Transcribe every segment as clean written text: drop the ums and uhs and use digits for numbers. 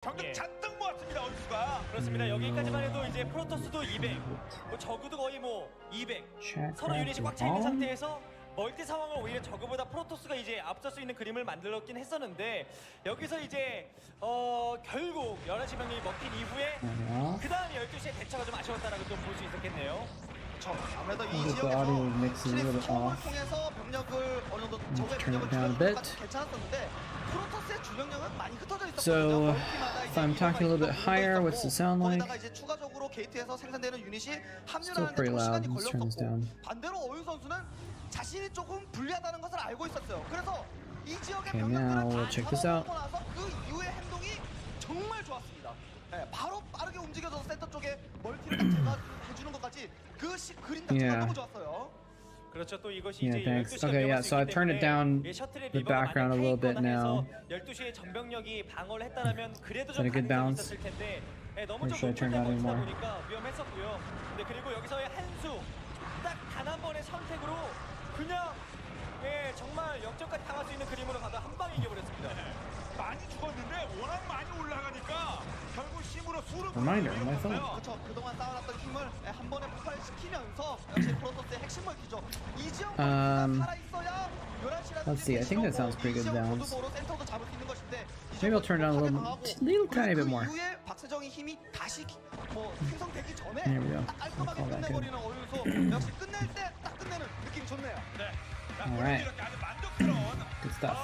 경력 잔뜩 모았습니다. 원수가. 그렇습니다. 여기까지만 해도 이제 프로토스도 200, 뭐 저그도 거의 뭐 200. 서로 유닛이 꽉 차 있는 상태에서 멀티 상황을 오히려 저그보다 프로토스가 이제 앞설 수 있는 그림을 만들었긴 했었는데 여기서 이제 결국 11시 병력이 먹힌 이후에 그 다음 12시에 대처가 좀 아쉬웠다라고 좀 볼 수 있었겠네요. 아무래도 이 지역에서 실내 소음을 통해서 병력을 어느 정도 적의 병력을 줄여주는 것까지 괜찮았었는데 프로토스의 주병력은 많이 흩어져 있었거든요. So, if I'm talking a little bit higher, what's it sound like? 거기다가 이제 추가적으로 게이트에서 생산되는 유닛이 Still 합류하는데 pretty 좀 loud. 시간이 Let's turn this 걸렸었고 down. 반대로 어윤 선수는 자신이 조금 불리하다는 것을 알고 있었어요. 그래서 이 지역의 Okay, now 병력들을 we'll 다 check this out. 잡아먹고 나서 그 이후의 행동이 정말 좋았습니다. 네, 바로 빠르게 움직여서 센터 쪽에 멀티를 딱 제거해주는 것까지 그 그림 자체가 너무 좋았어요. 그렇죠. 또 이것이 Yeah, 이제 thanks. 12시가 Okay, yeah, so I turned it down the background a little bit now. 12시에 정병력이 방어를 했다라면 그래도 Is that 좀 a good 가능성이 bounce? 있었을 텐데 너무 Or 좀 should I turn 높은 down 데다 anymore? 보니까 위험했었고요. 근데 그리고 여기서의 한수 딱 단 한 번의 선택으로 그냥 정말 역전까지 당할 수 있는 그림으로 가다 한 방에 이겨버렸습니다. 많이 죽었는데 워낙 많이 올라가니까 결국 힘으로 수를 Reminder, my phone. 그렇죠. 그동안 쌓아놨던 힘을 한 번에 폭발시키면서 역시 프로토스의 핵심 멀티죠. 이 지역 살아있어야 11시라든지 let's see, I think that sounds pretty good balance. 센터도 잡을 수 있는 것인데 Maybe I'll turn it down a little tiny bit more. 이후에 박세정의 힘이 다시 뭐 생성되기 전에 There we go. 딱 깔끔하게 I'll call that good. 끝내버리는 어윤수 역시 끝낼 때 딱 끝내는 느낌이 좋네요. 네. Alright. Good stuff.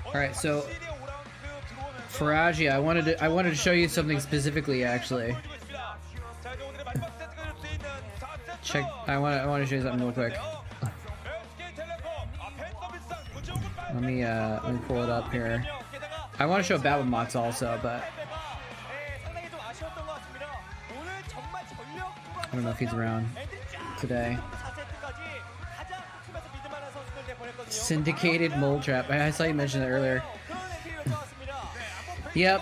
Alright, so Faraji, I wanted to show you something specifically actually. Check I want to show you something real quick. Let me pull it up here. I want to show Battle Mots also, but I don't know if he's around today. Syndicated moletrap. I saw you mention it earlier. Yep.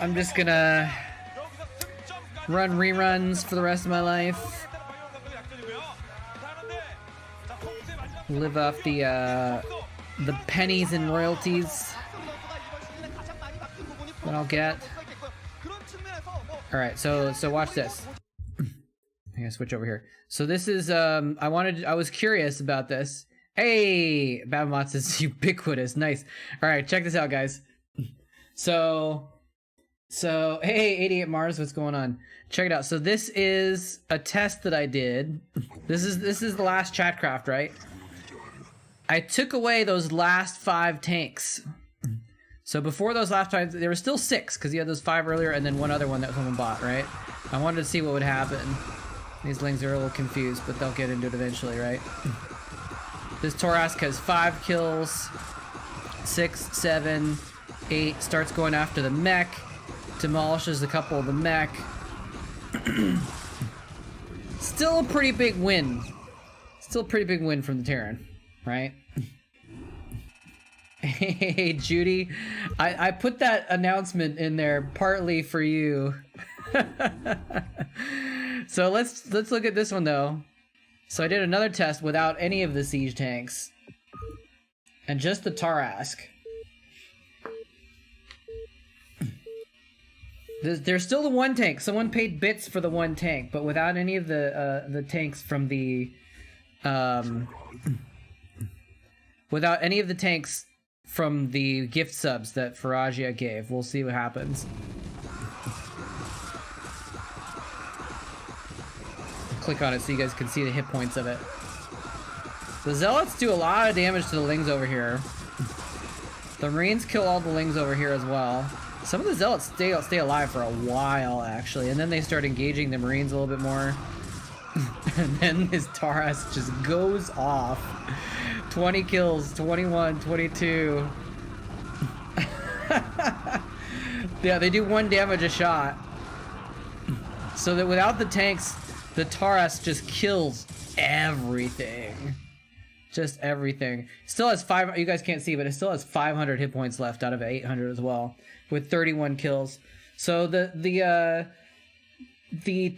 I'm just gonna run reruns for the rest of my life. Live off the pennies and royalties that I'll get. All right, so watch this. I'm gonna switch over here. So this is I was curious about this. Hey, Babamots is ubiquitous. Nice. All right, check this out, guys. So hey, 88 Mars, what's going on? Check it out. So this is a test that I did. This is the last Chatcraft, right? I took away those last 5 tanks. So before those last 5, there were still 6 because you had those 5 earlier and then one other one that someone bought, right? I wanted to see what would happen. These lings are a little confused, but they'll get into it eventually, right? This Torask has 5 kills, 6, 7, 8, starts going after the mech, demolishes a couple of the mech. Still a pretty big win. Still a pretty big win from the Terran, right? Hey, Judy, I put that announcement in there partly for you. So let's look at this one though. So I did another test without any of the siege tanks and just the Tarask. There's still the 1 tank. Someone paid bits for the 1 tank, but without any of the tanks from the without any of the tanks from the gift subs that Faragia gave. We'll see what happens. Click on it so you guys can see the hit points of it. The Zealots do a lot of damage to the Lings over here. The Marines kill all the Lings over here as well. Some of the Zealots stay alive for a while, actually, and then they start engaging the Marines a little bit more. And then this Taras just goes off. 20 kills, 21, 22. Yeah, they do 1 damage a shot. So that without the tanks, the Taras just kills everything. Just everything. Still has 5, you guys can't see, but it still has 500 hit points left out of 800 as well, with 31 kills. So the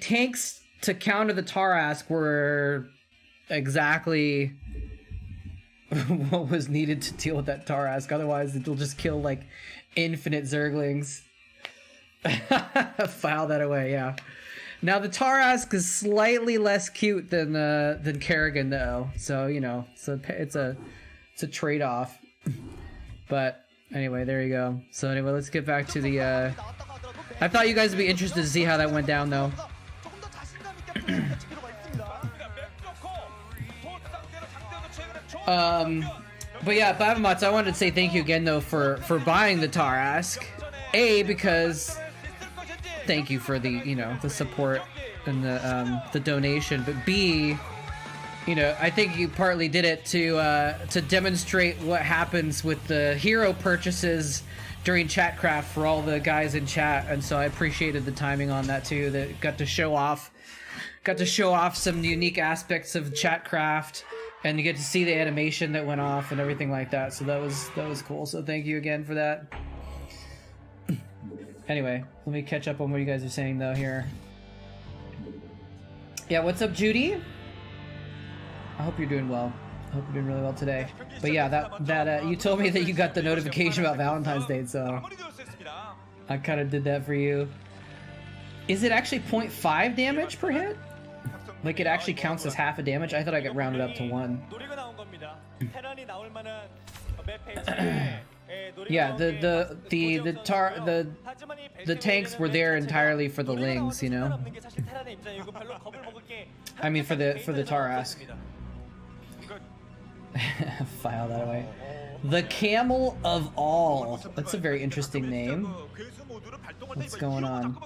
tanks to counter the Tarask were exactly what was needed to deal with that Tarask. Otherwise, it'll just kill like infinite Zerglings. File that away. Yeah. Now the Tarask is slightly less cute than Kerrigan though, so you know, so it's a trade-off. But anyway, there you go. So anyway, let's get back to the. I thought you guys would be interested to see how that went down though. But yeah, Babamots, I wanted to say thank you again though for buying the Tarask. A, because thank you for the, you know, the support and the donation, but B, you know, I think you partly did it to demonstrate what happens with the hero purchases during Chatcraft for all the guys in chat, and so I appreciated the timing on that too. That got to show off some unique aspects of Chatcraft, and you get to see the animation that went off and everything like that. So that was cool. So thank you again for that. Anyway, let me catch up on what you guys are saying though here. Yeah, what's up, Judy? I hope you're doing well. I hope you're doing really well today. But yeah, that you told me that you got the notification about Valentine's Day, so I kind of did that for you. Is it actually 0.5 damage per hit? Like it actually counts as half a damage? I thought I got rounded up to 1. Yeah, the tanks were there entirely for the Lings, you know. I mean for the Tarask. File that away. The Camel of All. That's a very interesting name. What's going on?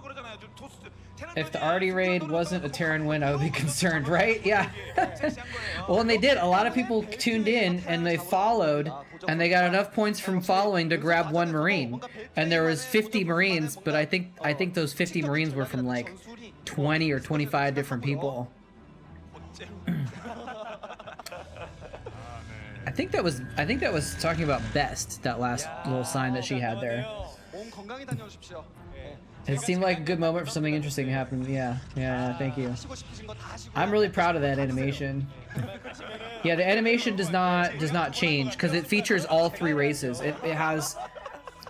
If the Artie raid wasn't a Terran win, I would be concerned, right? Yeah. Well, and they did. A lot of people tuned in and they followed, and they got enough points from following to grab 1 Marine. And there was 50 Marines, but I think those 50 Marines were from like 20 or 25 different people. I think that was talking about Best, that last little sign that she had there. It seemed like a good moment for something interesting to happen. Yeah, thank you. I'm really proud of that animation. Yeah, the animation does not change because it features all 3 races. It has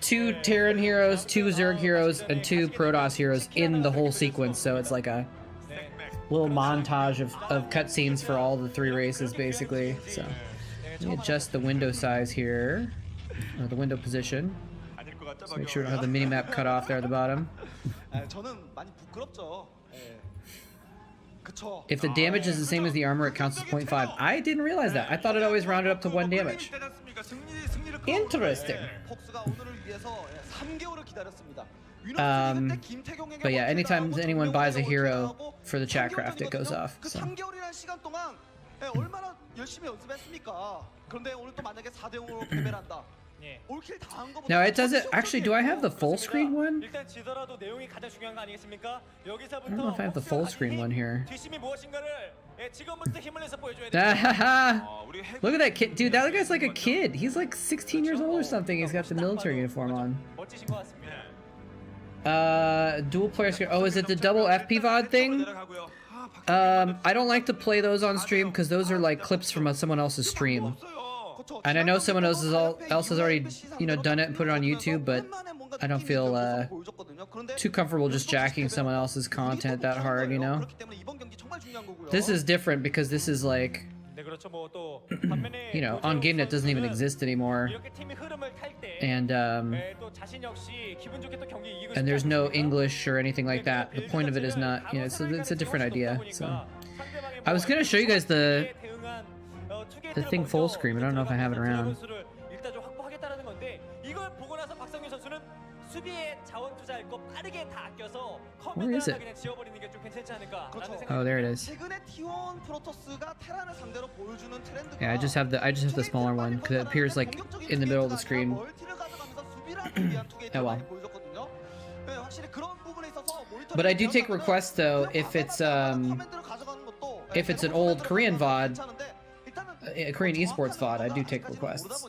2 Terran heroes, 2 Zerg heroes, and 2 Protoss heroes in the whole sequence. So it's like a little montage of cutscenes for all the 3 races, basically. So let me adjust the window size here, or the window position. Just make sure we don't have the minimap cut off there at the bottom. If the damage is the same as the armor, it counts as 0.5. I didn't realize that. I thought it always rounded up to 1 damage. Interesting. But yeah, anytime anyone buys a hero for the Chatcraft, it goes off. So. Now it doesn't actually. Do I have the full screen one? I don't know if I have the full screen one here. Look at that kid, dude. That guy's like a kid. He's like 16 years old or something. He's got the military uniform on. Dual player screen. Oh, is it the double FP VOD thing? I don't like to play those on stream because those are like clips from someone else's stream. And I know someone else has already, you know, done it and put it on YouTube, but I don't feel too comfortable just jacking someone else's content that hard, you know? This is different because this is like, you know, on GameNet doesn't even exist anymore. And there's no English or anything like that. The point of it is not, you know, it's a different idea. So I was gonna show you guys the thing full screen. I don't know if I have it around. Where is it? Oh, there it is. Yeah, I just have the smaller one because it appears like in the middle of the screen. Oh well. But I do take requests though if it's an old Korean VOD. A Korean esports VOD, I do take requests.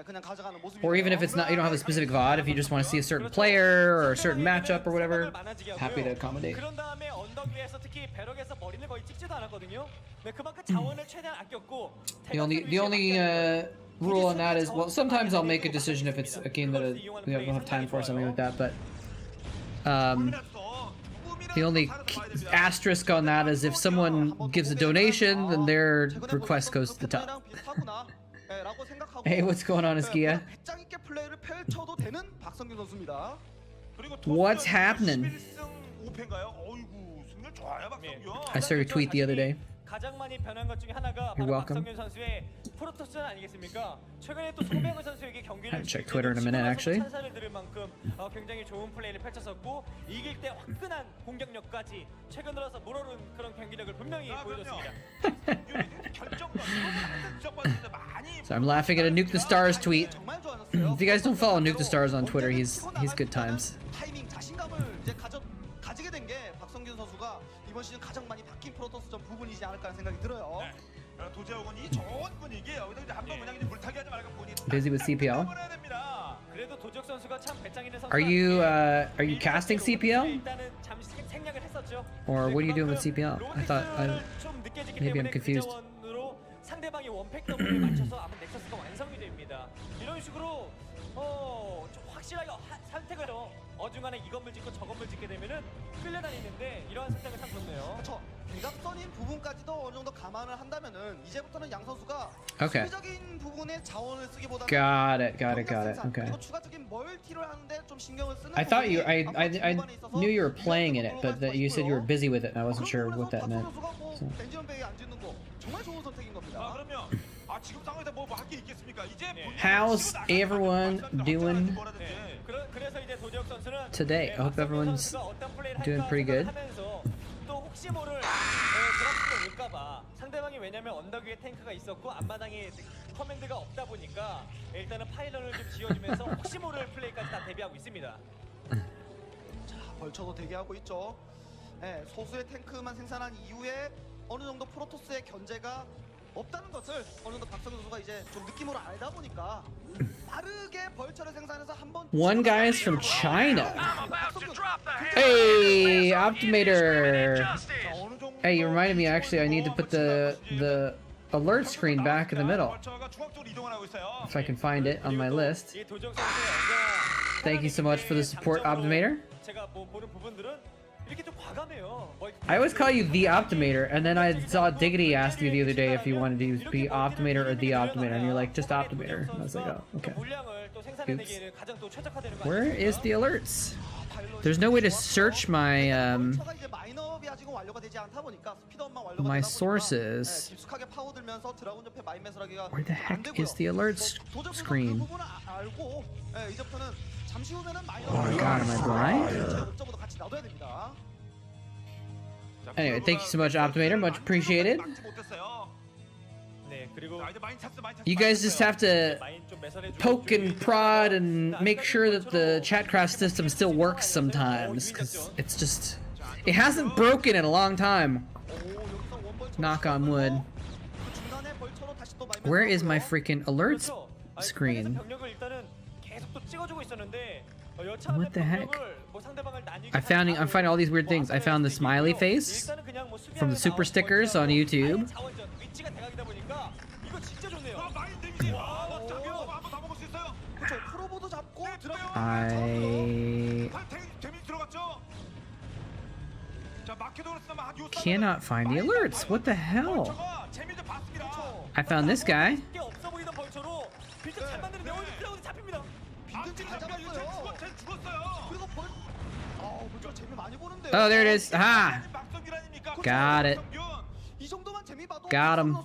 그냥 가져가는 모습이에요. Or even if it's not, you don't have a specific VOD, if you just want to see a certain player or a certain matchup or whatever, happy to accommodate. 그런 다음에 언덕 위에서 특히 배럭에서 머리를 거의 찍지도 않았거든요. 네, 그만큼 자원을 최대한 아꼈고. The only rule on that is, well, sometimes I'll make a decision if it's a game that we don't have time for or something like that, but the only asterisk on that is if someone gives a donation, then their request goes to the top. Hey, what's going on, Askia? What's happening? I saw your tweet the other day. 가장 많이 변한 것 중에 하나가 You're 바로 welcome. 박성균 선수의 프로토스 아니겠습니까? 최근에 또 송병헌 선수에게 경기를 Haven't checked Twitter in a minute, actually. 찬사를 들을 만큼 굉장히 좋은 플레이를 펼쳤었고 이길 때 화끈한 공격력까지 최근 들어서 물오른 그런 경기력을 분명히 보여줬습니다. So I'm laughing at a Nuke the Stars tweet. If you guys don't follow Nuke the Stars on Twitter, he's good times. 타이밍 자신감을 이제 가지게 된 게 박성균 선수가 이번 시즌 가장 많이 바뀐 프로토스 전 부분이지 않을까 하는 생각이 들어요. 도제욱은 이 좋은 분위기에 여기서 이제 한번 그냥 이제 물타기 하지 말고 본인 Busy with CPL. 그래도 도적 선수가 참 배짱이는 선수. Are you casting CPL? 일단은 잠시 생략을 했었죠. Or what are you doing with CPL? I thought 좀 늦게 지기 maybe I'm 때문에 confused. 그 자원으로 상대방이 원팩 더블을 맞춰서 아마 넥서스가 완성이 됩니다. 이런 식으로 좀 확실하게 선택을 어중간에 이 건물 짓고 저 건물 짓게 되면은 끌려다니는데 이러한 선택은 참 좋네요. 그렇죠. 대각선인 부분까지도 어느 정도 감안을 한다면은 이제부터는 양 선수가 Okay. 수비적인 부분에 자원을 쓰기보다는 Got it. Okay. 그리고 추가적인 멀티를 하는데 좀 신경을 쓰는 I thought you, I 부분에 있어서 knew you were playing in it, but that you said you were 싶고요. busy with it, and I wasn't sure 그런 what that 부분에서 meant. 박성호 선수가 뭐 벤지언 베이 안 짓는 거 정말 좋은 선택인 겁니다. 그러면 지금 상황에서 뭐 할 게 있겠습니까? 이제 How's everyone doing 그래서 이제 도적 선수는 today? I hope everyone's doing pretty good. 또 혹시 모를 드랍을 올까봐 상대방이 왜냐면 언덕 위에 탱크가 있었고 앞마당에 커맨드가 없다 보니까 일단은 파일런을 좀 지어주면서 혹시 모를 플레이까지 다 대비하고 있습니다. 자, 벌쳐도 대기하고 있죠. 네, 소수의 탱크만 생산한 이후에 어느 정도 프로토스의 견제가 없다는 것을 어느 정도 박성규 선수가 이제 좀 느낌으로 알다 보니까 빠르게 벌처를 생산해서 한번 One guy is from China. Hey, Optimator. Hey, you reminded me. Actually, I need to put the alert screen back in the middle. If I can find it on my list. Thank you so much for the support, Optimator. I always call you the Optimator, and then I saw Diggity ask you the other day if you wanted to be Optimator or the Optimator, and you're like, just Optimator. And I was like, oh, okay. Oops. Where is the alerts? There's no way to search my my sources. Where the heck is the alerts screen? Oh my god, am I blind? Anyway, thank you so much, Optimator. Much appreciated. You guys just have to poke and prod and make sure that the Chatcraft system still works sometimes, because it's just... It hasn't broken in a long time. Knock on wood. Where is my freaking alerts screen? What the heck? I'm finding all these weird things. I found the smiley face from the super stickers on YouTube. I cannot find the alerts. What the hell? I found this guy. Oh, there it is. Aha! Got it. Got him.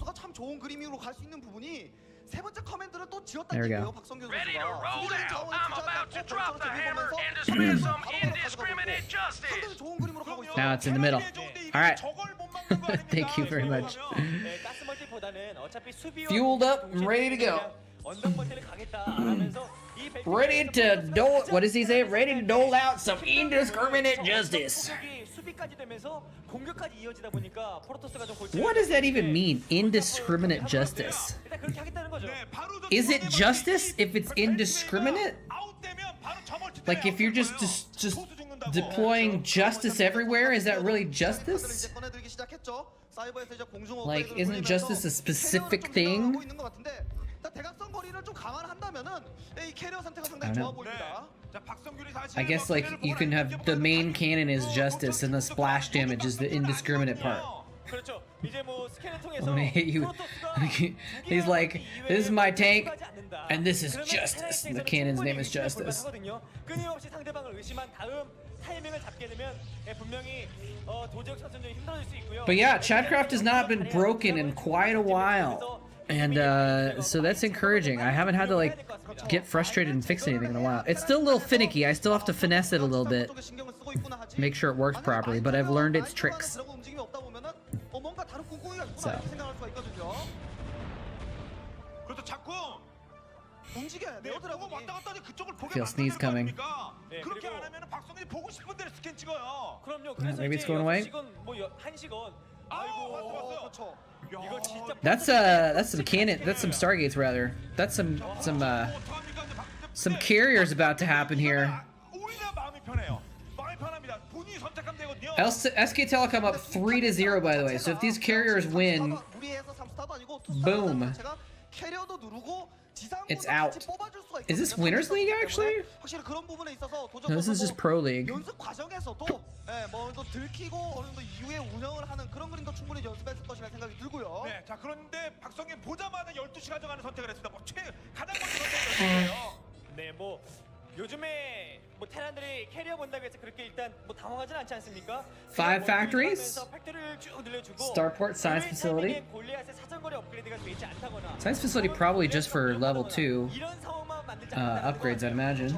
There we go. Ready to roll out. I'm about to drop the hammer and display some indiscriminate justice. Now it's in the middle. All right. Thank you very much. Fueled up and ready to go. Ready to dole. What does he say? Ready to dole out some indiscriminate justice. 수비까지 되면서 공격까지 이어지다 보니까 프로토스가 좀 골치. What does that even mean? Indiscriminate justice. 일단 그렇게 하겠다는 거죠. 네, 바로 저 Is it 두 번째 justice 멀티 if it's indiscriminate? 아웃되면 바로 저 멀티 Like if you're just 소수 죽는다고. deploying justice everywhere, is that really justice? 이제 꺼내들기 시작했죠. 사이버에서 이제 공중 Like, 업그레이드를 isn't 돌리면서 justice a specific 캐리어를 좀 thing? 생각하고 있는 것 같은데, 일단 대각선 거리를 좀 감안한다면은 이 캐리어 선택은 상당히 좋아 보입니다. 자, 박성균이 다시 I guess like you can have the main cannon is justice and the splash damage is the indiscriminate part. 그렇죠. 이제 뭐 스캔을 통해서 I'm gonna hit you. He's like, this is my tank, and this is justice. And the cannon's name is justice. 끊임없이 상대방을 의심한 다음 타이밍을 잡게 되면 분명히 도적 선수는 좀 힘들어질 수 있고요. But yeah, Chatcraft has not been broken in quite a while. And so that's encouraging. I haven't had to like get frustrated and fix anything in a while. It's still a little finicky. I still have to finesse it a little bit, make sure it works properly, but I've learned its tricks. So. 그래도 자꾸 움직여야 돼요, 내가 왔다 갔다 하니 그쪽을 보게 Feel sneeze coming. 네, 그렇게 그리고- 안 하면 박성균이 보고 싶은 대로 스캔 찍어요. 그럼요. 그래서 maybe it's 이제 going away? 6시간 뭐 1시간 아이고, 아이고 왔어. 그렇죠. 이거 진짜 That's some cannon. That's some Stargates rather. That's some carriers about to happen here. 오히려 마음이 편해요. 마음이 편합니다. 본인이 선택하면 되거든요. SK Telecom up 3-0 by the way. So if these carriers win, boom. It's out. Is this Winners League actually? No, this is just Pro League. 연습 과정에서도 뭐 들키고 어느 정도 이후에 운영을 하는 그런 그림도 충분히 연습했을 것이라 생각이 들고요. 네, 자 그런데 박성균 보자마자 12시 가져가는 선택을 했습니다. 뭐 가장 먼저 선택을 네, 뭐 요즘에 뭐 테란들이 캐리어 본다고 해서 그렇게 일단 뭐 당황하진 않지 않습니까? Five factories? 팩토리를 쭉 늘려주고 Starport Science Facility? 골리앗의 사정거리 업그레이드가 되지 않다거나 Science facility probably just for level 2 이런 상황만 만들지 upgrades, I'd imagine.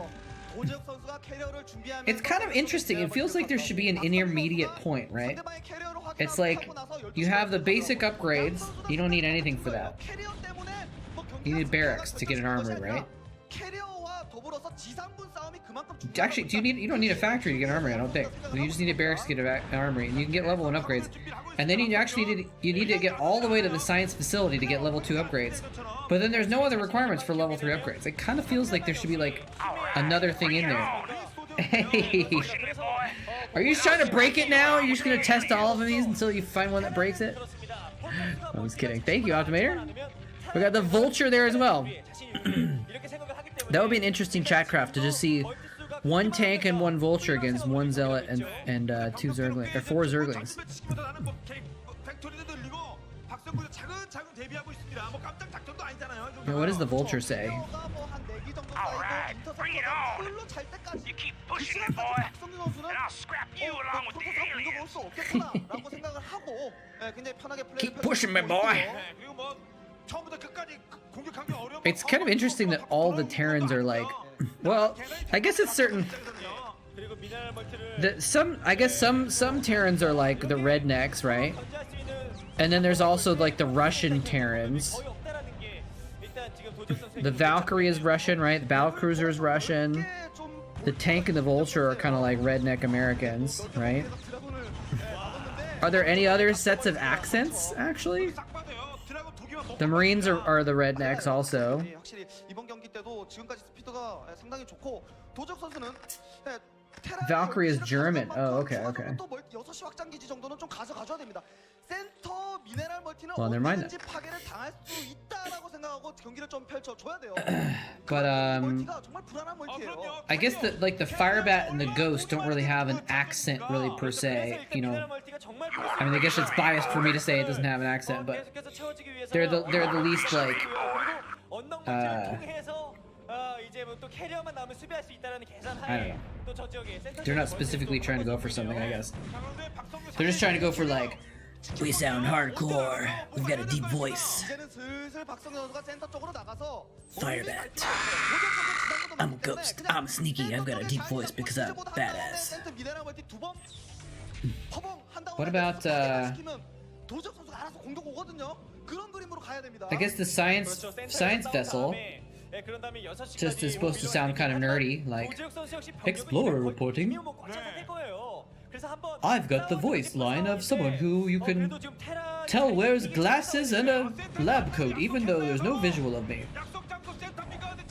도적 선수가 캐리어를 준비하면서 It's kind of interesting. It feels like there should be an intermediate point, right? 상대방의 캐리어를 It's like you have the basic upgrades. You don't need anything for that. 캐리어 때문에 뭐 You need barracks to get an armory, right? 캐리어와 더불어서 지상군 싸움이 그만큼 Actually, you don't need a factory to get an armory, I don't think. You just need a barracks to get an armory, and you can get level 1 upgrades. And then you actually need to get all the way to the science facility to get level 2 upgrades. But then there's no other requirements for level 3 upgrades. It kind of feels like there should be like another thing in there. Hey, are you just trying to break it now? Or are you just gonna test all of these until you find one that breaks it? I was kidding. Thank you, Optimator. We got the Vulture there as well. That would be an interesting Chatcraft to just see one tank and one Vulture against one Zealot and 2 Zerglings or 4 Zerglings. What does the Vulture say? Alright, bring it on. You keep pushing it, boy, and I'll scrap you along with the aliens. Keep pushing me, boy. It's kind of interesting that all the Terrans are like, well, I guess it's certain that some Terrans are like the rednecks, right? And then there's also like the Russian Terrans. The Valkyrie is Russian, right? The Battlecruiser is Russian. The tank and the Vulture are kind of like redneck Americans, right? Are there any other sets of accents, actually? The Marines are the rednecks also. Valkyrie is German. Oh, okay, okay. Well, never mind that. But I guess that like the Firebat and the Ghost don't really have an accent really per se, you know. I mean, I guess it's biased for me to say it doesn't have an accent, but they're the least like I don't know. They're not specifically trying to go for something, I guess. They're just trying to go for like, we sound hardcore. We've got a deep voice. Firebat. I'm a ghost. I'm sneaky. I've got a deep voice because I'm badass. What about I guess the science vessel just is supposed to sound kind of nerdy, like Explorer reporting. 그래서 한번 I've got the voice line of someone who you can 그래도 지금 테란이 tell wears glasses and a lab coat, even though there's no visual of me. 약속 장소 센터입니까? 근데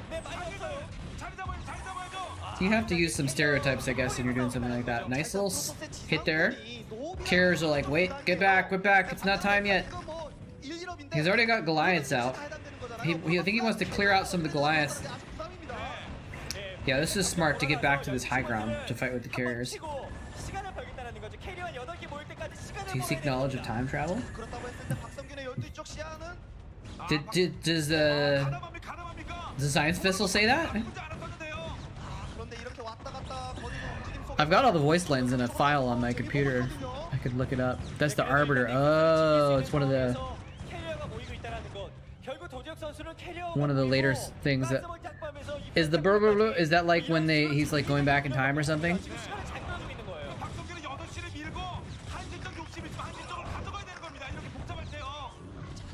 네, 많이 없어요. 자리 잡아야죠. You have to use some stereotypes, I guess, when you're doing something like that. Nice little hit there. Carriers are like, wait, get back, it's not time yet. He's already got Goliaths out. I think he wants to clear out some of the Goliaths. Yeah, this is smart to get back to this high ground to fight with the carriers. 시간을 벌겠다는 거죠. 캐리어 8개 모일 때까지 시간을 Do you seek knowledge of time travel? 그렇다고 했을 때 박성균의 12쪽 시야는 Does the science vessel say that? 그런데 이렇게 왔다 갔다 거리는 움직임 속에 I've got all the voice lines in a file on my computer. I could look it up. That's the Arbiter. Oh, it's one of the 캐리어가 모이고 있다는 것. 결국 도지혁 선수는 캐리어 one of the later things that is the blah, blah, blah, is that like when he's like going back in time or something? 시간을 잘 끌어주고 있는 거예요. 박성균은 8시를 밀고 한시적 욕심이 있으면 한시적으로 가져가야 되는 겁니다. 이렇게 복잡할 때요.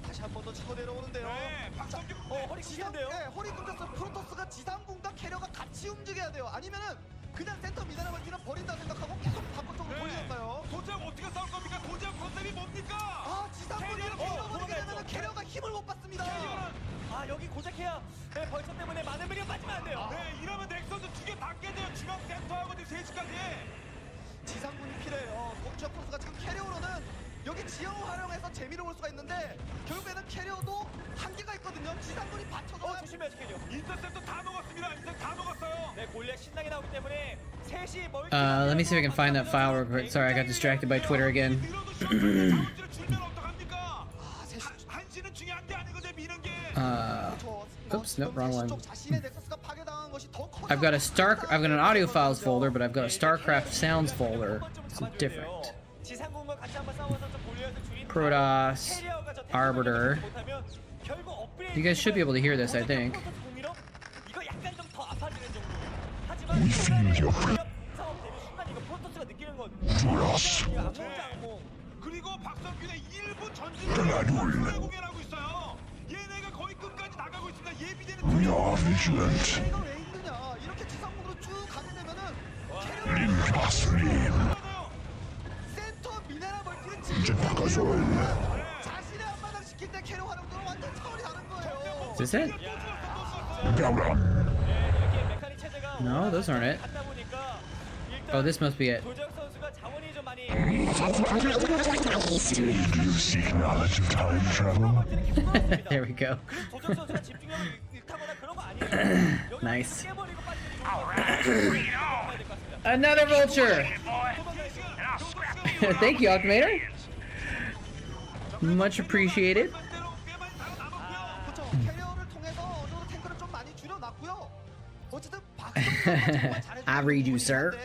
다시 한 번 더 치고 내려오는데요. 네, 박성균 허리 지상, 찢는데요. 예, 허리 끊겼어. 프로토스가 지상공단 캐리어가 같이 움직여야 돼요. 아니면은 그냥 센터 미네랄 멀티는 버린다 생각하고 계속 바깥 쪽으로 돌리니까요. 도지혁 어떻게 싸울 겁니까? 도지혁 컨셉이 뭡니까? 아, 지상군이 이렇게 잃어버리게 되면은 캐리어가 힘을 못 받습니다. 아 여기 고작해야 네, 벌처 때문에 많은 미리가 빠지면 안 돼요. 네, 이러면 넥서스 2개 다 깨져요. 중앙 센터하고 지금 3시까지. 지상군이 필요해요. 동주혁 선수가 지금 캐리어로는 여기 지형을 활용해서 재미를 볼 수가 있는데 결국에는 캐리어도 한계가 있거든요. 지상군이 받쳐서 조심해야지 캐리어. 인터셉터 다 녹았습니다. 인터 다 녹았어요. 네 골리앗 신나게 나오기 때문에 셋이 멀티. Let me see if I can find that file real quick. Sorry, I got distracted by Twitter again. 줄면 어떡합니까? 한시는 중요한 게 아니거든요. 미는 게. Oops, nope, wrong one. I've got an audio files folder, but I've got a Starcraft sounds folder. It's different. 지상군과 같이 한번 싸워서 좀 골리앗을 줄인 Protoss, Arbiter. You guys should be able to hear this, I think. 이거 약간 좀 더 아파지는 정도. 하지만 싸움 되는 순간 이거 프로토스가 느끼는 건 그리고 박성균의 일부 전진을 공연하고 있어요. 얘네가 거의 끝까지 나가고 있습니다. 예비되는 이거 왜 있느냐? 이렇게 지상군으로 쭉 가게 되면은 캐리어 센터 미네랄 멀티는 지금 자신의 앞마당 시킬 때 캐리어 활용도는 완전 차원이 다른 거예요. Is this it? No, those aren't it. Oh, this must be it. 도적 선수가 자원이 좀 많이 There we go. 도적 선수가 집중력을 잃다거나 그런 거 아니에요. 여기 Nice. 깨버리고 빠지는 거. Another Vulture! Thank you, Alchemator. Much appreciated. 그렇죠. 캐리어를 통해서 어느 정도 탱크를 좀 많이 줄여놨고요. 어쨌든 박성균 I read you, sir.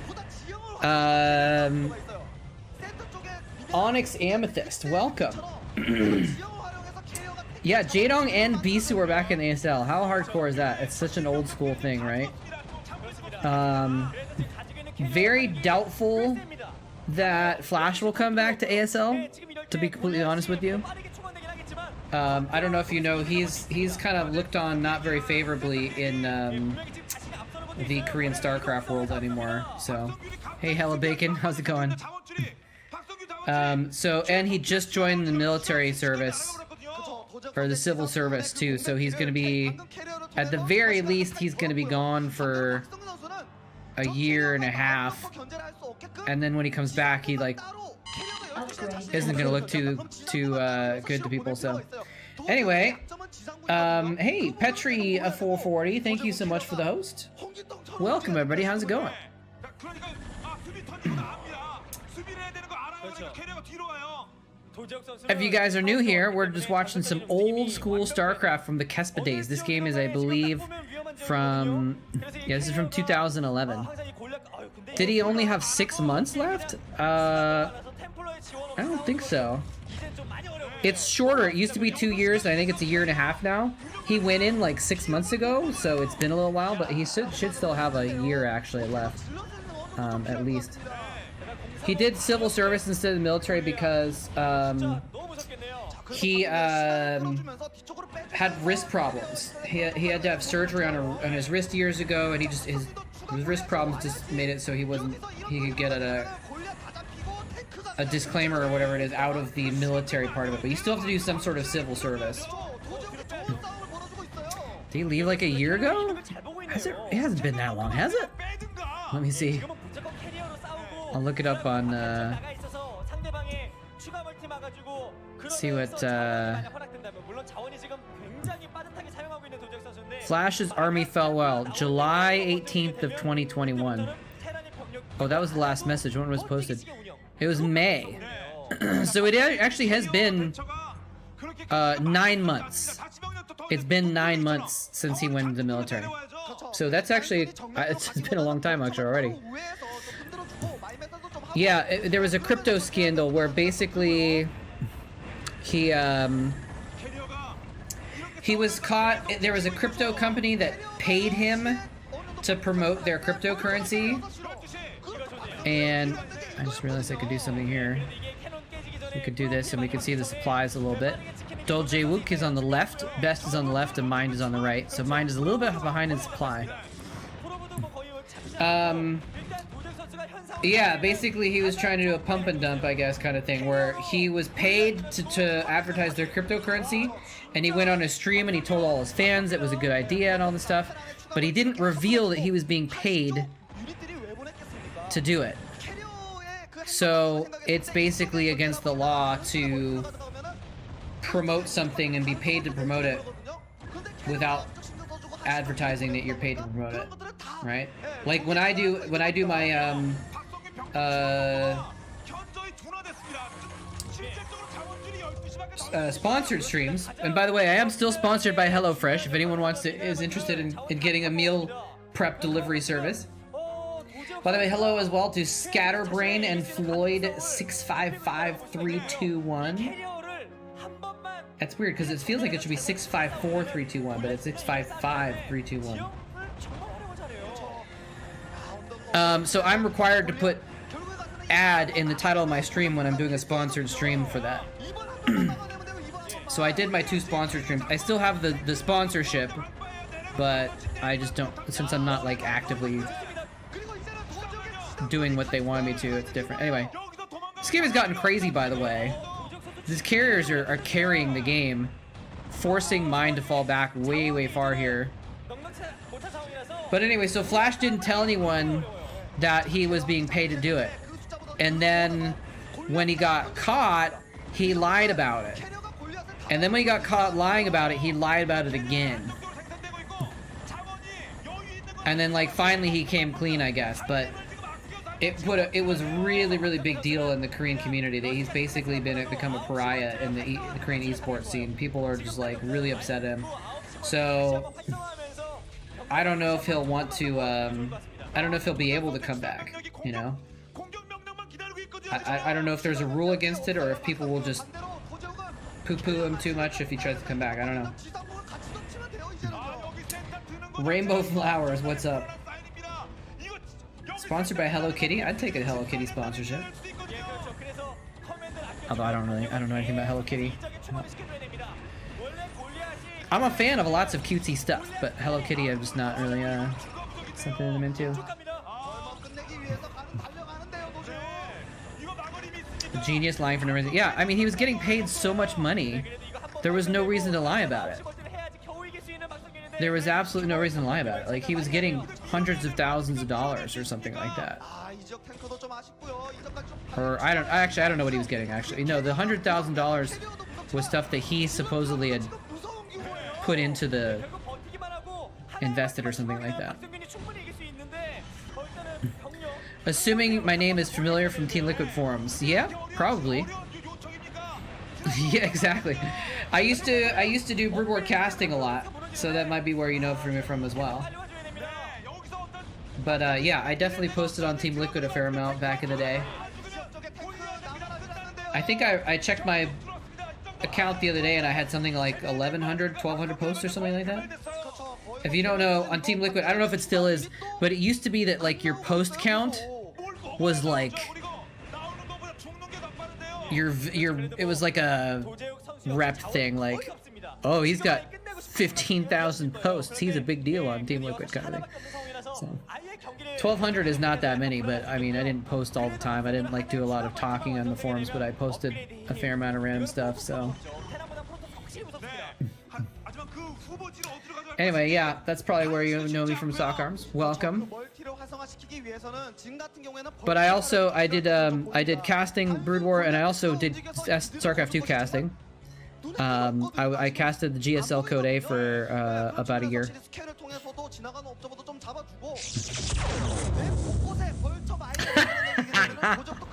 보다 지형을 Um, 활용할 수가 있어요. 센터 쪽에 Onyx Amethyst, welcome. 지형을 활용해서 캐리어가 Yeah, Jaedong and Bisu are back in the ASL. How hardcore is that? It's such an old school thing, right? Very doubtful that Flash will come back to ASL, to be completely honest with you. I don't know if you know, he's kind of looked on not very favorably in the Korean Starcraft world anymore. So, hey, Hella Bacon, how's it going? And he just joined the military service, or the civil service too. So he's gonna be, at the very least, he's gonna be gone for a year and a half. And then when he comes back, he like isn't gonna look too good to people. So anyway, hey Petri 440, thank you so much for the host. Welcome everybody, how's it going? If you guys are new here, we're just watching some old school StarCraft from the Kespa days. This game is, I believe, from, yeah, this is from 2011. Did he only have 6 months left? I don't think so. It's shorter. It used to be 2 years. I think it's a year and a half now. He went in like 6 months ago, so it's been a little while, but he should still have a year actually left, at least. He did civil service instead of the military because he had wrist problems. He had to have surgery on his wrist years ago, and The wrist problems just made it so he could get a disclaimer or whatever it is out of the military part of it, but you still have to do some sort of civil service. Did he leave like a year ago? It hasn't been that long, has it? Let me see. I'll look it up on see what Flash's army fell well. July 18th of 2021. Oh, that was the last message. When it was posted? It was May. So it actually has been 9 months. It's been 9 months since he went into the military. So that's actually, it's been a long time actually already. Yeah, there was a crypto scandal where basically he was caught. There was a crypto company that paid him to promote their cryptocurrency, and I just realized I could do something here. We could do this and we could see the supplies a little bit. Dolce Wook is on the left, Best is on the left, and Mind is on the right. So Mind is a little bit behind in supply. Yeah, basically he was trying to do a pump and dump, I guess, kind of thing, where he was paid to advertise their cryptocurrency, and he went on a stream and he told all his fans it was a good idea and all this stuff, but he didn't reveal that he was being paid to do it. So it's basically against the law to promote something and be paid to promote it without advertising that you're paid to promote it, right? Like when I do my sponsored streams, and by the way, I am still sponsored by HelloFresh if anyone is interested in getting a meal prep delivery service. By the way, hello as well to Scatterbrain and Floyd 655321. That's weird because it feels like it should be 654321, but it's 655321. So I'm required to put ad in the title of my stream when I'm doing a sponsored stream for that. So I did my 2 sponsored streams. I still have the sponsorship, but I just don't, since I'm not like actively doing what they wanted me to, it's different. Anyway, this game has gotten crazy, by the way. These carriers are carrying the game, forcing Mind to fall back way, way far here. But anyway, so Flash didn't tell anyone that he was being paid to do it. And then when he got caught, he lied about it. And then when he got caught lying about it, he lied about it again. And then like finally he came clean, I guess, but it was a really, really big deal in the Korean community that he's basically become a pariah in the Korean esports scene. People are just like really upset at him. So I don't know if he'll want to. I don't know if he'll be able to come back. You know, I don't know if there's a rule against it or if people will just poo-poo him too much if he tries to come back. I don't know. Rainbow Flowers, what's up? Sponsored by Hello Kitty? I'd take a Hello Kitty sponsorship. Although I don't know anything about Hello Kitty. I'm a fan of lots of cutesy stuff, but Hello Kitty I'm just not really something I'm into. Genius lying for no reason. Yeah, I mean he was getting paid so much money. There was no reason to lie about it. There was absolutely no reason to lie about it. Like, he was getting hundreds of thousands of dollars or something like that. Or, I don't know what he was getting, actually. No, the $100,000 was stuff that he supposedly had put into the... invested or something like that. Assuming my name is familiar from Team Liquid forums. Yeah, probably. Yeah, exactly. I used to do Broodwar casting a lot. So that might be where you know me from as well. But yeah, I definitely posted on Team Liquid a fair amount back in the day. I think I checked my account the other day and I had something like 1,100, 1,200 posts or something like that. If you don't know, on Team Liquid, I don't know if it still is, but it used to be that like your post count was like it was like a rep thing, like, oh, he's got 15,000 posts. He's a big deal on Team Liquid kind of thing. So 1,200 is not that many, but I mean, I didn't post all the time. I didn't like do a lot of talking on the forums, but I posted a fair amount of random stuff. So anyway, yeah, that's probably where you know me from Stock Arms. Welcome. But I also I did casting Brood War, and I also did Starcraft 2 casting. I casted the GSL Code A for about a year.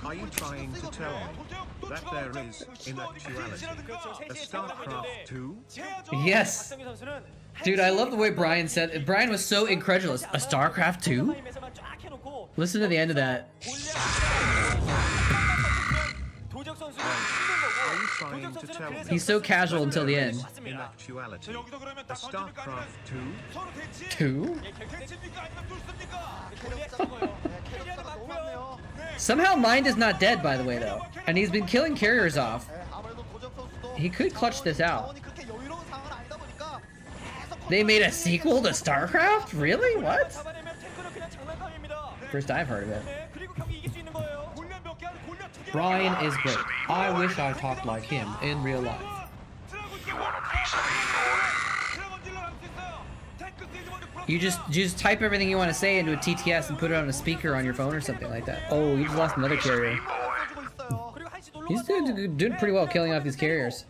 Are you trying to tell me that there is, in actuality, a Starcraft 2? Yes. Dude, I love the way Brian said it. Brian was so incredulous. A Starcraft 2? Listen to the end of that. Are you trying to tell me He's so casual until the end. in actuality, a Starcraft 2? 2? Somehow Mind is not dead, by the way, though. And he's been killing carriers off. He could clutch this out. They made a sequel to StarCraft? Really? What? First I've heard of it. Brian is great. I wish I talked like him in real life. You just type everything you want to say into a TTS and put it on a speaker on your phone or something like that. Oh, you just lost another carrier. He's doing pretty well killing off these carriers.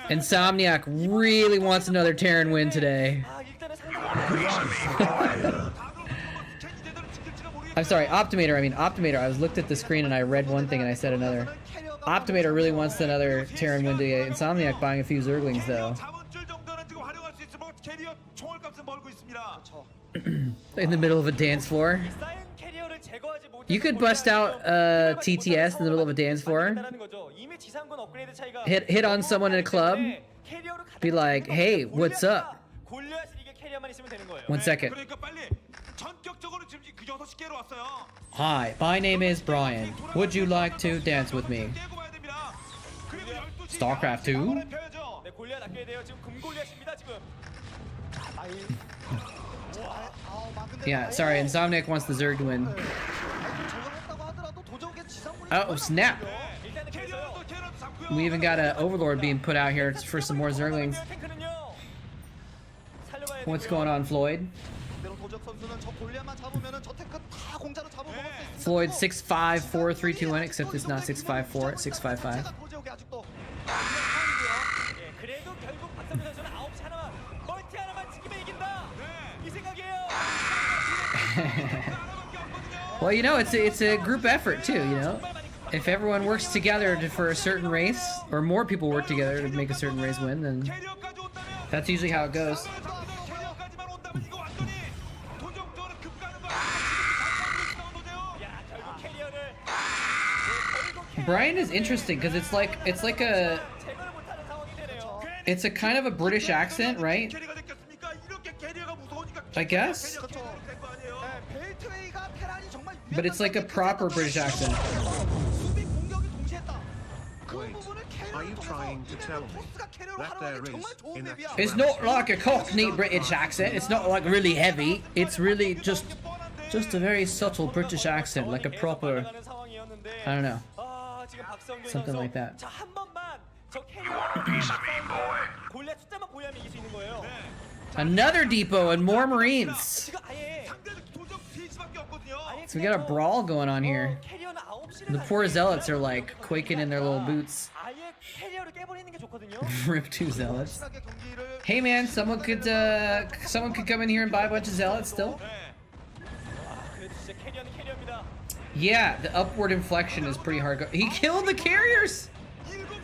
Insomniac really wants another Terran win today. I'm sorry, Optimator. I mean Optimator. I was looked at the screen and I read one thing and I said another. Optimator really wants another Terran win today. Insomniac buying a few Zerglings though. In the middle of a dance floor. You could bust out TTS in the middle of a dance floor. Hit on someone in a club. Be like, hey, what's up? 1 second. Hi, my name is Brian. Would you like to dance with me? Starcraft 2? Yeah, sorry, Insomniac wants the Zerg to win. Oh, snap! We even got an Overlord being put out here for some more Zerglings. What's going on, Floyd? Floyd 654-321, except it's not 654, it's 655. Well, you know, it's a group effort too, you know? If everyone works together for a certain race, or more people work together to make a certain race win, then that's usually how it goes. Brian is interesting because it's a kind of a British accent, right? I guess. But it's like a proper British accent. Wait, are you trying to tell me that there is, in actuality, It's not like a Cockney British accent. It's not like really heavy. It's really just a very subtle British accent, like a proper, I don't know, something like that. Another depot and more Marines. So we got a brawl going on here. The poor zealots are like quaking in their little boots. Rip 2 zealots. Hey man, someone could come in here and buy a bunch of zealots still. Yeah, the upward inflection is pretty hard. He killed the carriers.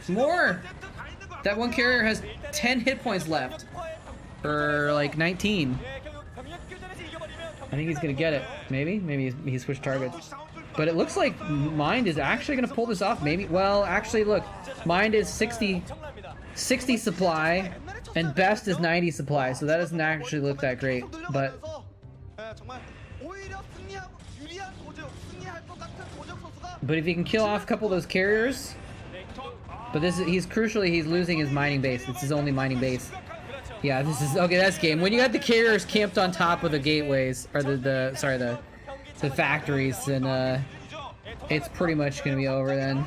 More. That one carrier has 10 hit points left. Or like 19. I think he's gonna get it. Maybe he switched targets. But it looks like Mind is actually gonna pull this off. Maybe. Well, actually, look, Mind is 60 supply, and Best is 90 supply. So that doesn't actually look that great. But if he can kill off a couple of those carriers, but he's crucially he's losing his mining base. It's his only mining base. Yeah, this is okay. That's game. When you got the carriers camped on top of the gateways or the factories, then it's pretty much gonna be over then.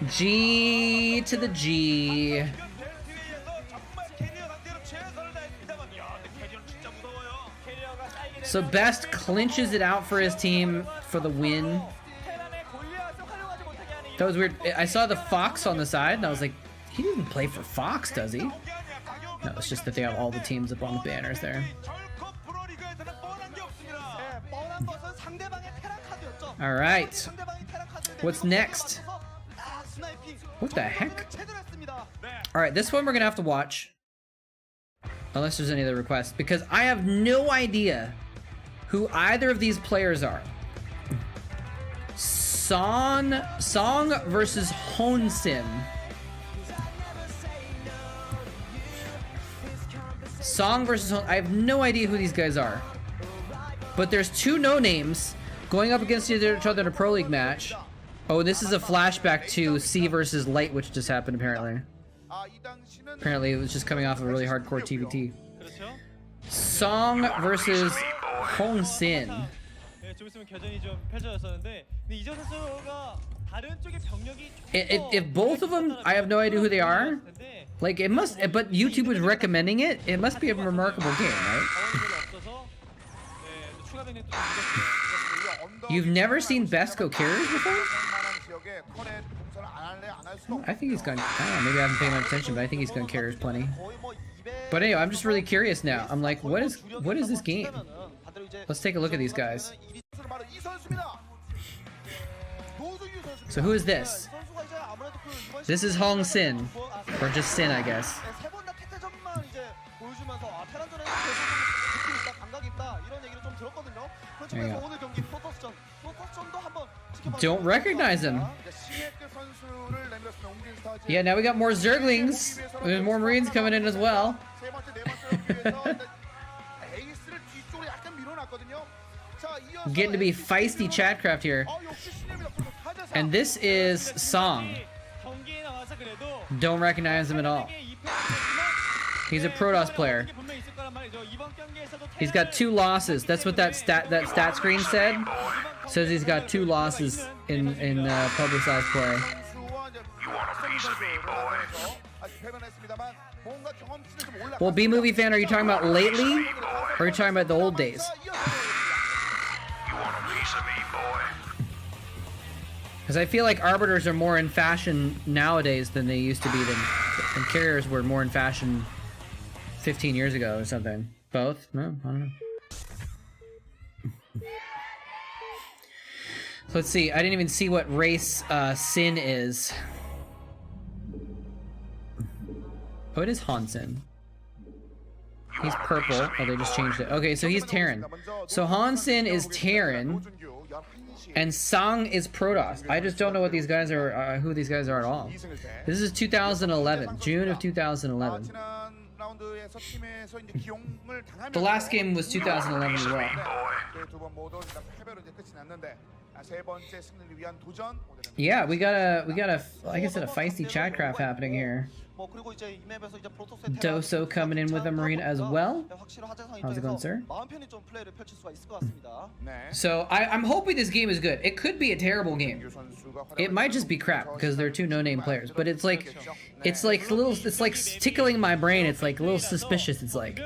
G to the G. So Best clinches it out for his team for the win. That was weird. I saw the Fox on the side and I was like, he didn't play for Fox, does he? No, it's just that they have all the teams up on the banners there. All right. What's next? What the heck? All right, this one we're gonna have to watch. Unless there's any other requests, because I have no idea who either of these players are. Song versus Honsin. Song versus Hon. I have no idea who these guys are. But there's two no-names going up against each other in a Pro League match. Oh, this is a flashback to C versus Light, which just happened apparently. Apparently it was just coming off of a really hardcore TVT. Song versus Honsin. If both of them, I have no idea who they are. Like it must, but YouTube was recommending it. It must be a remarkable game, right? You've never seen Best go carriers before? I think he's gone. I don't know, maybe I haven't paid much attention, but I think he's gone carriers plenty. But anyway, I'm just really curious now. I'm like, what is this game? Let's take a look at these guys. So who is this? This is Hong Sin, or just Sin, I guess. There you go. Don't recognize him. Yeah, now we got more Zerglings. There's more Marines coming in as well. Getting to be feisty Chatcraft here. And this is Song. Don't recognize him at all. He's a Protoss player. He's got 2 losses. That's what that stat screen said. Says he's got 2 losses in publicized play. Well, B-movie fan, are you talking about lately, or are you talking about the old days? Because I feel like arbiters are more in fashion nowadays than they used to be. Than carriers were more in fashion 15 years ago or something. Both? No, I don't know. So let's see. I didn't even see what race Sin is. Oh, it is Honsin. He's purple. Oh, they just changed it. Okay, so he's Terran. So Honsin is Terran, and Sang is Protoss. I just don't know what these guys are, who these guys are at all. This is 2011, June of 2011. The last game was 2011 as well. Yeah, we got a, like I said, a feisty Chatcraft happening here. Doso coming in with a Marine as well. How's it going, sir? So I'm hoping this game is good. It could be a terrible game. It might just be crap because they're 2 no-name players. But it's like tickling my brain. It's like a little suspicious. It's like,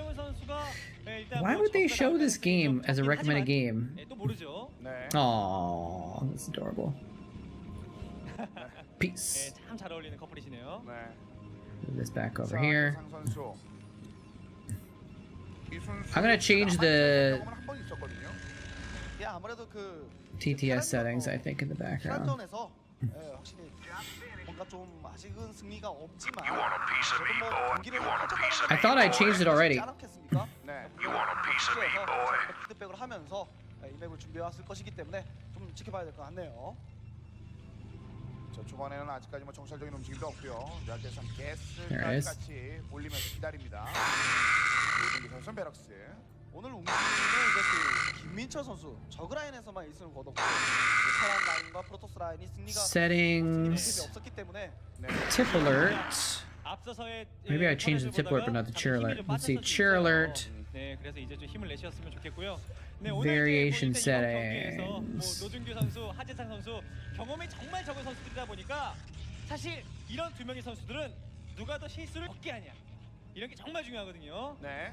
why would they show this game as a recommended game? Aww, that's adorable. Peace. Move this back over here. I'm gonna change the TTS settings, I think, in the background. I thought I changed it already. There it is. 오늘 웅진은 이제 그 김민철 선수 저그라인에서만 1승을 거뒀고 테란 라인과 프로토스 라인이 승리가 Settings. 없었기 때문에 Tip alert. 앞서서의 Maybe I changed the tip alert, but not the cheer alert. Let's see, cheer alert. 네, 그래서 이제 좀 힘을 내셨으면 좋겠고요. 네, Variation 오늘 이제 경기에서 뭐 settings. 노준규 선수, 하재상 선수 경험이 정말 적은 선수들이다 보니까 사실 이런 두 명의 선수들은 누가 더 실수를 적게 하냐 이런 게 정말 중요하거든요. 네.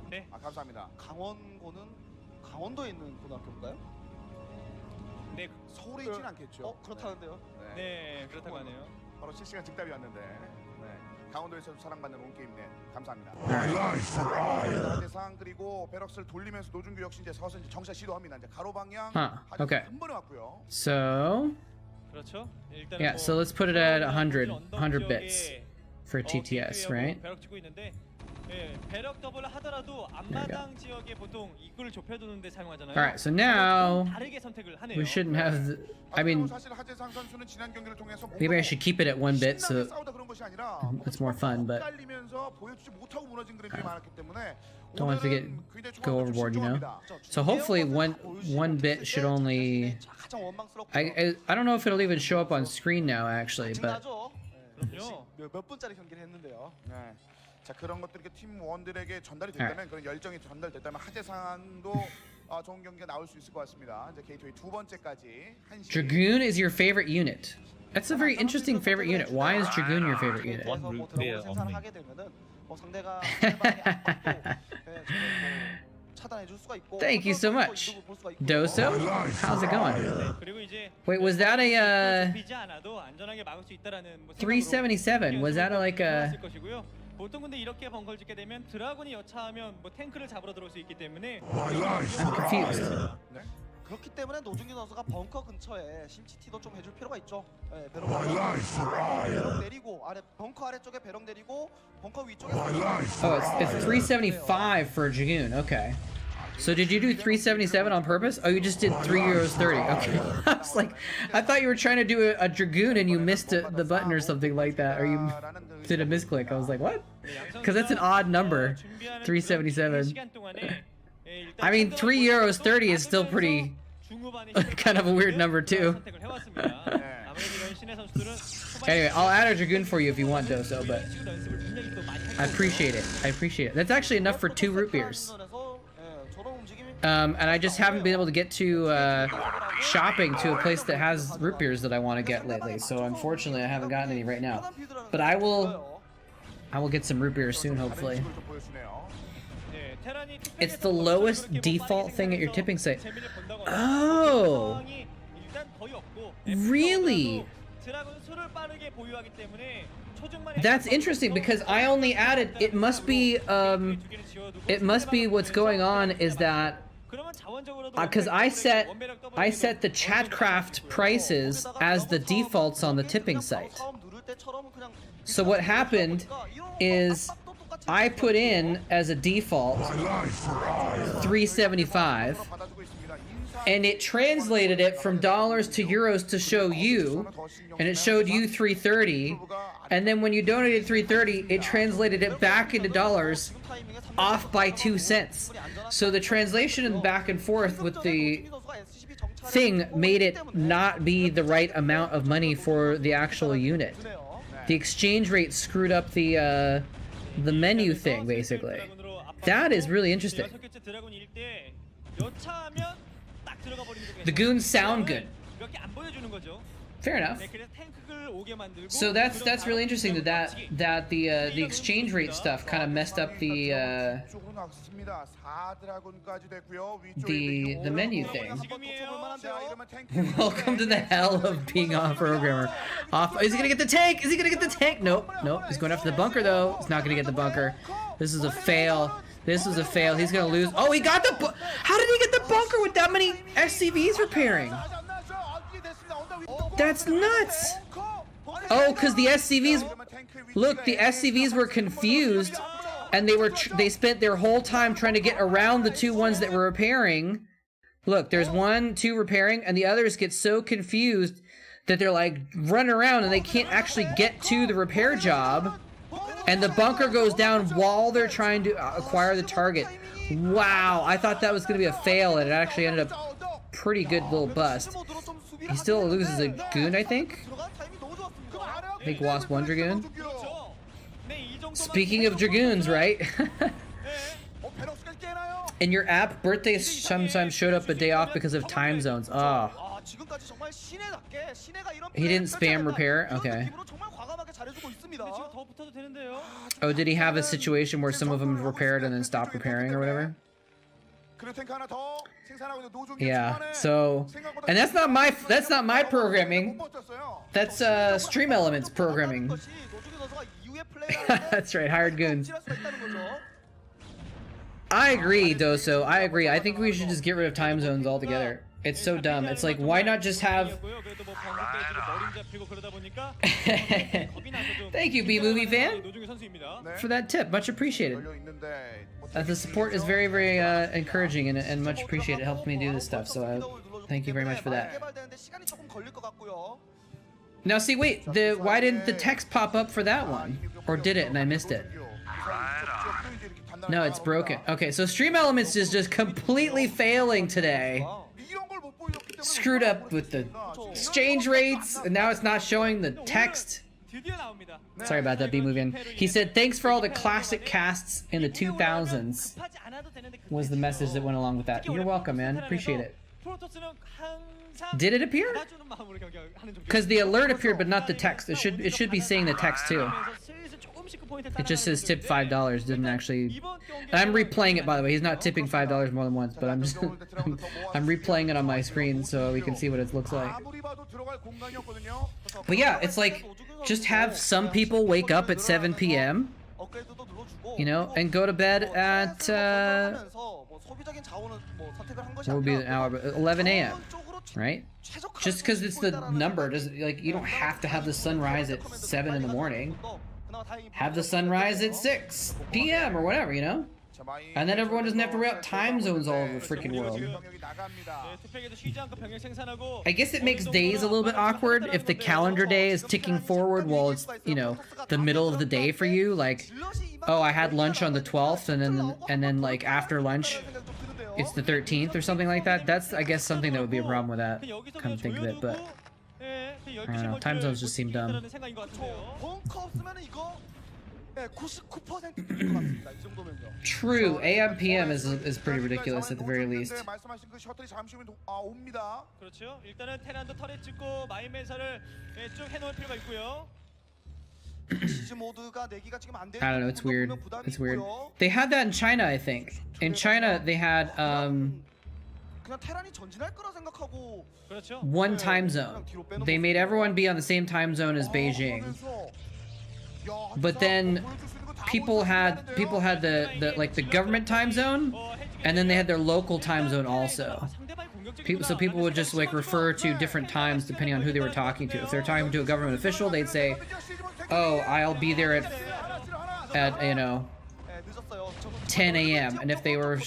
네. 아, 감사합니다. 강원고는 강원도에 있는 고등학교인가요? 네, 서울에 있진 않겠죠. 그렇다는데요. 네. 네, 그렇다고 하네요. 바로 실시간 즉답이 왔는데. 네. 강원도에서 사랑받는 온게임네. 감사합니다. 하재상 그리고 베럭스를 돌리면서 노준규 역시 이제 서서 이제 정샷 시도합니다. 이제 가로 방향 Huh, okay. 한 번에 왔고요. So, 그렇죠. 일단 yeah, so let's put it at 100 bits for TTS, right? 배럭 치고 있는데 예, 배럭 더블을 하더라도 앞마당 지역에 보통 입구를 좁혀두는데 사용하잖아요. Alright, so now 다르게 선택을 하네요. we shouldn't have. I mean, 사실 하재상 선수는 지난 경기를 통해서 maybe I should keep it at 1 bit so 싸우다 그런 것이 아니라 it's more fun, but 헷갈리면서 보여주지 못하고 무너진 그림이 많았기 때문에 don't want to get go overboard, you know. So hopefully one bit should only. 가장 원망스럽고 I don't know if it'll even show up on screen now, actually, but 증나죠. 그럼요. 몇 분짜리 경기를 했는데요. 네. 자 그런 것들이 팀원들에게 전달이 됐다면 그런 열정이 전달됐다면 하재상도 좋은 경기가 나올 수 있을 것 같습니다. 이제 게이트웨이 두 번째까지 1시. Dragoon is your favorite unit. That's a very interesting favorite unit. Why is Dragoon your favorite unit? 그래서 뭐 드라곤 생산을 하게 되면은 뭐 상대가 상대방이 안 받고 저는 뭐 차단해 줄 수가 있고. Thank you so much. Doso, how's it going? 그리고 이제 Wait, was that a 비지 않아도 안전하게 막을 수 있다라는 뭐 377? Was that like a? 있을 것이고요. 보통 근데 이렇게 벙커를 짓게 되면 드라군이 여차하면 뭐 탱크를 잡으러 들어올 수 있기 때문에 I'm confused. 그렇기 때문에 노준규 선수가 벙커 근처에 심치티도 좀 해줄 필요가 있죠. 네, 배럭 내리고 아래 벙커 아래쪽에 배럭 내리고 벙커 위쪽에. Oh, it's 375 for Dragoon. Okay. So did you do 377 on purpose? Oh, you just did €3.30. Okay. I was like, I thought you were trying to do a Dragoon and you missed the button or something like that, or you did a misclick. I was like, what? Because that's an odd number, 377. I mean, €3.30 is still pretty kind of a weird number too. Anyway, I'll add a Dragoon for you if you want, Doso, but I appreciate it. I appreciate it. That's actually enough for 2 root beers. And I just haven't been able to get to shopping to a place that has root beers that I want to get lately. So unfortunately, I haven't gotten any right now. But I will get some root beers soon, hopefully. It's the lowest default thing at your tipping site. Oh, really? That's interesting because I only added. It must be what's going on is that because I set the Chatcraft prices as the defaults on the tipping site. So what happened is I put in as a default 375 and it translated it from dollars to euros to show you, and it showed you 330, and then when you donated 330 it translated it back into dollars off by 2 cents. So the translation and back and forth with the thing made it not be the right amount of money for the actual unit. The exchange rate screwed up the menu thing, basically. That is really interesting. The goons sound good. Fair enough. So that's really interesting that the exchange rate stuff kind of messed up the menu thing. Welcome to the hell of being off programmer. Is he gonna get the tank? Is he gonna get the tank? Nope. He's going after the bunker though. He's not gonna get the bunker. This is a fail. This is a fail. He's gonna lose. Oh, he got the. How did he get the bunker with that many SCVs repairing? That's nuts. Oh, because the SCVs. Look, the SCVs were confused, and they spent their whole time trying to get around the 2 ones that were repairing. Look, there's 1, 2 repairing, and the others get so confused that they're like run around and they can't actually get to the repair job. And the bunker goes down while they're trying to acquire the target. Wow, I thought that was going to be a fail, and it actually ended up pretty good little bust. He still loses a goon, I think. I think lost one Dragoon. Speaking of Dragoons, right? In your app, birthdays sometimes showed up a day off because of time zones. Oh. He didn't spam repair? Okay. Oh, did he have a situation where some of them repaired and then stopped repairing or whatever? Yeah, so, and that's not my programming. That's Stream Elements programming. That's right, hired goons. I agree, Doso. I agree. I think we should just get rid of time zones altogether. It's so dumb. It's like, why not just have... Thank you, B-Movie fan, for that tip. Much appreciated. The support is very, very encouraging and much appreciated. It helps me do this stuff, so thank you very much for that. Now, see, wait. Why didn't the text pop up for that one? Or did it and I missed it? No, it's broken. Okay, so Stream Elements is just completely failing today. Screwed up with the exchange rates, and now it's not showing the text. Sorry about that, B-Movie. He said, thanks for all the classic casts in the 2000s, was the message that went along with that. You're welcome, man. Appreciate it. Did it appear? Because the alert appeared, but not the text. It should be saying the text, too. It just says tip $5, didn't actually... I'm replaying it, by the way. He's not tipping $5 more than once, but I'm just... I'm replaying it on my screen so we can see what it looks like. But yeah, it's like, just have some people wake up at 7 p.m., you know, and go to bed at, what would be an hour, but 11 a.m., right? Just because it's the number, doesn't, like, you don't have to have the sunrise at 7 in the morning. Have the sunrise at 6 p.m. or whatever, you know? And then everyone doesn't have to worry about time zones all over the freaking world. I guess it makes days a little bit awkward if the calendar day is ticking forward while it's, you know, the middle of the day for you. Like, oh, I had lunch on the 12th, and then like after lunch, it's the 13th or something like that. That's, I guess, something that would be a problem with that. Come to think of it, but I don't know. Time zones just seem dumb. True, AM PM is pretty ridiculous at the very least. I don't know, it's weird. It's weird. They had that in China, I think. In China, they had one time zone. They made everyone be on the same time zone as Beijing. But then people had the government time zone, and then they had their local time zone also. So people would just like refer to different times depending on who they were talking to. If they're talking to a government official, they'd say, "Oh, I'll be there at you know 10 a.m." And if they were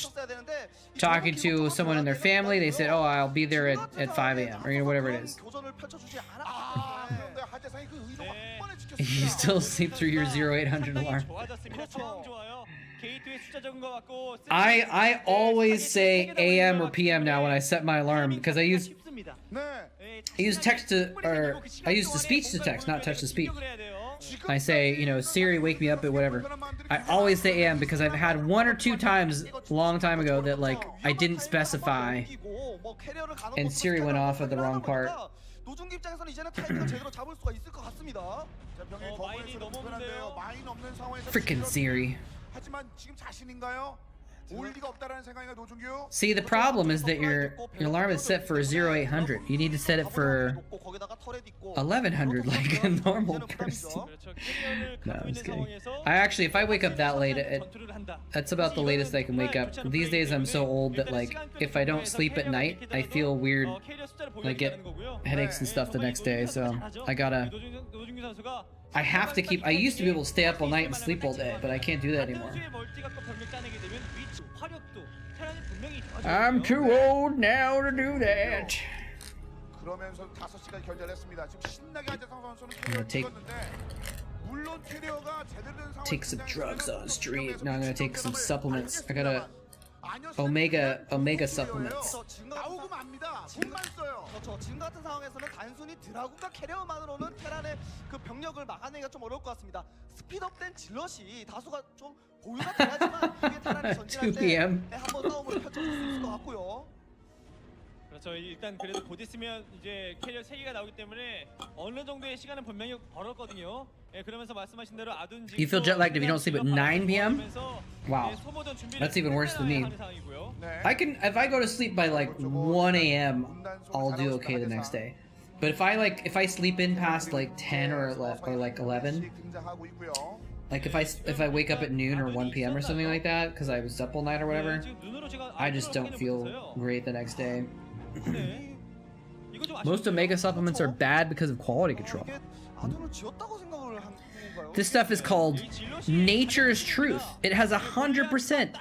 talking to someone in their family, they said, "Oh, I'll be there at 5 a.m." or you know whatever it is. You still sleep through your 0800 alarm. I always say AM or PM now when I set my alarm because I use text to, or I use the speech to text, not text to speech. I say, you know, Siri, wake me up at whatever. I always say AM because I've had 1 or 2 times a long time ago that like I didn't specify and Siri went off at the wrong part. Freaking Siri. See, the problem is that your alarm is set for 0800. You need to set it for 1100 like a normal person. No, I'm just kidding. I actually, if I wake up that late, that's about the latest I can wake up. These days I'm so old that like, if I don't sleep at night, I feel weird. I get headaches and stuff the next day, so I have to keep, I used to be able to stay up all night and sleep all day, but I can't do that anymore. I'm too old now to do that. I'm gonna take 이런 캐리어가 제대로 된 상황 Take some drugs on the street. Now I'm gonna take some supplements. I got a omega supplements. 나오고 맙니다. 돈만 써요. 그렇죠. 지금 같은 상황에서는 단순히 드라군과 캐리어만으로는 테란의 그 병력을 막아내기가 좀 어려울 것 같습니다. 스피드업된 질럿이 다수가 좀 보유가 돼야지만 이게 테란이 전진할 2 p.m. 때 한번 싸움을 펼쳐줄 수 있을 것 같고요. 그렇죠. 일단 그래도 곧 있으면 이제 캐리어 3개가 나오기 때문에 어느 정도의 시간은 분명히 벌었거든요. 예, 그러면서 말씀하신 대로 아둔지 You feel jet lagged if you don't sleep at 9 p.m.? Wow. That's even worse than me. 네. If I go to sleep by like 1 a.m., I'll do okay the next day. But if I sleep in past like 10 or like 11, 등장하고 있고요. like if I wake up at noon or 1 p.m. or something like that because I was up all night or whatever, I just don't feel great the next day. Most omega supplements are bad because of quality control. 이게 아둔을 지었다고 생각을 한 건가요? This stuff is called nature's truth. It has 100%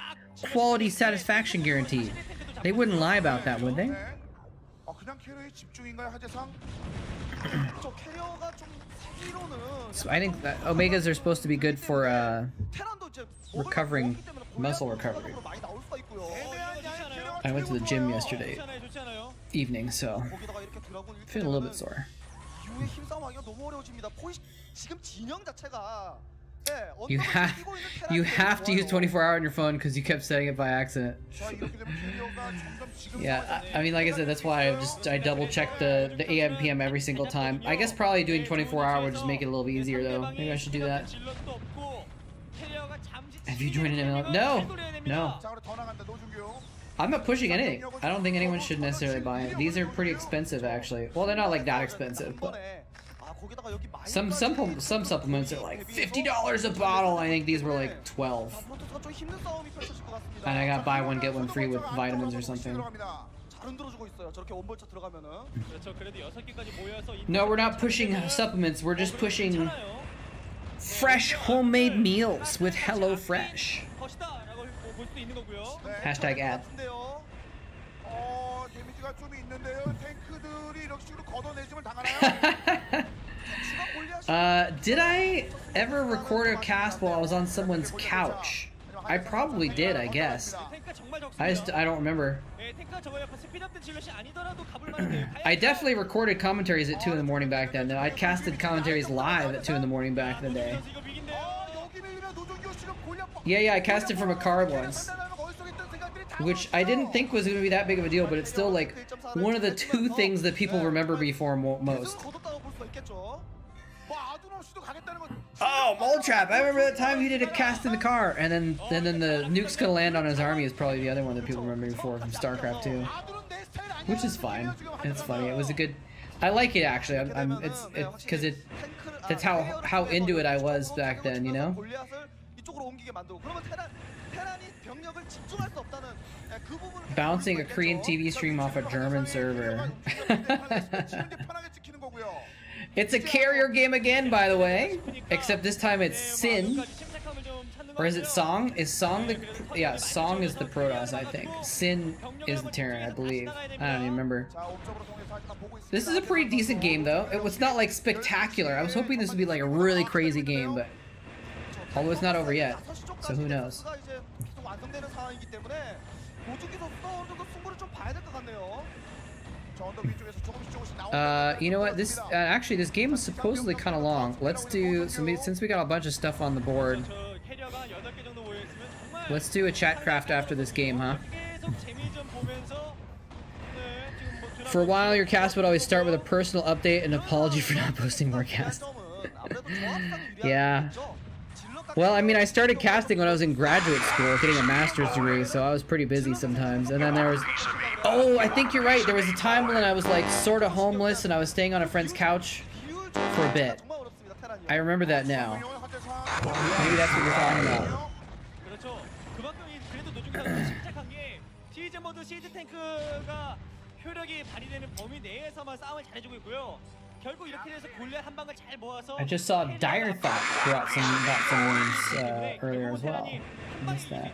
quality satisfaction guaranteed. They wouldn't lie about that, would they? 네. 그냥 캐리어에 집중인가요, 하재상? 저 캐리어가 좀 세기로는 So I think that omegas are supposed to be good for 테란도 이제 recovering muscle recovery. 많이 나올 수가 있고요. I went to the gym yesterday 좋지 않아요? evening, so 거기다가 이렇게 드라군 feeling a little bit sore. 이후에 힘싸움하기가 너무 어려워집니다. 지금 진영 자체가 You have to use 24-hour on your phone because you kept setting it by accident. 자, 이렇게 되면 캐리어가 점점 지금 Yeah, I mean, like I said, that's why I double check the AM PM every single time. I guess probably doing 24-hour would just make it a little easier though. Maybe I should do that. Have you joined an ML? No. 자, 그럼 더 나간다. 노준규. I'm not pushing anything. I don't think anyone should necessarily buy it. These are pretty expensive actually. Well, they're not like that expensive, but some supplements are like $50 a bottle. I think these were like 12. And I got buy one get one free with vitamins or something. No, we're not pushing supplements. We're just pushing fresh homemade meals with HelloFresh. Hashtag ad. 데미지가 좀 있는데요. 탱크들이 이런 식으로 걷어내짐을 당하나요? Did I ever record a cast while I was on someone's couch? I probably did, I guess. I don't remember. I definitely recorded commentaries at 2 in the morning back then. I casted commentaries live at 2 in the morning back in the day. Yeah, I casted from a car once. Which I didn't think was going to be that big of a deal, but it's still like one of the 2 things that people remember me for most. Oh, moletrap! I remember that time he did a cast in the car, and then the nuke's gonna land on his army is probably the other one that people remember me for from Starcraft 2, which is fine. It's funny. It was a good. I like it actually. It's because that's how into it I was back then, you know. Bouncing a Korean TV stream off a German server. It's a carrier game again, by the way. Except this time it's Sin. Or is it Song? Is Song the... Yeah, Song is the Protoss, I think. Sin is the Terran, I believe. I don't even remember. This is a pretty decent game, though. It was not, like, spectacular. I was hoping this would be, like, a really crazy game, but... Although it's not over yet, so who knows. You know what? This actually, this game was supposedly kind of long. Let's do since we got a bunch of stuff on the board. Let's do a Chatcraft after this game, huh? For a while, your cast would always start with a personal update and apology for not posting more casts. Yeah. Well, I mean, I started casting when I was in graduate school, getting a master's degree, so I was pretty busy sometimes. And then there was... Oh, I think you're right. There was a time when I was, like, sort of homeless and I was staying on a friend's couch for a bit. I remember that now. Maybe that's what you're talking about. I just saw Dire Thought got some wins earlier as well. I missed that.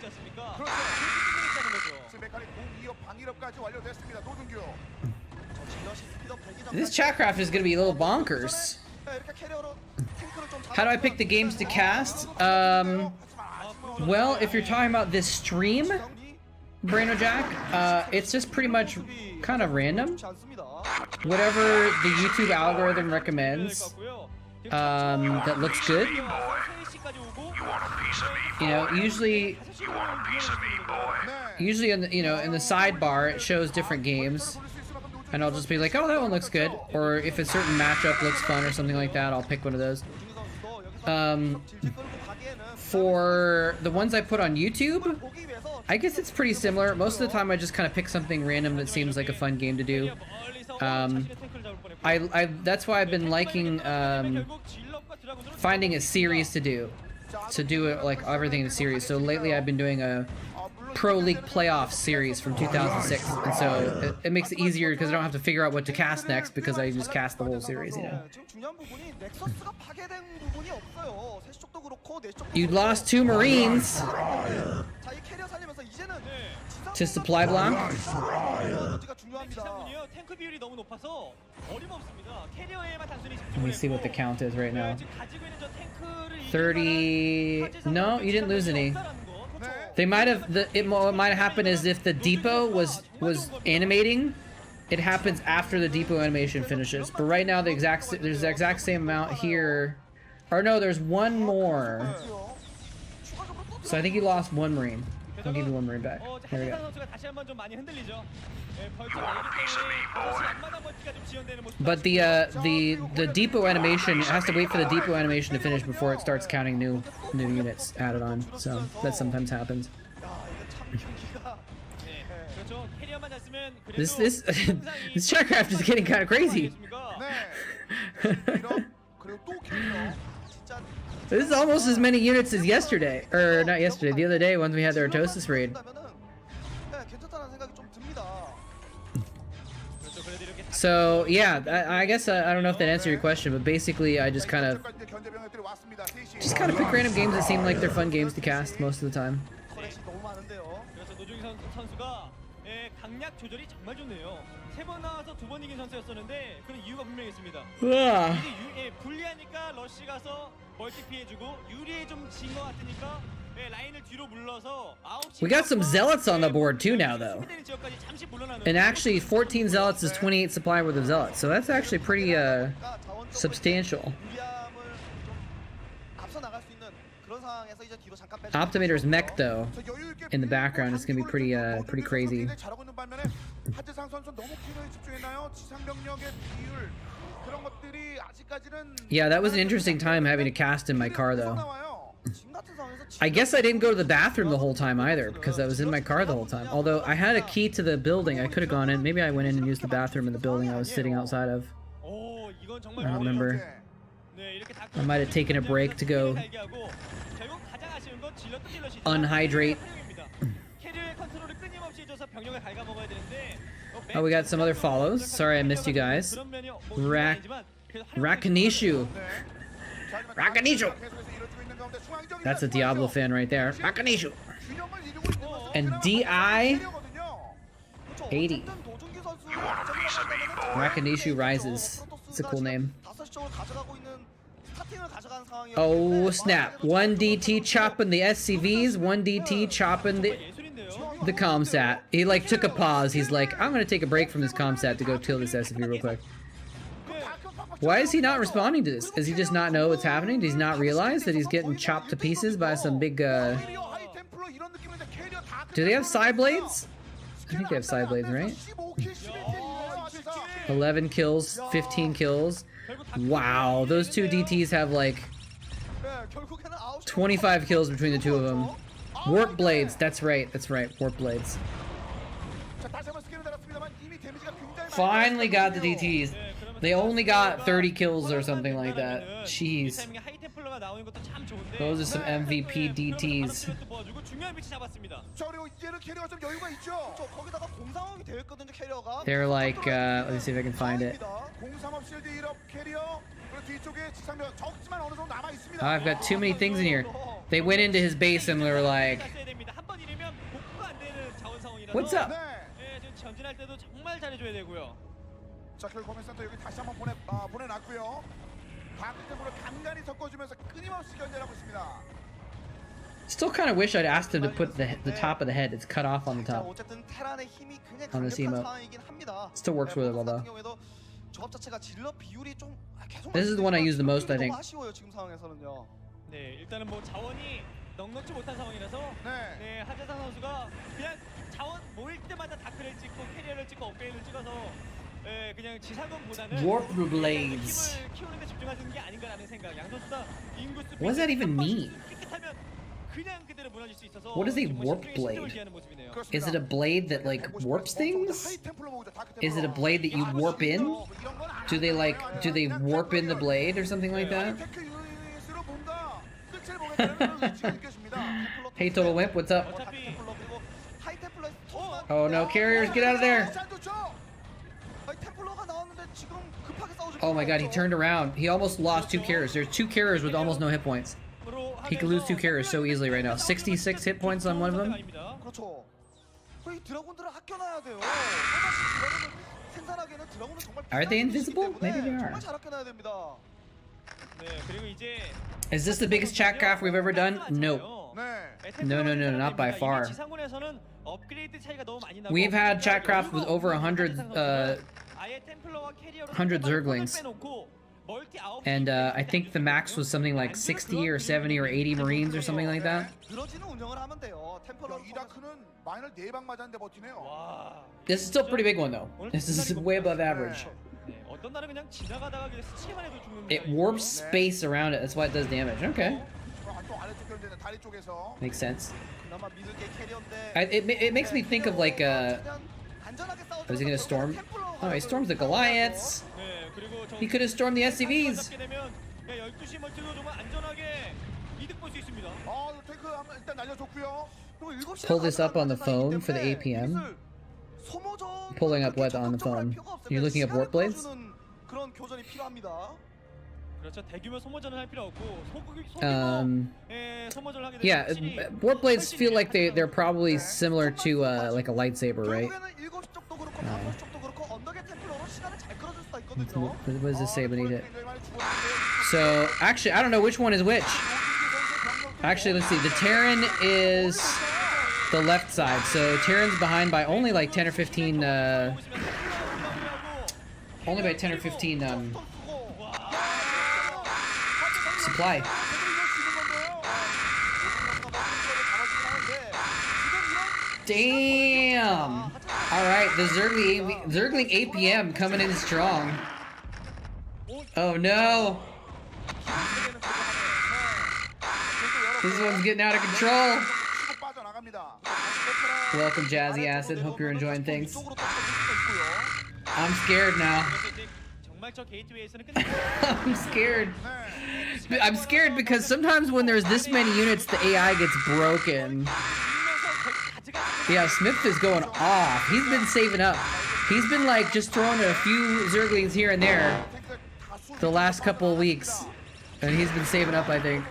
This Chatcraft is going to be a little bonkers. 이렇게 캐리어로 탱크를 좀 How do I pick the games to cast? Well, if you're talking about this stream, Brano Jack, it's just pretty much kind of random. Whatever the YouTube algorithm recommends, that looks good. You know, usually in the, in the sidebar it shows different games, and I'll just be like, oh, that one looks good. Or if a certain matchup looks fun or something like that, I'll pick one of those. For the ones I put on YouTube, I guess it's pretty similar. Most of the time I just kind of pick something random that seems like a fun game to do. That's why I've been liking finding a series to do it, like everything in a series. So lately I've been doing a Pro League playoff series from 2006, and so it makes it easier because I don't have to figure out what to cast next because I just cast the whole series, you know. You lost 2 Marines to supply block. Let me see what the count is right now. 30. No, you didn't lose any. They might have. What might happen is if the depot was animating, it happens after the depot animation finishes. But right now, there's the exact same amount here. Or no, there's one more. So I think you lost 1 Marine. I'll give you 1 Marine back. There we go. But the depot animation, it has to wait for the depot animation to finish before it starts counting new units added on. So that sometimes happens. This Chatcraft is getting kind of crazy. This is almost as many units as yesterday, or not yesterday, the other day when we had the Artosis raid. So yeah, I guess I don't know if that answered your question, but basically I just kind of pick random games that seem like they're fun games to cast most of the time. We got some zealots on the board too now, though. And actually, 14 zealots is 28 supply worth of zealots, so that's actually pretty substantial. Optimator's mech, though, in the background is gonna be pretty crazy. Yeah, that was an interesting time having to cast in my car, though. I guess I didn't go to the bathroom the whole time either, because I was in my car the whole time. Although I had a key to the building, I could have gone in. Maybe I went in and used the bathroom in the building I was sitting outside of. I don't remember. I might have taken a break to go unhydrate. Oh, we got some other follows. Sorry I missed you guys. Rakanishu. Rakanishu. That's a Diablo fan right there. Rakanishu. And DI 80. Rakanishu Rises. It's a cool name. Oh snap. 1 DT chopping the SCVs, 1 DT chopping the comsat. He like took a pause. He's like, I'm gonna take a break from this comsat to go kill this SCV real quick. Why is he not responding to this? Does he just not know what's happening? Does he not realize that he's getting chopped to pieces by some big Do they have side blades? I think they have side blades, right? 11 kills, 15 kills. Wow, those 2 DTs have like 25 kills between the 2 of them. Warp blades, that's right, warp blades. Finally got the DTs. They only got 30 kills or something like that. Jeez. Those are some MVP DTs. They're like, let me see if I can find it. Oh, I've got too many things in here. They went into his base and they were like, what's up? 다크템플러 간간히 섞어주면서 끊임없이 견제하고 있습니다. Still kind of wish I'd asked him to put the top of the head. It's cut off on the 자, top. 어쨌든 테란의 힘이 굉장히 On the 강력한 emote. 상황이긴 합니다. Still works really well though. 같은 경우에도 조합 자체가 질럿 비율이 좀 계속 This is the one I use the most, I think. 너무 아쉬워요 지금 상황에서는요. 네, 일단은 뭐 자원이 넉넉지 못한 상황이라서 네. 네, 하재상 선수가 그냥 자원 모일 때마다 다크를 찍고 캐리어를 찍고 업그레이드를 찍어서 예, 그냥 지상군보다는 Warp blades. 힘을 키우는 데 집중하는 게 아닌가라는 생각. 양 선수 다 인구수 What does that even mean? 깨끗하면 그냥 그대로 무너질 수 있어서 What is a 정말 warp 신중에 신중을 blade? 기하는 모습이네요. Is it a blade that like warps things? Is it a blade that you warp in? Do they warp in the blade or something like that? Hey Total Wimp, what's up? 어차피 Oh no, carriers, get out of there! Oh my god, he turned around. He almost lost 2 carriers. There's 2 carriers with almost no hit points. He could lose 2 carriers so easily right now. 66 hit points on one of them. 그렇죠. 이 드라군들을 아껴놔야 돼요. 생산하기에는 드라군은 정말 Are they invisible? Maybe they are. 정말 잘 아껴놔야 됩니다. 네, 그리고 이제 Is this the biggest Chatcraft we've ever done? No. No, not by far. 지상군에서는 업그레이드 차이가 너무 많이 나고 We've had Chatcraft with over 100 100 Zerglings. And I think the max was something like 60 or 70 or 80 Marines or something like that. 늘어지는 운영을 하면 돼요. 템플러 이다크는 마인을 4방 맞았는데 버티네요. 와. This is still a pretty big one though. This is way above average. 네, 어떤 날은 그냥 지나가다가 그냥 스치기만 해도 죽는 It warps space around it. That's why it does damage. Okay, 또 아래쪽 견제는 다리 쪽에서. makes sense. 그나마 믿을 게 캐리어인데 It makes me think of like 최대한 안전하게 싸워주는 was he gonna storm? 템플러 Oh, he storms the Goliaths. 네, 그리고 He could have stormed the SCVs. 잡게 되면 12시 멀티도 정말 안전하게 이득 볼 수 있습니다. 탱크 한번 일단 날려줬고요. 그리고 7시에 Pull this up on the 가져가는 phone 상황이기 for the 때문에 APM. 이것을 소모전 Pulling up 그렇게 what on the 적극적으로 할 phone? 필요가 없어요. You're looking up warp 시간을 blades? 끌어주는 그런 교전이 필요합니다. 그렇죠. 대규모 소모전을 할 필요 없고 소규모 소모전을 하게 되면 Yeah, 확실히 warp blades feel like they're probably similar to like a lightsaber, right? 결국에는 7시 쪽도 그렇고 5시 쪽도 그렇고 언덕의 템플러로 시간을 잘 끌어줄 수가 있거든요. What does this say beneath it? So actually, I don't know which one is which. Actually, let's see. The Terran is the left side, so Terran's behind by only like 10 or 15. Only by 10 or 15 supply. Damn! Alright, the Zergling APM coming in strong. Oh no! This one's getting out of control! Welcome, Jazzy Acid. Hope you're enjoying things. I'm scared now. 정말 저 게이트웨이에서는 끝내. I'm scared. I'm scared because sometimes when there's this many units, the AI gets broken. Yeah, Smith is going off. He's been saving up. He's been like just throwing a few Zerglings here and there the last couple of weeks. And he's been saving up, I think.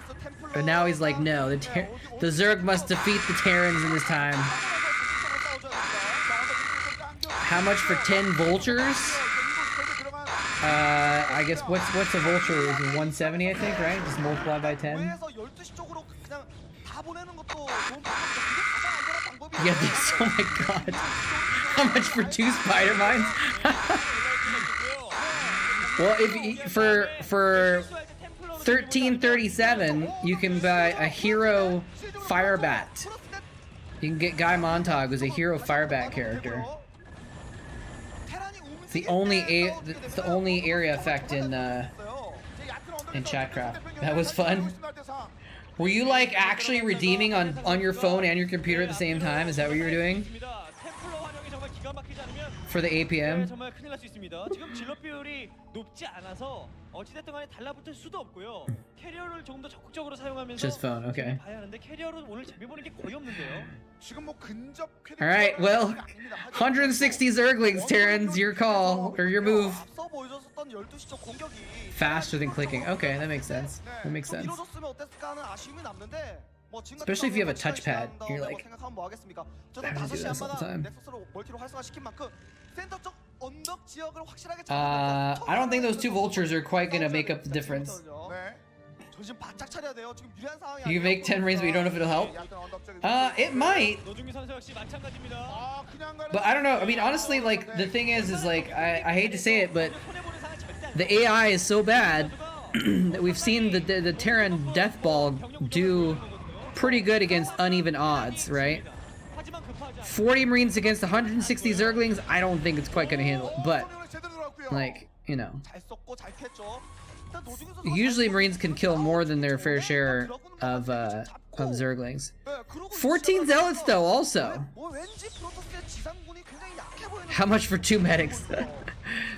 But now he's like, no, the Zerg must defeat the Terrans in this time. How much for 10 Vultures? I guess what's a Vulture? Is it 170, I think, right? Just multiply by 10. Yeah, this, oh my god. How much for 2 spider mines? Well, if for 1337, you can buy a hero Firebat. You can get Guy Montag, who's a hero Firebat character. It's the only area effect in Chatcraft. That was fun. Were you like actually redeeming on your phone and your computer at the same time? Is that what you were doing? For the APM? 정말 큰일 날 수 있습니다. 지금 질럿 비율이 높지 않아서 어찌됐든 간에 달라붙을 수도 없고요. 캐리어를 조금 더 적극적으로 사용하면서 Just phone, okay. 봐야 하는데 캐리어로 오늘 재미 보는 게 거의 없는데요. 지금 뭐 근접 Alright, well, 160 Zerglings, Terrans, your call, or your move. 앞서 보여줬었던 12시 쪽 공격이 Faster than clicking. Okay, that makes sense. That makes sense. 이뤄졌으면 어땠을까 하는 아쉬움이 남는데 뭐 지금 Especially if you have a 같은 touchpad, 시간 you're 나온다고 like, 생각하면 뭐 하겠습니까? 저는 having to do 5시 this all the 안마다 time. 넥서스로 멀티로 활성화시킨 만큼 센터 쪽 언덕 지역을 확실하게 I don't think those two vultures are quite gonna make up the difference. 네. 전신 바짝 차려야 돼요. 지금 유리한 상황이 You can make 10 rings, but you don't know if it'll help. 약간 언덕적인 It might, 노중규 선수 역시 마찬가지입니다. 아, 그냥 가는 but I don't know. I mean, honestly, like the thing is like I hate to say it, but the AI is so bad that we've seen the Terran death ball do pretty good against uneven odds, right? 40 Marines against 160 Zerglings, I don't think it's quite gonna handle it, but like, you know, 잘 썼고 잘 캤죠. 일단 노중규 선수가 usually Marines can kill more than their fair share of Zerglings. 14 Zealots though, also. 뭐 왠지 프로토스의 지상군이 굉장히 약해 보이는 How much for 2 medics?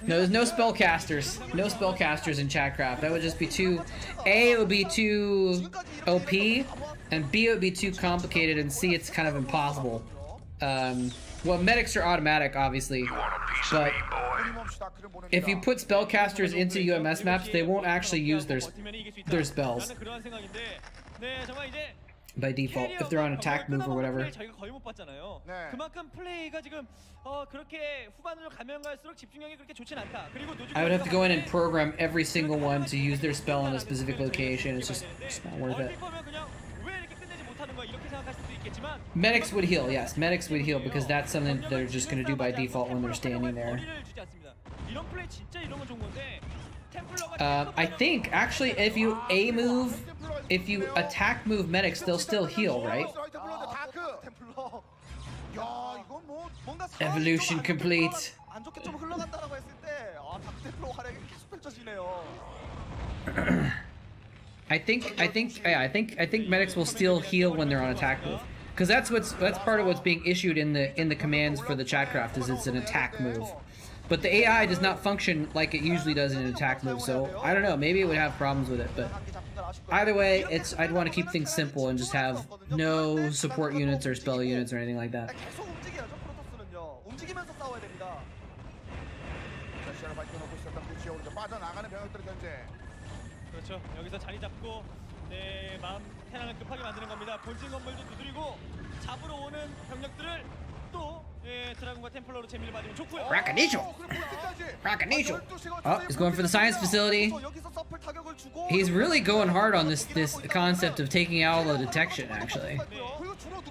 No, there's no spellcasters. No spellcasters in Chatcraft. That would just be too... A, it would be too OP, and B, it would be too complicated, and C, it's kind of impossible. Well, medics are automatic, obviously, but if you put spellcasters into UMS maps, they won't actually use their spells by default if they're on attack move or whatever. 저희가 거의 못 봤잖아요. 네. 그만큼 플레이가 지금 그렇게 후반으로 가면 갈수록 집중력이 그렇게 좋진 않다. 그리고 노중규 I would have to go in and program every single one to use their spell in a specific location. It's just not worth it. Medics would heal, yes. Medics would heal because that's something that they're just going to do by default when they're standing there. I think, actually, if you A move, if you attack move medics, they'll still heal, right? Evolution complete. 안 좋게 좀 흘러간다라고 했을 때 다크 템플러 활약이 계속 펼쳐지네요. I think medics will still heal when they're on attack move, because that's part of what's being issued in the commands for the Chatcraft is it's an attack move, but the AI does not function like it usually does in an attack move. So I don't know, maybe it would have problems with it, but either way, I'd want to keep things simple and just have no support units or spell units or anything like that. 계속 움직여야죠. 프로토스는요. 움직이면서 싸워야 됩니다. 시야를 밝혀놓고 있었던 부치에 오른쪽 빠져나가는 병력들의 견제. 그렇죠. 여기서 자리 잡고 마음 테란을 급하게 만드는 겁니다. 본진 건물도 두드리고 잡으러 오는 병력들을 또 드라군과 템플러로 재미를 받으면 좋고요. Rockanicial! Rockanicial! Oh, he's going for the science facility. He's really going hard on this concept of taking out all the detection, actually.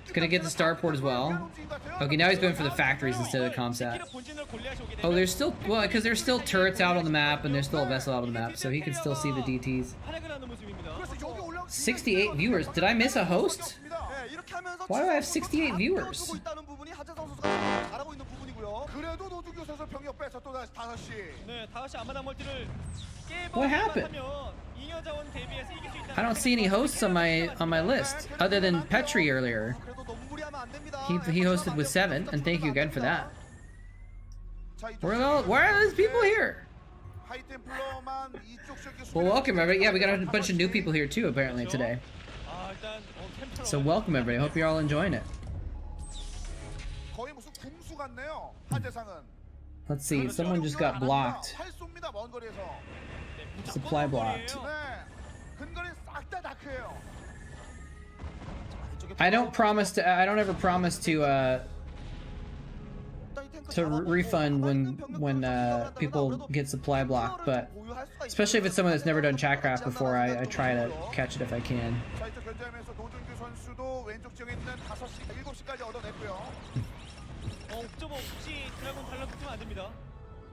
He's gonna get the starport as well. Okay, now he's going for the factories instead of the comsat. Oh, there's still, well, because there's still turrets out on the map and there's still a vessel out on the map, so he can still see the DTs. 68 viewers. Did I miss a host? Why do I have 68 viewers? What happened? I don't see any hosts on my list other than Petri earlier. He hosted with 7, and thank you again for that. Why are those people here? Well, welcome everybody. Yeah, we got a bunch of new people here too apparently today. So welcome everybody. I hope you're all enjoying it. Let's see. Someone just got blocked. Supply blocked. I don't ever promise to refund when people get supply blocked, but especially if it's someone that's never done Chatcraft before, I try to catch it if I can.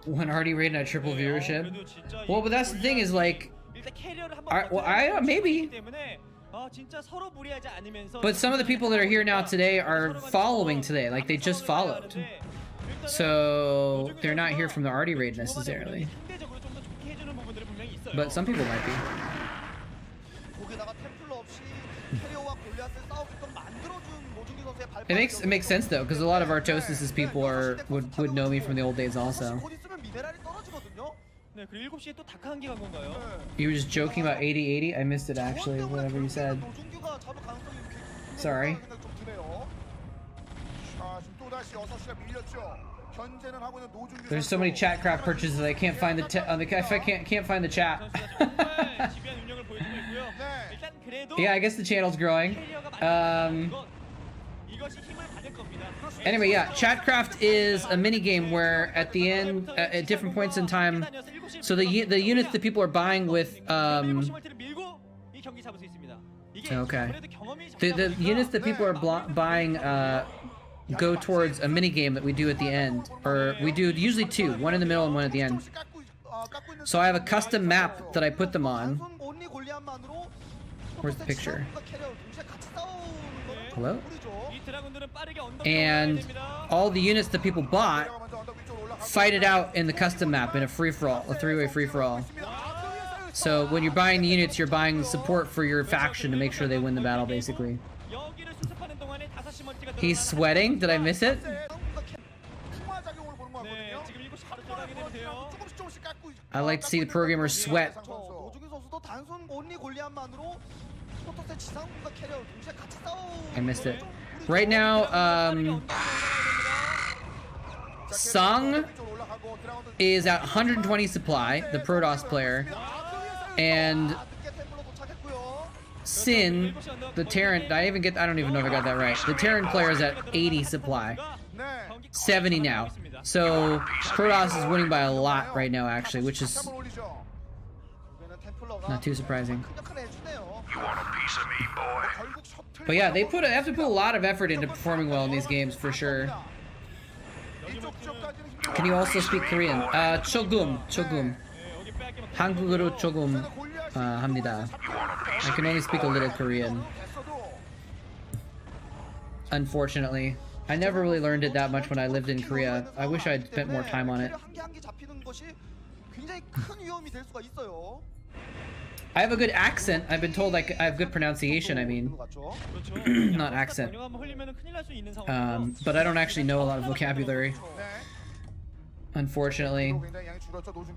One already rated at triple viewership. Well, but that's the thing is like, maybe. But some of the people that are here now today are following today, like they just followed. So they're not here from the Artie raid necessarily. But some people might be. It makes sense though, because a lot of Artosis' people would know me from the old days also. You were just joking about 80-80? I missed it actually, whatever you said. Sorry. There's so many Chatcraft purchases I can't find the can't find the chat. Yeah, I guess the channel's growing. Anyway, yeah, Chatcraft is a mini game where at the end, at different points in time, so the units that people are buying with okay, the units that people are buying go towards a mini game that we do at the end, or we do usually two, one in the middle and one at the end. So I have a custom map that I put them on. Where's the picture? Hello? And all the units that people bought fight it out in the custom map in a free-for-all, a three-way free-for-all. So when you're buying the units, you're buying support for your faction to make sure they win the battle, basically. He's sweating? Did I miss it? I like to see the programmers sweat. I missed it. Right now, Sung is at 120 supply, the Protoss player, and Sin, the Terran, I don't even know if I got that right. The Terran player is at 80 supply. 70 now. So Protoss is winning by a lot right now, actually, which is not too surprising. But yeah, they have to put a lot of effort into performing well in these games for sure. Can you also speak Korean? 조금. 한국어로 조금 합니다. I can only speak a little Korean. Unfortunately. I never really learned it that much when I lived in Korea. I wish I'd spent more time on it. I have a good accent. I've been told I have good pronunciation, I mean. Not accent. But I don't actually know a lot of vocabulary. Unfortunately.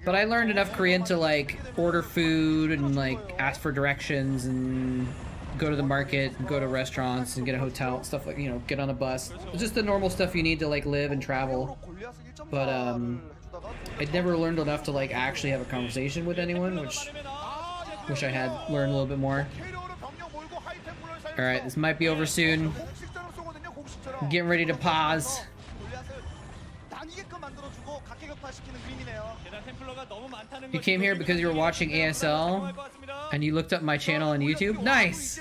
But I learned enough Korean to, like, order food and, like, ask for directions and go to the market, go to restaurants and get a hotel, stuff like, you know, get on a bus. Just the normal stuff you need to, like, live and travel. But, I'd never learned enough to, like, actually have a conversation with anyone, which wish I had learned a little bit more. Alright, this might be over soon. I'm getting ready to pause. You came here because you were watching ASL and you looked up my channel on YouTube? Nice!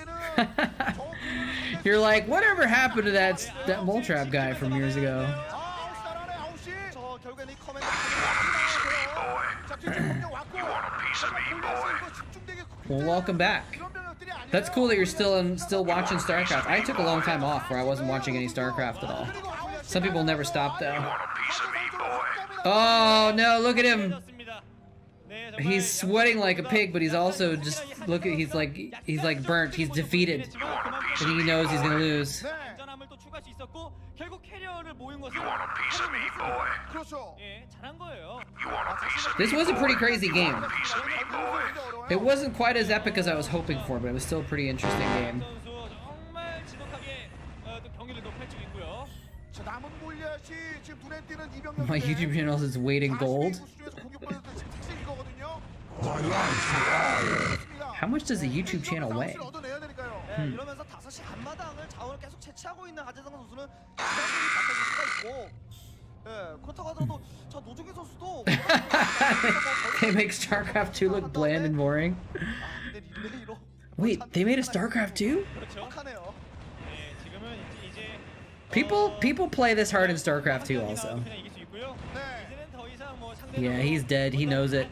You're like, whatever happened to that moletrap guy from years ago? Well, welcome back. That's cool that you're still watching Starcraft. I took a long time off where I wasn't watching any Starcraft at all. Some people never stop though. Oh no, look at him. He's sweating like a pig, but he's also just he's like burnt. He's defeated. And he knows he's gonna lose. This was a pretty crazy game. It wasn't quite as epic as I was hoping for, but it was still a pretty interesting game. My YouTube channel is waiting gold. How much does a YouTube channel weigh? They make StarCraft 2 look bland and boring. Wait, they made a StarCraft 2? People play this hard in StarCraft 2 also. Yeah, he's dead. He knows it.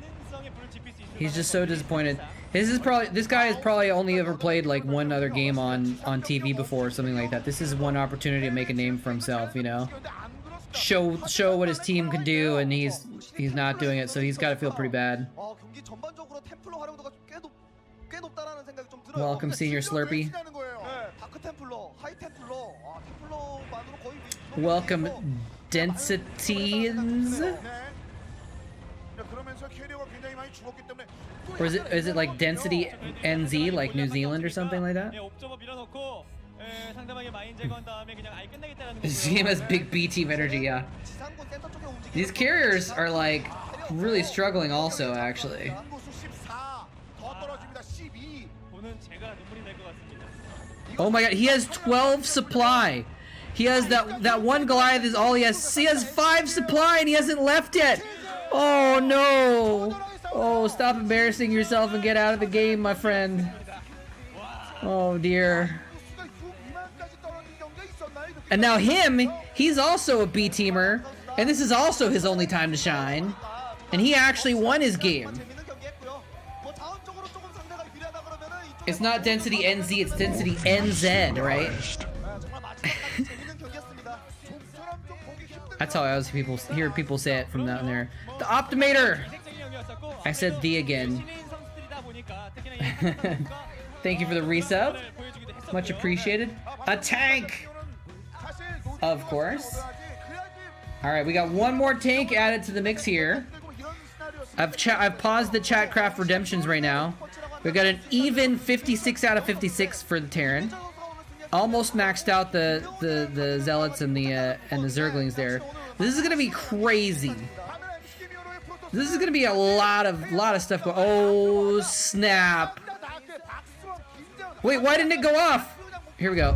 He's just so disappointed. This guy has probably only ever played like one other game on TV before or something like that. This is one opportunity to make a name for himself, you know. Show what his team can do, and he's not doing it, so he's got to feel pretty bad. Welcome, Senior Slurpee. Welcome, Densities. Or is it like Density NZ, like New Zealand or something like that? This game has big B team energy, yeah. These carriers are like really struggling also, actually. Oh my god, he has 12 supply! He has that one Goliath is all he has. He has 5 supply and he hasn't left yet. Oh no! Oh, stop embarrassing yourself and get out of the game, my friend. Oh dear. And now he's also a B teamer, and this is also his only time to shine. And he actually won his game. It's not density NZ, it's density NZ, right? That's how I always hear people say it from down there. The Optimator! I said the again. Thank you for the resub. Much appreciated. A tank! Of course. Alright, we got one more tank added to the mix here. I've paused the Chatcraft redemptions right now. We've got an even 56 out of 56 for the Terran. Almost maxed out the Zealots and the Zerglings there. This is gonna be crazy. This is gonna be a lot of stuff. Oh snap! Wait, why didn't it go off? Here we go.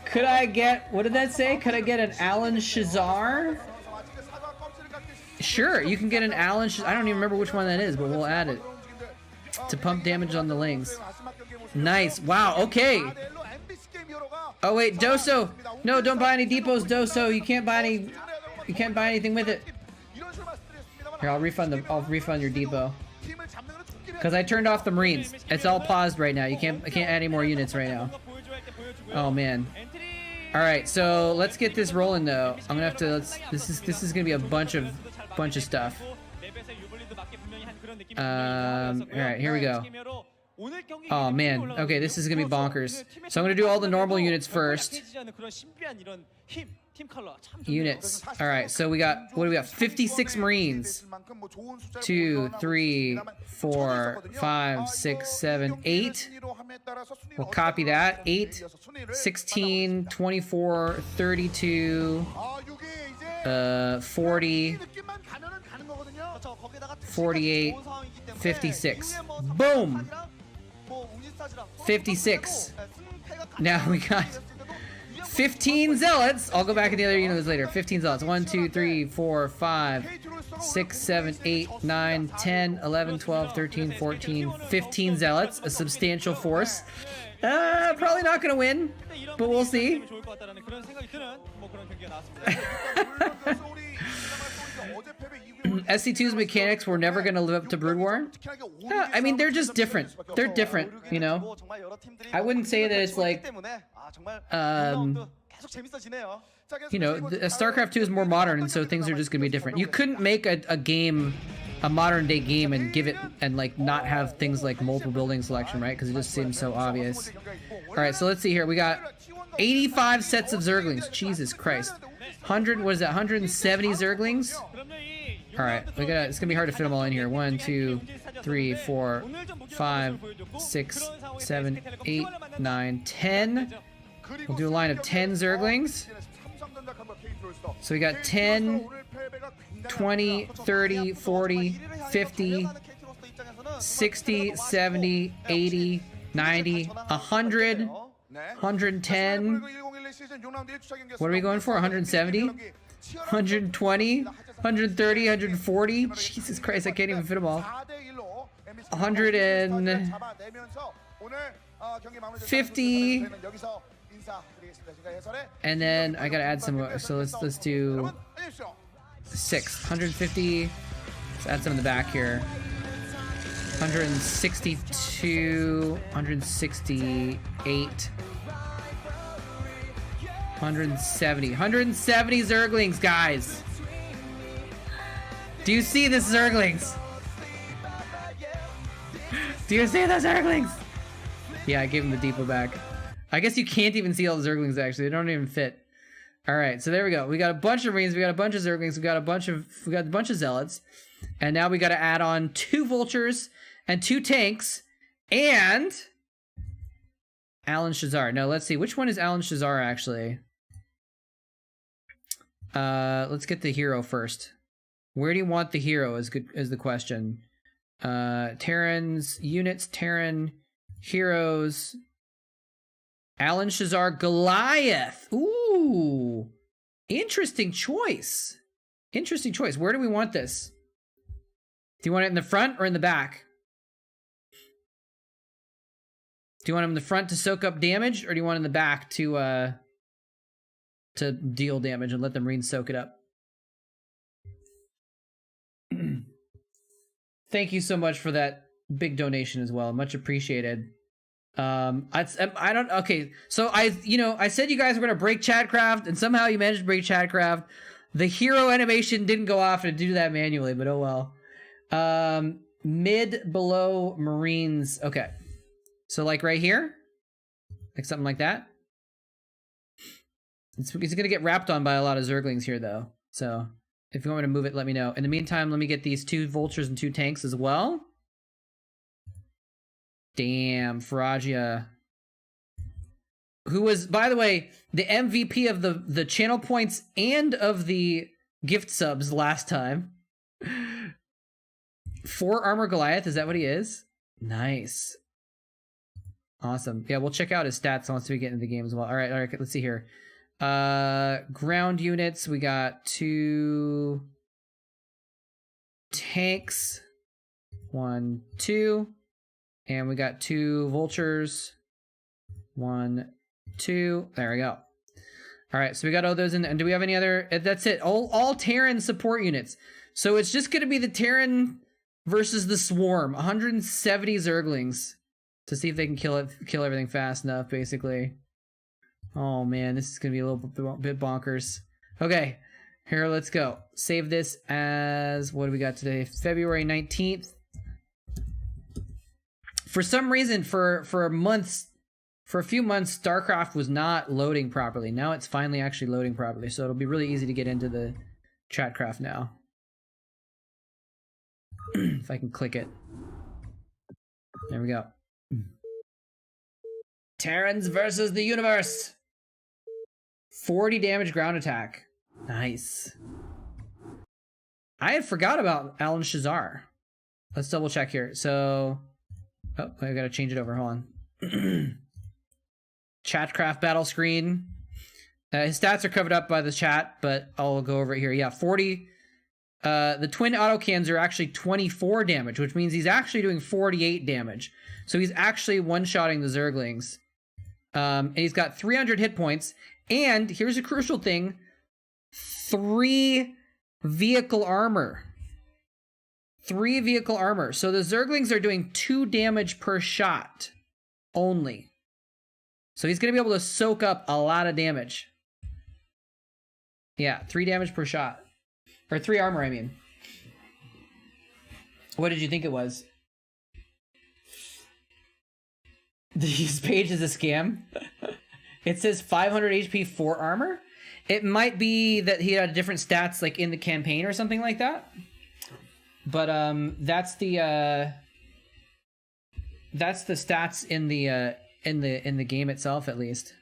Could I get, what did that say? Could I get an Alan Shazar? Sure, you can get an Alan Shazar. I don't even remember which one that is, but we'll add it to pump damage on the Lings. Nice. Wow, okay. Oh wait, Doso. No, don't buy any depots, Doso. You can't buy anything with it. Here, I'll refund your depot. Because I turned off the Marines. It's all paused right now. I can't add any more units right now. Oh man. Alright, so let's get this rolling though. I'm gonna have to this is gonna be a bunch of stuff. Alright, here we go. Oh man, okay, this is gonna be bonkers. So I'm gonna do all the normal units first. Units. Alright, so we got, what do we got? 56 Marines. 2, 3, 4, 5, 6, 7, 8. We'll copy that. 8, 16, 24, 32, 40, 48, 56. Boom! 56. Now we got 15 Zealots. I'll go back in the other units later. 15 Zealots. 1, 2, 3, 4, 5, 6, 7, 8, 9, 10, 11, 12, 13, 14, 15 Zealots. A substantial force. Probably not gonna win, but we'll see. SC2's mechanics were never gonna live up to Brood War. I mean, they're just different. They're different, you know? I wouldn't say that it's like, you know, StarCraft 2 is more modern, and so things are just gonna be different. You couldn't make a game, a modern day game, and give it, and like not have things like multiple building selection, right? Because it just seems so obvious. Alright, so let's see here. We got 85 sets of Zerglings. Jesus Christ. 100, what is that, 170 Zerglings? Alright, it's gonna be hard to fit them all in here. 1, 2, 3, 4, 5, 6, 7, 8, 9, 10. We'll do a line of 10 Zerglings. So we got 10, 20, 30, 40, 50, 60, 70, 80, 90, 100, 110. What are we going for? 170? 120? 130, 140? Jesus Christ, I can't even fit them all. 150. And then I gotta add some more. So let's do 6. 150. Let's add some in the back here. 162. 168. 170. 170 Zerglings, guys. Do you see the Zerglings? Do you see the Zerglings? Yeah, I gave him the depot back. I guess you can't even see all the Zerglings, actually. They don't even fit. All right, so there we go. We got a bunch of Marines, we got a bunch of Zerglings, we got a bunch of Zealots, and now we got to add on 2 Vultures and 2 tanks and Alan Shazar. No, let's see, which one is Alan Shazar actually? Let's get the hero first. Where do you want the hero is the question. Terran's units, Terran heroes. Alan Shazar Goliath. Ooh. Interesting choice. Interesting choice. Where do we want this? Do you want it in the front or in the back? Do you want him in the front to soak up damage, or do you want him in the back to deal damage and let the Marines soak it up? Thank you so much for that big donation as well. Much appreciated. I don't. Okay, so I said you guys were gonna break Chatcraft, and somehow you managed to break Chatcraft. The hero animation didn't go off and do that manually, but oh well. Mid below Marines. Okay, so like right here, like something like that. It's gonna get wrapped on by a lot of Zerglings here, though. So if you want me to move it, let me know. In the meantime, let me get these 2 Vultures and 2 tanks as well. Damn, Faragia. Who was, by the way, the MVP of the channel points and of the gift subs last time. 4 armor Goliath, is that what he is? Nice. Awesome. Yeah, we'll check out his stats once we get into the game as well. All right, let's see here. Ground units, we got 2 tanks. 1, 2. And we got 2 Vultures. 1, 2. There we go. All right, so we got all those in. And do we have any other? That's it. All Terran support units. So it's just going to be the Terran versus the Swarm. 170 Zerglings to see if they can kill everything fast enough, basically. Oh man, this is going to be a little bit bonkers. Okay, here, let's go. Save this as, what do we got today? February 19th. For some reason, for a few months, Starcraft was not loading properly. Now it's finally actually loading properly, so it'll be really easy to get into the Chatcraft now. If I can click it. There we go. Terrans versus the universe. 40 damage ground attack. Nice. I had forgot about Alan Shazar. Let's double check here. So, oh, I gotta change it over. Hold on. Chatcraft battle screen. His stats are covered up by the chat, but I'll go over it here. Yeah, 40. The twin autocans are actually 24 damage, which means he's actually doing 48 damage. So he's actually one-shotting the Zerglings. And he's got 300 hit points. And here's a crucial thing. 3 vehicle armor. 3 vehicle armor. So the Zerglings are doing 2 damage per shot only. So he's going to be able to soak up a lot of damage. Yeah, 3 damage per shot. Or 3 armor, I mean. What did you think it was? This page is a scam. It says 500 HP, 4 armor. It might be that he had different stats like in the campaign or something like that. But that's the stats in the game itself, at least.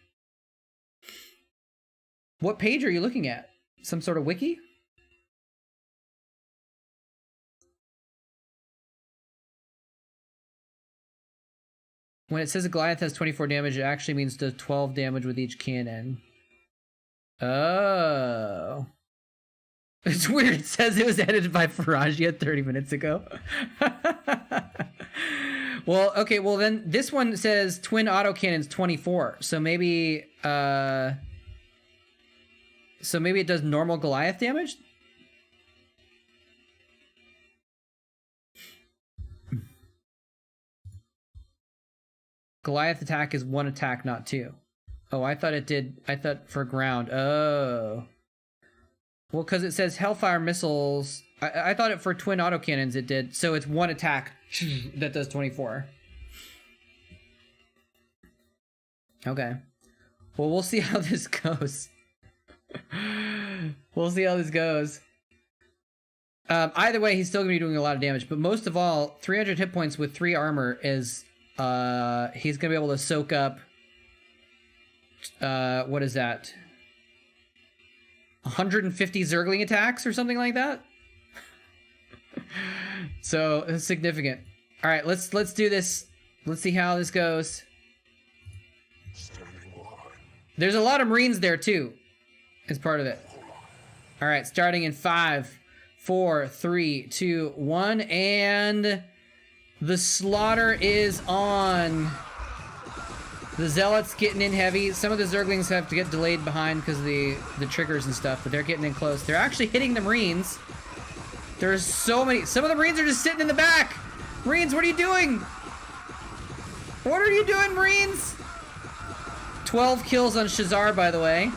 What page are you looking at? Some sort of wiki? When it says a Goliath has 24 damage, it actually means does 12 damage with each cannon. Oh. It's weird. It says it was edited by Faragia 30 minutes ago. Well, okay, well then this one says twin autocannons 24. So maybe it does normal Goliath damage? Goliath attack is 1 attack, not 2. Oh, I thought it did. I thought for ground. Oh. Well, because it says Hellfire missiles. I thought it for twin autocannons it did. So it's 1 attack that does 24. Okay. Well, we'll see how this goes. We'll see how this goes. Either way, he's still gonna be doing a lot of damage, but most of all, 300 hit points with 3 armor is he's gonna be able to soak up what is that? 150 Zergling attacks or something like that. So it's significant. All right, let's do this. Let's see how this goes. There's a lot of Marines there too, as part of it. All right, starting in 5, 4, 3, 2, 1, and the slaughter is on. The Zealots getting in heavy. Some of the Zerglings have to get delayed behind because of the triggers and stuff, but they're getting in close. They're actually hitting the Marines. There's so many. Some of the Marines are just sitting in the back. Marines, what are you doing? What are you doing, Marines? 12 kills on Shazar, by the way.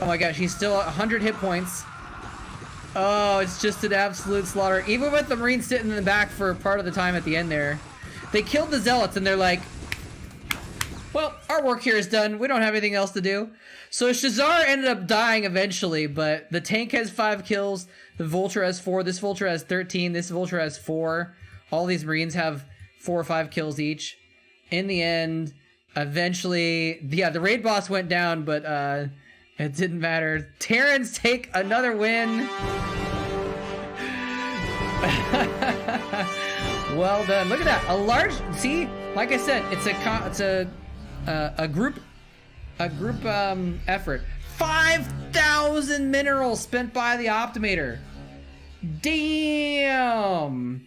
Oh my gosh, he's still at 100 hit points. Oh, it's just an absolute slaughter. Even with the Marines sitting in the back for part of the time at the end there. They killed the Zealots and they're like, well, our work here is done. We don't have anything else to do. So Shazar ended up dying eventually, but the tank has 5 kills. The Vulture has 4. This Vulture has 13. This Vulture has 4. All these Marines have 4 or 5 kills each. In the end, eventually, yeah, the raid boss went down, but it didn't matter. Terrans take another win. Well done. Look at that. A large. See, like I said, it's a group effort. 5,000 minerals spent by the Optimator. Damn.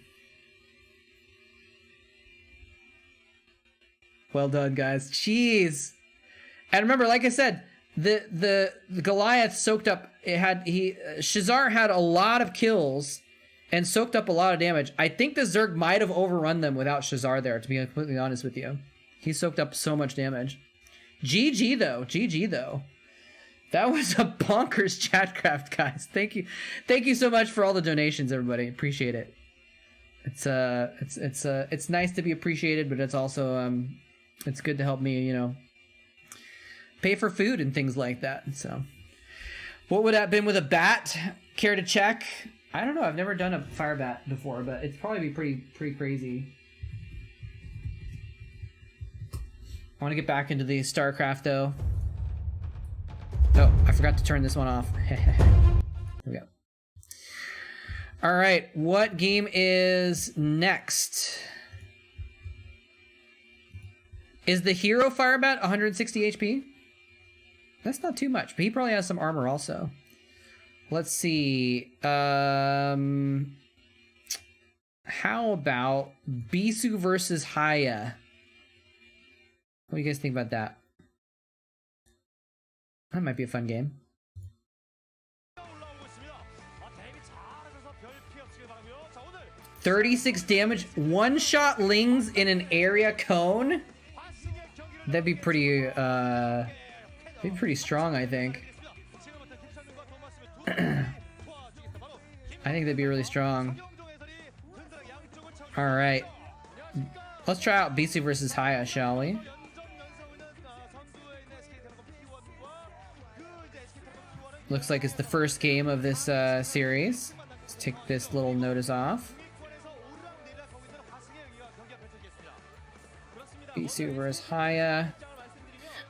Well done, guys. Jeez. And remember, like I said, the Goliath soaked up. Shazar had a lot of kills and soaked up a lot of damage. I think the Zerg might have overrun them without Shazar there, to be completely honest with you. He soaked up so much damage. GG though. GG though. That was a bonkers Chatcraft, guys. Thank you. Thank you so much for all the donations, everybody. Appreciate it. It's nice to be appreciated, but it's also it's good to help me, you know, pay for food and things like that. So what would that have been with a bat? Care to check? I don't know. I've never done a fire bat before, but it's probably be pretty crazy. I want to get back into the Starcraft though. Oh, I forgot to turn this one off. Here we go. All right, what game is next? Is the hero Firebat 160 HP? That's not too much, but he probably has some armor also. Let's see. How about Bisu versus Haya? What do you guys think about that? That might be a fun game. 36 damage, one-shot Lings in an area cone? That'd be pretty strong, I think. I think that'd be really strong. Alright. Let's try out Bisu versus Haya, shall we? Looks like it's the first game of this series. Let's take this little notice off. Bisu versus Haya.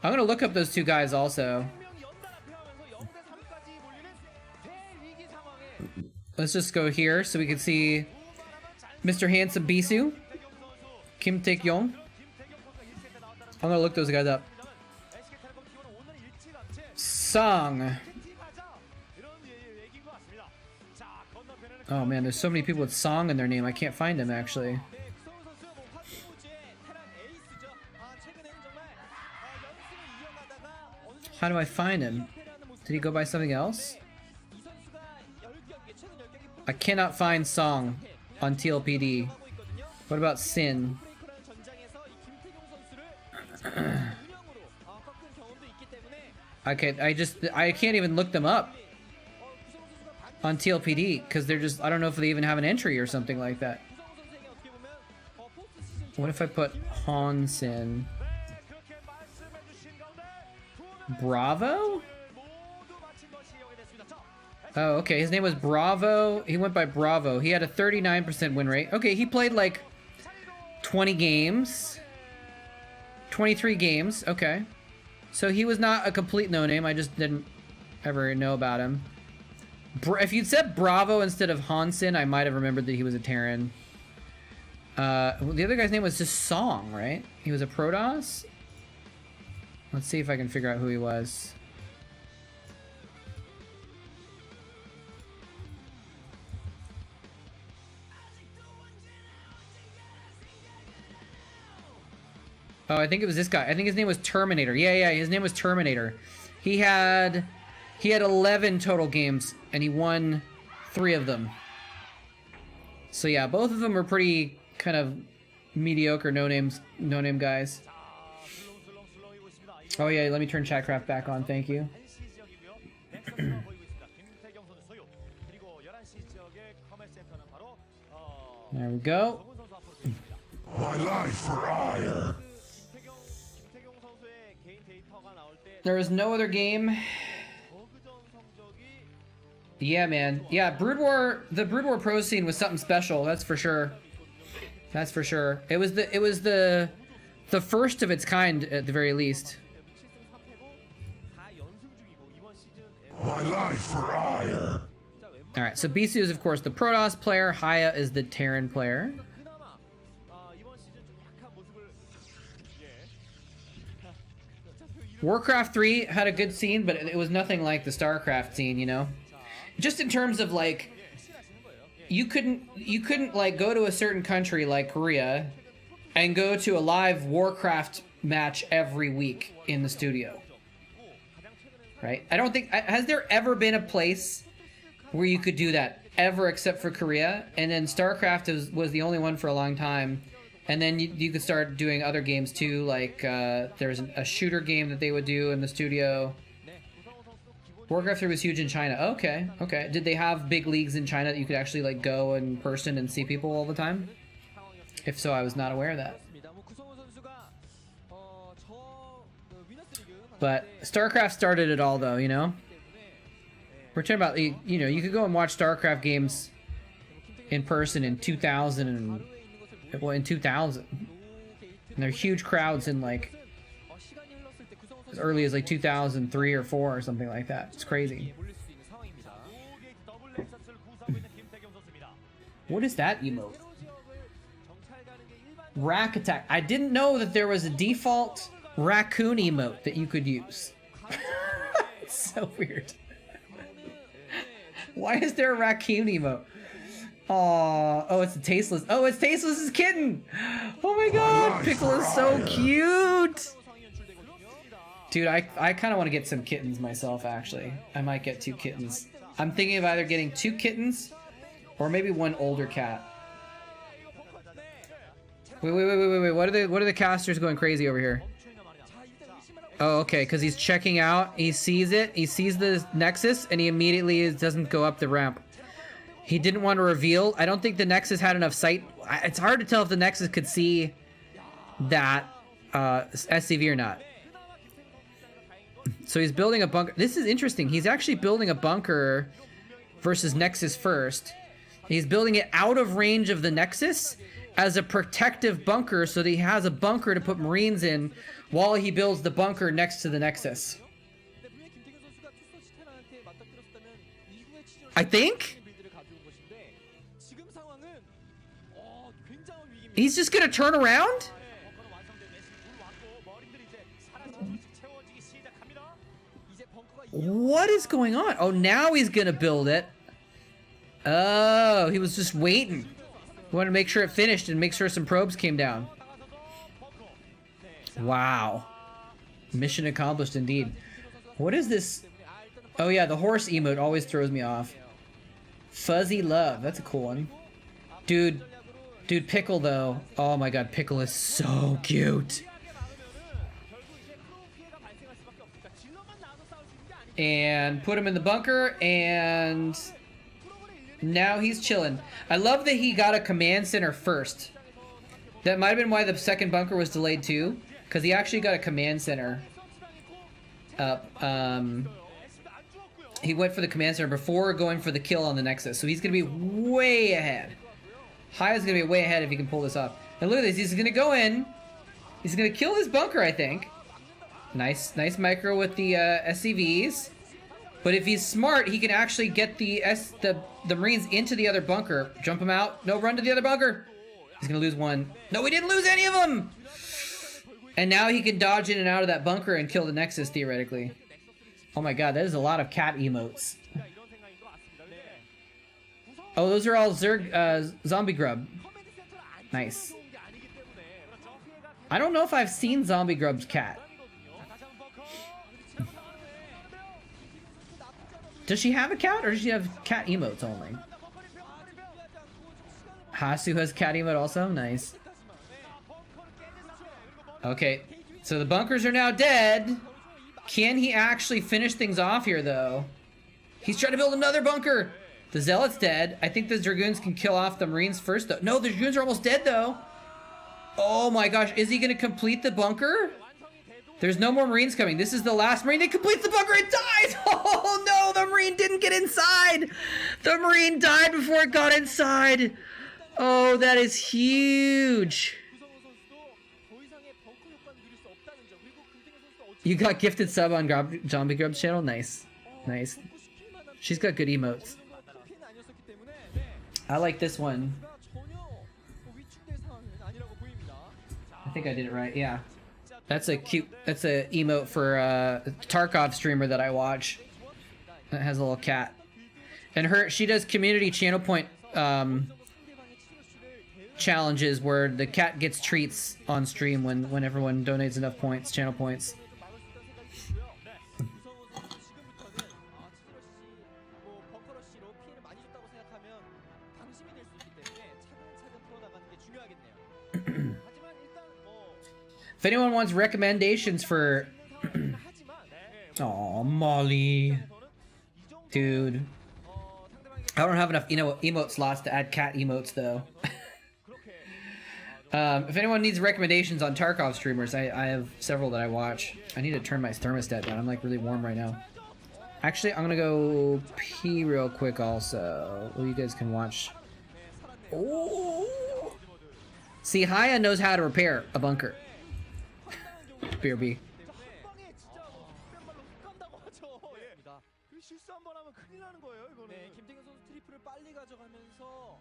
I'm gonna look up those two guys also. Let's just go here so we can see Mr. Handsome Bisu, Kim Taek-yong. I'm gonna look those guys up. Song. Oh man, there's so many people with Song in their name. I can't find them actually. How do I find him? Did he go by something else? I cannot find Song on TLPD. What about Sin? Okay, I can't even look them up on TLPD because they're just, I don't know if they even have an entry or something like that. What if I put Han Sin? Bravo? Oh, okay. His name was Bravo. He went by Bravo. He had a 39% win rate. Okay, he played like 20 games. 23 games. Okay. So he was not a complete no-name. I just didn't ever know about him. If you'd said Bravo instead of Hansen, I might have remembered that he was a Terran. The other guy's name was just Song, right? He was a Protoss? Let's see if I can figure out who he was. Oh, I think it was this guy. I think his name was Terminator. Yeah, his name was Terminator. He had 11 total games, and he won 3 of them. So yeah, both of them were pretty kind of mediocre no-name guys. Oh yeah, let me turn Chatcraft back on, thank you. There we go. My life for ire. There was no other game. Yeah, man. Yeah, Brood War. The Brood War Pro scene was something special. That's for sure. That's for sure. It was the first of its kind at the very least. My life for ire. All right. So Bisu is of course the Protoss player. Haya is the Terran player. Warcraft 3 had a good scene, but it was nothing like the Starcraft scene, you know? Just in terms of, like, you couldn't, like, go to a certain country like Korea and go to a live Warcraft match every week in the studio. Right? I don't think... Has there ever been a place where you could do that ever except for Korea? And then Starcraft was the only one for a long time. And then you could start doing other games too, like there's a shooter game that they would do in the studio. Warcraft 3 was huge in China. Okay, okay. Did they have big leagues in China that you could actually like go in person and see people all the time? If so, I was not aware of that. But StarCraft started it all though, you know? We're talking about, you know, you could go and watch StarCraft games in person in 2000 and... Well, in 2000. And there are huge crowds in like as early as like 2003 or 4 or something like that. It's crazy. What is that emote? Rack attack. I didn't know that there was a default raccoon emote that you could use. It's so weird. Why is there a raccoon emote? Oh, it's a Tasteless. Oh, it's Tasteless's kitten. Oh my god, Pickle is so cute. Dude, I kind of want to get some kittens myself, actually. I might get 2 kittens. I'm thinking of either getting 2 kittens or maybe 1 older cat. Wait. What are the casters going crazy over here? Oh, okay, because he's checking out. He sees it. He sees the Nexus, and he immediately doesn't go up the ramp. He didn't want to reveal. I don't think the Nexus had enough sight. It's hard to tell if the Nexus could see that SCV or not. So he's building a bunker. This is interesting. He's actually building a bunker versus Nexus first. He's building it out of range of the Nexus as a protective bunker so that he has a bunker to put Marines in while he builds the bunker next to the Nexus. I think? He's just gonna turn around? What is going on? Oh, now he's gonna build it. Oh, he was just waiting. He wanted to make sure it finished and make sure some probes came down. Wow. Mission accomplished indeed. What is this? Oh yeah, the horse emote always throws me off. Fuzzy Love, that's a cool one. Dude, Pickle though. Oh my god, Pickle is so cute. And put him in the bunker, and now he's chilling. I love that he got a command center first. That might have been why the second bunker was delayed too, because he actually got a command center up. He went for the command center before going for the kill on the Nexus, so he's gonna be way ahead. Haya's gonna be way ahead if he can pull this off. And look at this, he's gonna go in. He's gonna kill this bunker, I think. Nice micro with the SCVs. But if he's smart, he can actually get the Marines into the other bunker. Jump him out. No, run to the other bunker. He's gonna lose one. No, we didn't lose any of them! And now he can dodge in and out of that bunker and kill the Nexus, theoretically. Oh my god, that is a lot of cat emotes. Oh, those are all Zerg, zombie grub. Nice. I don't know if I've seen zombie grub's cat. Does she have a cat, or does she have cat emotes only? Hasu has cat emote also? Nice. Okay, so the bunkers are now dead. Can he actually finish things off here, though? He's trying to build another bunker. The Zealot's dead. I think the Dragoons can kill off the Marines first, though. No, the Dragoons are almost dead, though. Oh my gosh, is he going to complete the bunker? There's no more Marines coming. This is the last Marine that completes the bunker. It dies! Oh no, the Marine didn't get inside. The Marine died before it got inside. Oh, that is huge. You got gifted sub on Zombie Grub's channel? Nice. Nice. She's got good emotes. I like this one. I think I did it right, yeah. That's a cute, that's a emote for a Tarkov streamer that I watch. That has a little cat. And she does community channel point challenges where the cat gets treats on stream when everyone donates enough points, channel points. If anyone wants recommendations for... Aw, Molly. Dude. I don't have enough emote slots to add cat emotes, though. If anyone needs recommendations on Tarkov streamers, I have several that I watch. I need to turn my thermostat down. I'm like really warm right now. Actually, I'm gonna go pee real quick also. Well, you guys can watch. Oh! See, Haya knows how to repair a bunker. BRB. 실수 한 번 하면 큰일 나는 거예요, 이거는. 네, 김태균 선수 트리플을 빨리 가져가면서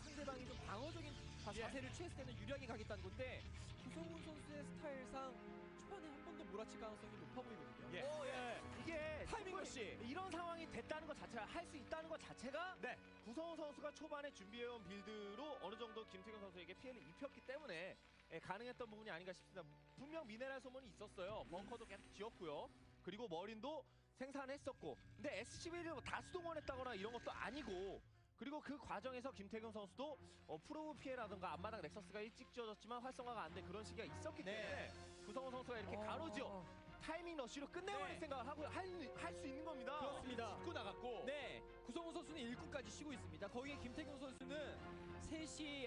상대방이 좀 방어적인 자세를 취했을 때는 유리하게 가겠다는 건데 구성훈 선수의 스타일상 초반에 한 번 더 몰아칠 가능성이 높아 보이거든요. 예. 이게 타이밍 러시 이런 상황이 됐다는 것 자체가 할 수 있다는 것 자체가 네. 구성훈 선수가 초반에 준비해온 빌드로 어느 정도 김태균 선수에게 피해를 입혔기 때문에 가능했던 부분이 아닌가 싶습니다. 분명 미네랄 소모는 있었어요. 벙커도 계속 지었고요. 그리고 머린도 생산했었고, 근데 SCV를 다 수동원했다거나 이런 것도 아니고, 그리고 그 과정에서 김태균 선수도 프로브 피해라든가 앞마당 넥서스가 일찍 지어졌지만 활성화가 안 된 그런 시기가 있었기 때문에 구성훈 선수가 이렇게 가로지어 타이밍 러쉬로 끝내버릴 생각을 하고 할 수 있는 겁니다. 그렇습니다. 짚고 나갔고. 네, 구성훈 선수는 일꾼까지 쉬고 있습니다. 거기에 김태균 선수는 셋이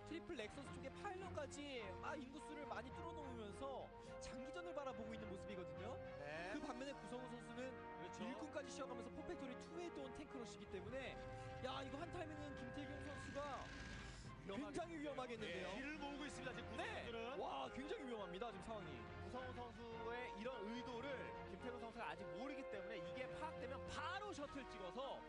트리플 넥서스 쪽에 파일럿까지 인구수를 많이 뚫어놓으면서 장기전을 바라보고 있는 모습이거든요. 네. 그 반면에 구성훈 선수는 그렇죠. 일꾼까지 쉬어가면서 퍼펙토리 2에 온 탱크러시기 때문에 야, 이거 한 타이밍은 김태균 선수가 굉장히 위험하겠는데요. 네, 길을 모으고 있습니다, 지금 네. 선수들은. 와, 굉장히 위험합니다, 지금 상황이. 구성훈 선수의 이런 의도를 김태균 선수가 아직 모르기 때문에 이게 파악되면 바로 셔틀 찍어서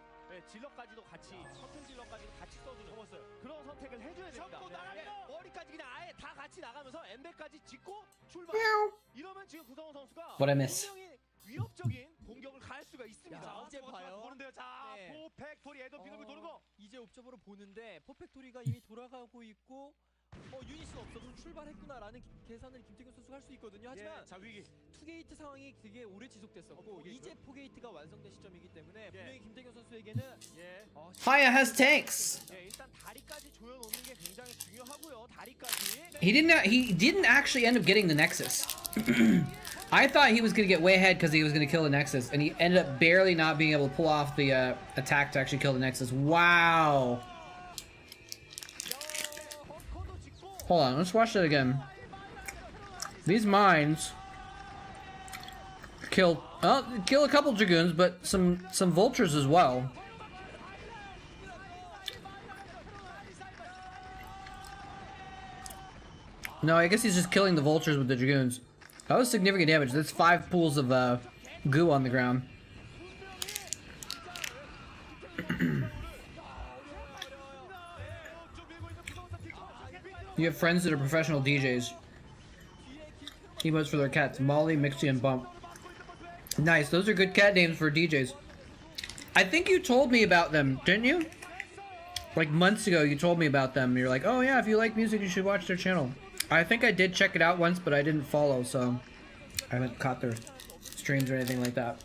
질럿까지도 같이 셔틀 질럿까지도 같이 써주는 그런 선택을 해줘야 됩니다. 머리까지 그냥 아예 다 같이 나가면서 엠베까지 짓고 출발. 이러면 지금 구성훈 선수가 What I miss? 분명히 위협적인 공격을 가할 수가 있습니다. 자, 이제 봐요. 보는데요. 자, 네. 포팩토리 에더 비는 도는 거. 이제 옵저버로 보는데 퍼펙토리가 이미 돌아가고 있고 유닛은 없어 그럼 출발했구나라는 계산을 김태균 선수가 할 수 있거든요. 하지만 자, 위기. 투게이트 상황이 되게 오래 지속됐었고 포게이트? 이제 포게이트가 완성된 시점이기 때문에 분명히 김태균 선수에게는 Haya has tanks. 일단 다리까지 조여놓는 게 굉장히 중요하고요. 다리까지. He didn't actually end up getting the Nexus. I thought he was gonna get way ahead because he was gonna kill the Nexus, and he ended up barely not being able to pull off the attack to actually kill the Nexus. Wow. Hold on, let's watch that again. These mines killed Well, kill a couple Dragoons, but some Vultures as well. No, I guess he's just killing the Vultures with the Dragoons. That was significant damage. That's 5 pools of goo on the ground. You have friends that are professional DJs. Emotes for their cats. Molly, Mixie, and Bump. Nice. Those are good cat names for DJs. I think you told me about them, didn't you? Like months ago, you told me about them. You're like, oh yeah, if you like music, you should watch their channel. I think I did check it out once, but I didn't follow, so I haven't caught their streams or anything like that.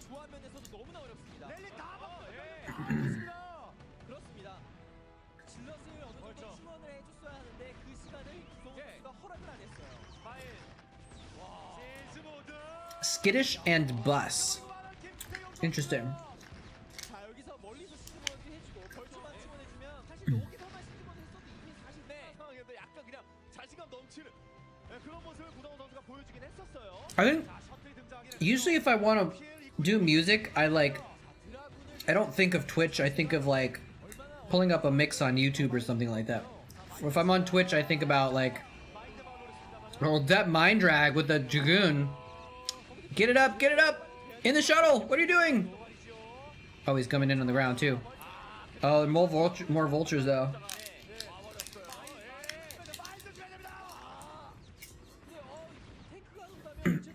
Skittish and Bus. Interesting. I think usually if I want to do music, I don't think of Twitch. I think of like pulling up a mix on YouTube or something like that. If I'm on Twitch, I think about like, oh, that mind drag with the Dragoon. Get it up, in the shuttle. What are you doing? Oh, he's coming in on the ground too. Oh, more vultures though.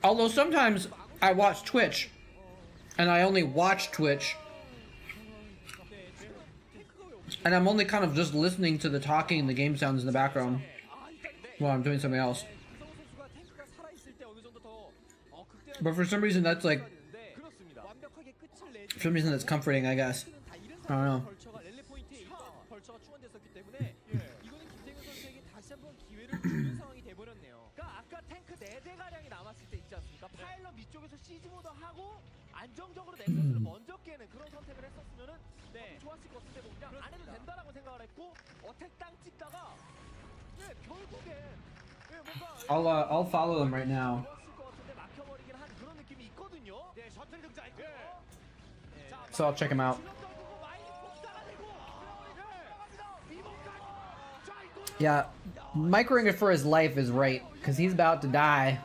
Although sometimes I watch Twitch, and I only watch Twitch, and I'm only kind of just listening to the talking and the game sounds in the background while I'm doing something else. But for some reason that's like, for some reason that's comforting, I guess. I don't know. I'll follow them right now. So I'll check him out. Yeah, microing it for his life is right, because he's about to die.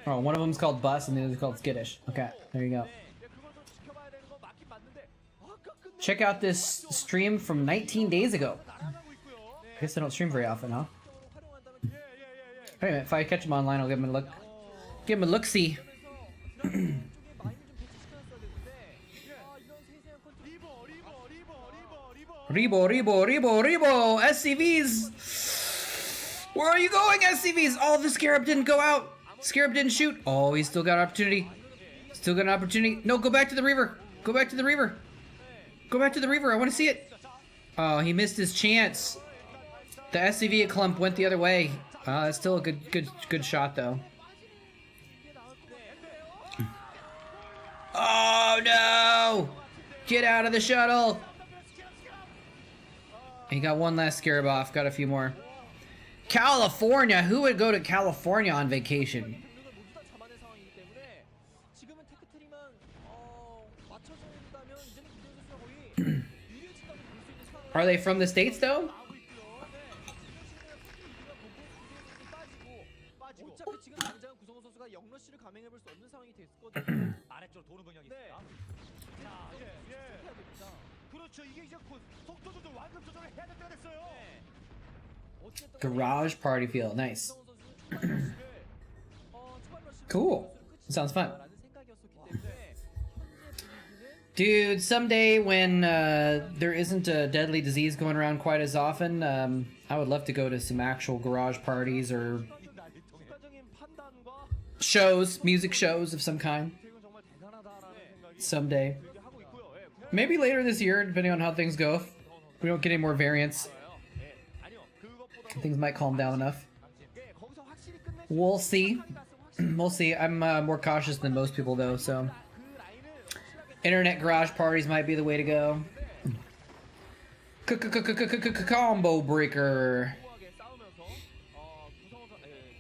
Oh, one of them's called Bus and the other's called Skittish. Okay, there you go. Check out this stream from 19 days ago. I guess I don't stream very often, huh? Wait a minute, if I catch him online, I'll give him a look. Give him a look-see. Rebo! SCVs! Where are you going, SCVs? Oh, the Scarab didn't go out. Scarab didn't shoot. Oh, he's still got an opportunity. Still got an opportunity. No, go back to the Reaver. Go back to the Reaver. Go back to the Reaver. I want to see it. Oh, he missed his chance. The SCV at Clump went the other way. That's still a good shot, though. Oh, no! Get out of the shuttle! He got one last Scarab off. Got a few more. California! Who would go to California on vacation? Are they from the States, though? Garage party field, nice. Cool. Sounds fun. Dude, someday when there isn't a deadly disease going around quite as often, I would love to go to some actual garage parties or shows, music shows of some kind. Someday. Maybe later this year, depending on how things go. If we don't get any more variants, things might calm down enough. We'll see. We'll see. I'm more cautious than most people, though, so Internet garage parties might be the way to go. Combo breaker. 후하게 싸우면서 구성원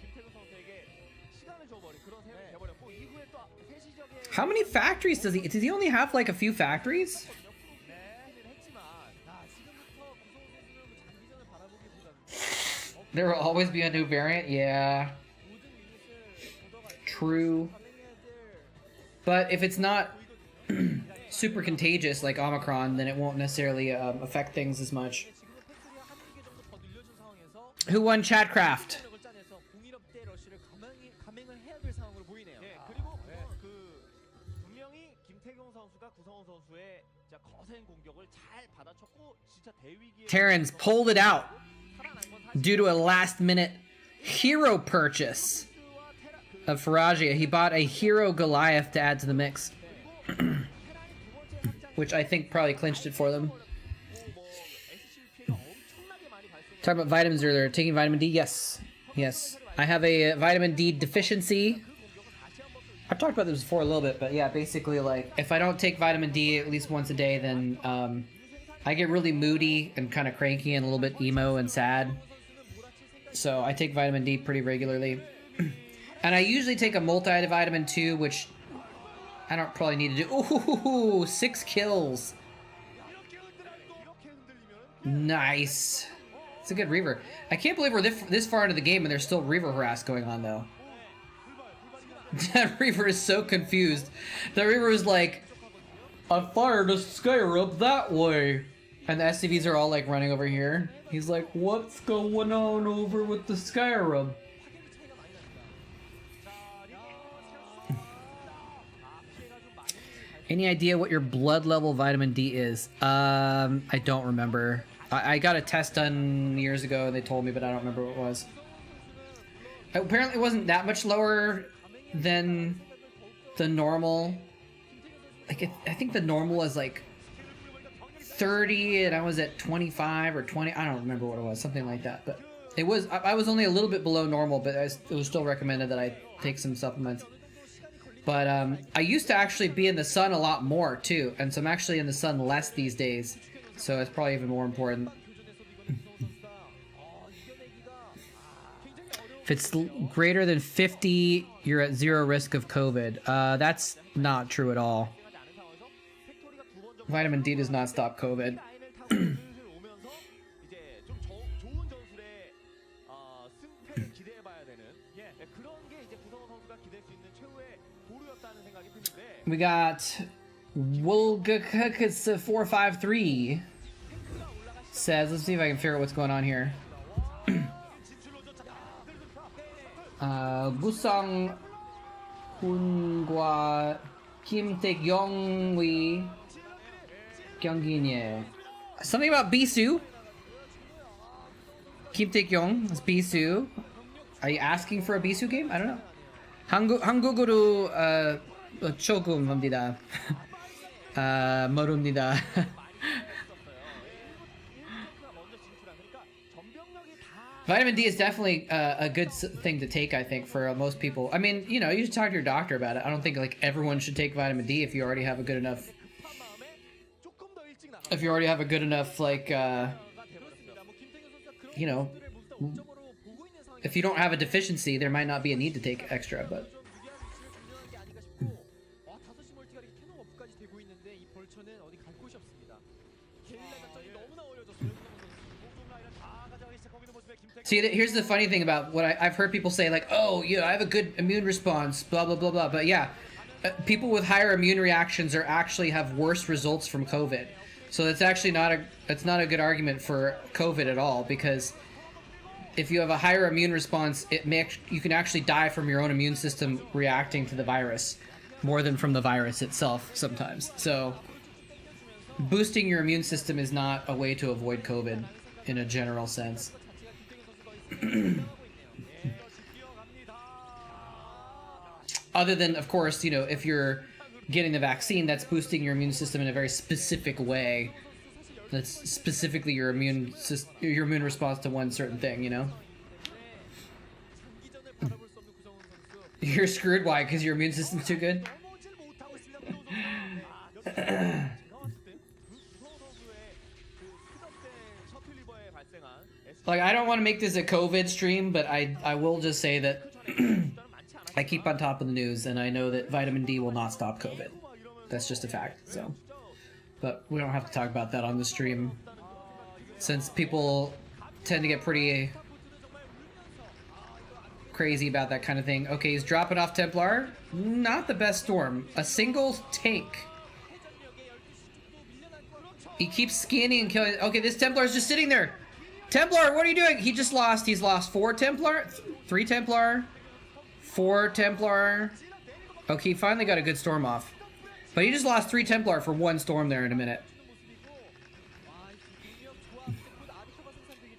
김태균 선수에게 시간을 줘버린 그런 셈이 돼버렸고 이후에 또 세시적의 How many factories does he only have like a few factories? 했지만 지금부터 구성원 선수는 장기전을 바라보기보다는 There will always be a new variant, yeah. 모든 유닛을 걷어갈 True. 감행해야 될 But if it's not super contagious like Omicron, then it won't necessarily affect things as much. 지금은 팩토리가 한두 개 정도 더 늘려준 상황에서 Who won Chatcraft? 을 짜내서 공일업대 러시를 감행을 해야 될 상황으로 보이네요. 그리고 그 분명히 김태경 선수가 구성원 선수의 진짜 거센 공격을 잘 받아쳤고 진짜 대위기에 Terrans pulled it out due to a last-minute hero purchase of Faragia. He bought a hero Goliath to add to the mix, which I think probably clinched it for them. Talking about vitamins earlier. Taking vitamin D? Yes. Yes. I have a vitamin D deficiency. I've talked about this before a little bit, but yeah, basically, like, if I don't take vitamin D at least once a day, then I get really moody and kind of cranky and a little bit emo and sad. So I take vitamin D pretty regularly. And I usually take a multivitamin too, which I don't probably need to do. Ooh, 6 kills. Nice. It's a good Reaver. I can't believe we're this far into the game and there's still Reaver harass going on, though. That Reaver is so confused. That Reaver is like, I fired a Skyrub that way. And the SCVs are all like running over here. He's like, what's going on over with the Skyrub? Any idea what your blood level vitamin D is? I don't remember. I got a test done years ago and they told me, but I don't remember what it was. Apparently it wasn't that much lower than the normal. Like, I think the normal is like 30 and I was at 25 or 20. I don't remember what it was, something like that. But it was, I was only a little bit below normal, but it was still recommended that I take some supplements. But I used to actually be in the sun a lot more too, and so I'm actually in the sun less these days, so it's probably even more important. If it's greater than 50, you're at 0 risk of COVID. That's not true at all. Vitamin D does not stop COVID. We got Wolgakaks453 says, let's see if I can figure out what's going on here. Busang Hun과 김택영의 경기냐. Something about Bisu. 김택영 is Bisu. Are you asking for a Bisu game? I don't know. 한국어로 조금 합니다. 모릅니다. Vitamin D is definitely a good thing to take, I think, for most people. I mean, you know, you should talk to your doctor about it. I don't think like everyone should take vitamin D if you already have a good enough. If you already have a good enough, like, you know, if you don't have a deficiency, there might not be a need to take extra, but. See, here's the funny thing about what I've heard people say, like, oh, you know, I have a good immune response, blah, blah, blah, blah. But yeah, people with higher immune reactions are actually have worse results from COVID. So that's actually not a good argument for COVID at all, because if you have a higher immune response, you can actually die from your own immune system reacting to the virus more than from the virus itself sometimes. So boosting your immune system is not a way to avoid COVID in a general sense. Other than, of course, you know, if you're getting the vaccine, that's boosting your immune system in a very specific way. That's specifically your immune response to one certain thing, you know? You're screwed. Why? Because your immune system's too good? Like, I don't want to make this a COVID stream, but I will just say that I keep on top of the news, and I know that vitamin D will not stop COVID. That's just a fact, so. But we don't have to talk about that on the stream, since people tend to get pretty crazy about that kind of thing. Okay, he's dropping off Templar. Not the best storm. A single tank. He keeps scanning and killing. Okay, this Templar's just sitting there. Templar, what are you doing? He just lost. He's lost 4 Templar, 3 Templar, 4 Templar. Okay, he finally got a good storm off. But he just lost 3 Templar for 1 storm there in a minute.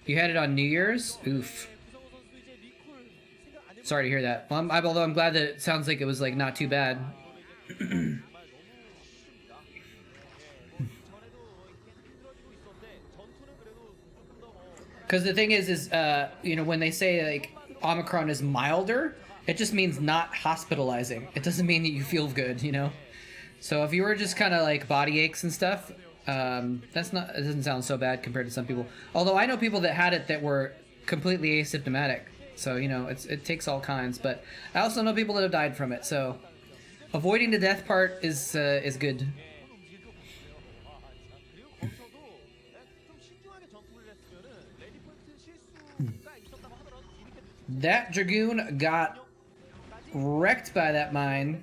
You had it on New Year's? Oof. Sorry to hear that. Well, although I'm glad that it sounds like it was like not too bad. Because the thing is you know, when they say like Omicron is milder, it just means not hospitalizing. It doesn't mean that you feel good, you know. So if you were just kind of like body aches and stuff, that's not. It doesn't sound so bad compared to some people. Although I know people that had it that were completely asymptomatic. So you know, it takes all kinds. But I also know people that have died from it. So avoiding the death part is good. That Dragoon got wrecked by that mine.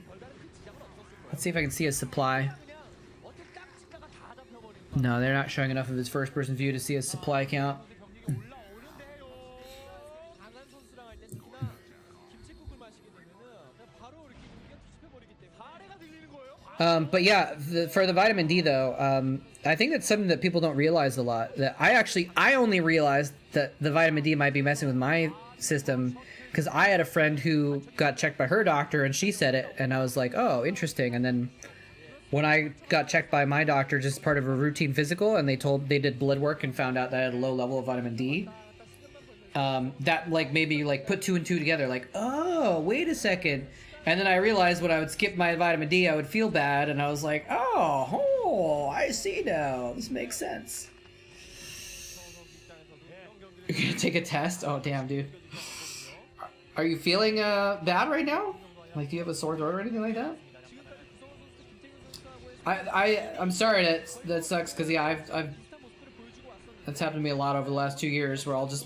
Let's see if I can see his supply. No, they're not showing enough of his first-person view to see his supply count. But yeah, for the vitamin D though, I think that's something that people don't realize a lot. That I only realized that the vitamin D might be messing with my system because I had a friend who got checked by her doctor and she said it, and I was like, oh, interesting. And then when I got checked by my doctor, just part of a routine physical, and they did blood work and found out that I had a low level of vitamin D. That like maybe like put 2 and 2 together, like, oh, wait a second. And then I realized when I would skip my vitamin D, I would feel bad, and I was like, oh, I see now. This makes sense. You're gonna take a test? Oh, damn, dude. Are you feeling bad right now? Like, do you have a sore throat or anything like that? I'm sorry that sucks, because yeah, I've that's happened to me a lot over the last 2 years, where I'll just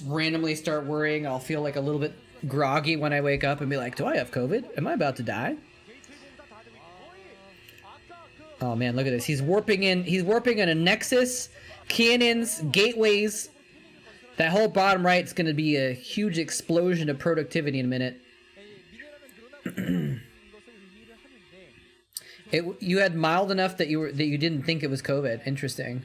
randomly start worrying. I'll feel like a little bit groggy when I wake up and be like, do I have COVID? Am I about to die? Oh man, look at this. He's warping in a Nexus, cannons, gateways. That whole bottom right is going to be a huge explosion of productivity in a minute. You had mild enough that you didn't think it was COVID. Interesting.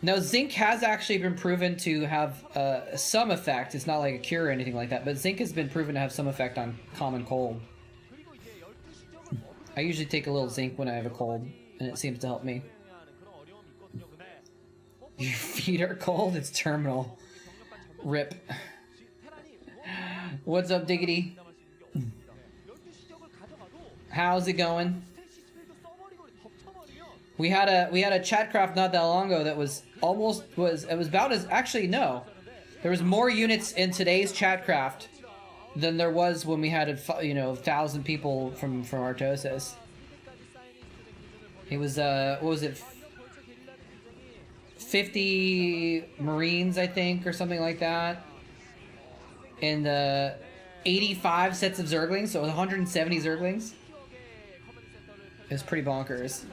Now, zinc has actually been proven to have some effect. It's not like a cure or anything like that, but zinc has been proven to have some effect on common cold. I usually take a little zinc when I have a cold, and it seems to help me. Your feet are cold? It's terminal. Rip. What's up, Diggity? How's it going? We had a Chatcraft not that long ago that was about as, actually no, there was more units in today's Chatcraft than there was when we had 1,000 people from Artosis. It was what was it, 50 Marines I think, or something like that, and 85 sets of Zerglings, so it was 170 Zerglings. It was pretty bonkers.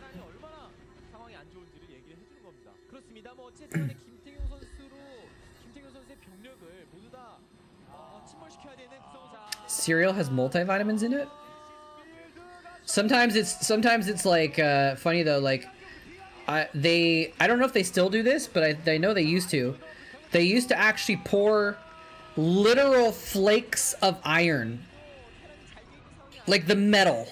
Cereal has multivitamins in it. Sometimes it's like funny though. Like I don't know if they still do this, but I know they used to. They used to actually pour literal flakes of iron, like the metal,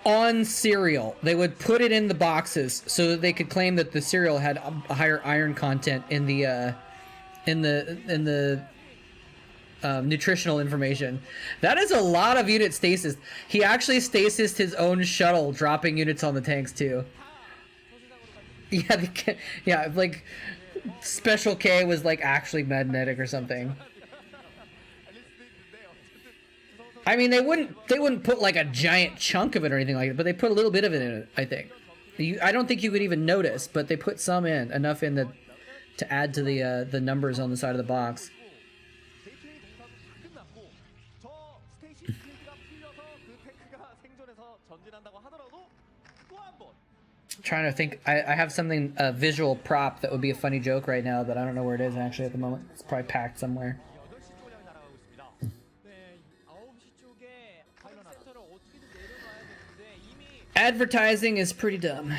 on cereal. They would put it in the boxes so that they could claim that the cereal had a higher iron content in the in the nutritional information. That is a lot of unit stasis. He actually stasised his own shuttle, dropping units on the tanks too. Yeah, yeah, like Special K was like actually magnetic or something. I mean, they wouldn't put like a giant chunk of it or anything like that, but they put a little bit of it in it, I think. I don't think you could even notice, but they put some in, enough in to add to the numbers on the side of the box. Trying to think, I have something, a visual prop that would be a funny joke right now, but I don't know where it is actually at the moment. It's probably packed somewhere. Advertising is pretty dumb.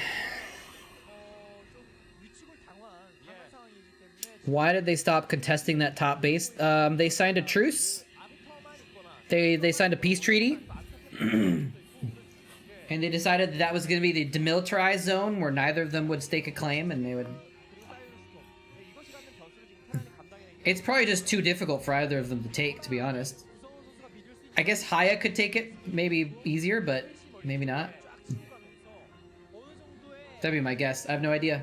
Why did they stop contesting that top base? They signed a truce. They signed a peace treaty. And they decided that was going to be the demilitarized zone where neither of them would stake a claim, and they would... It's probably just too difficult for either of them to take, to be honest. I guess Haya could take it, maybe easier, but maybe not. That'd be my guess. I have no idea.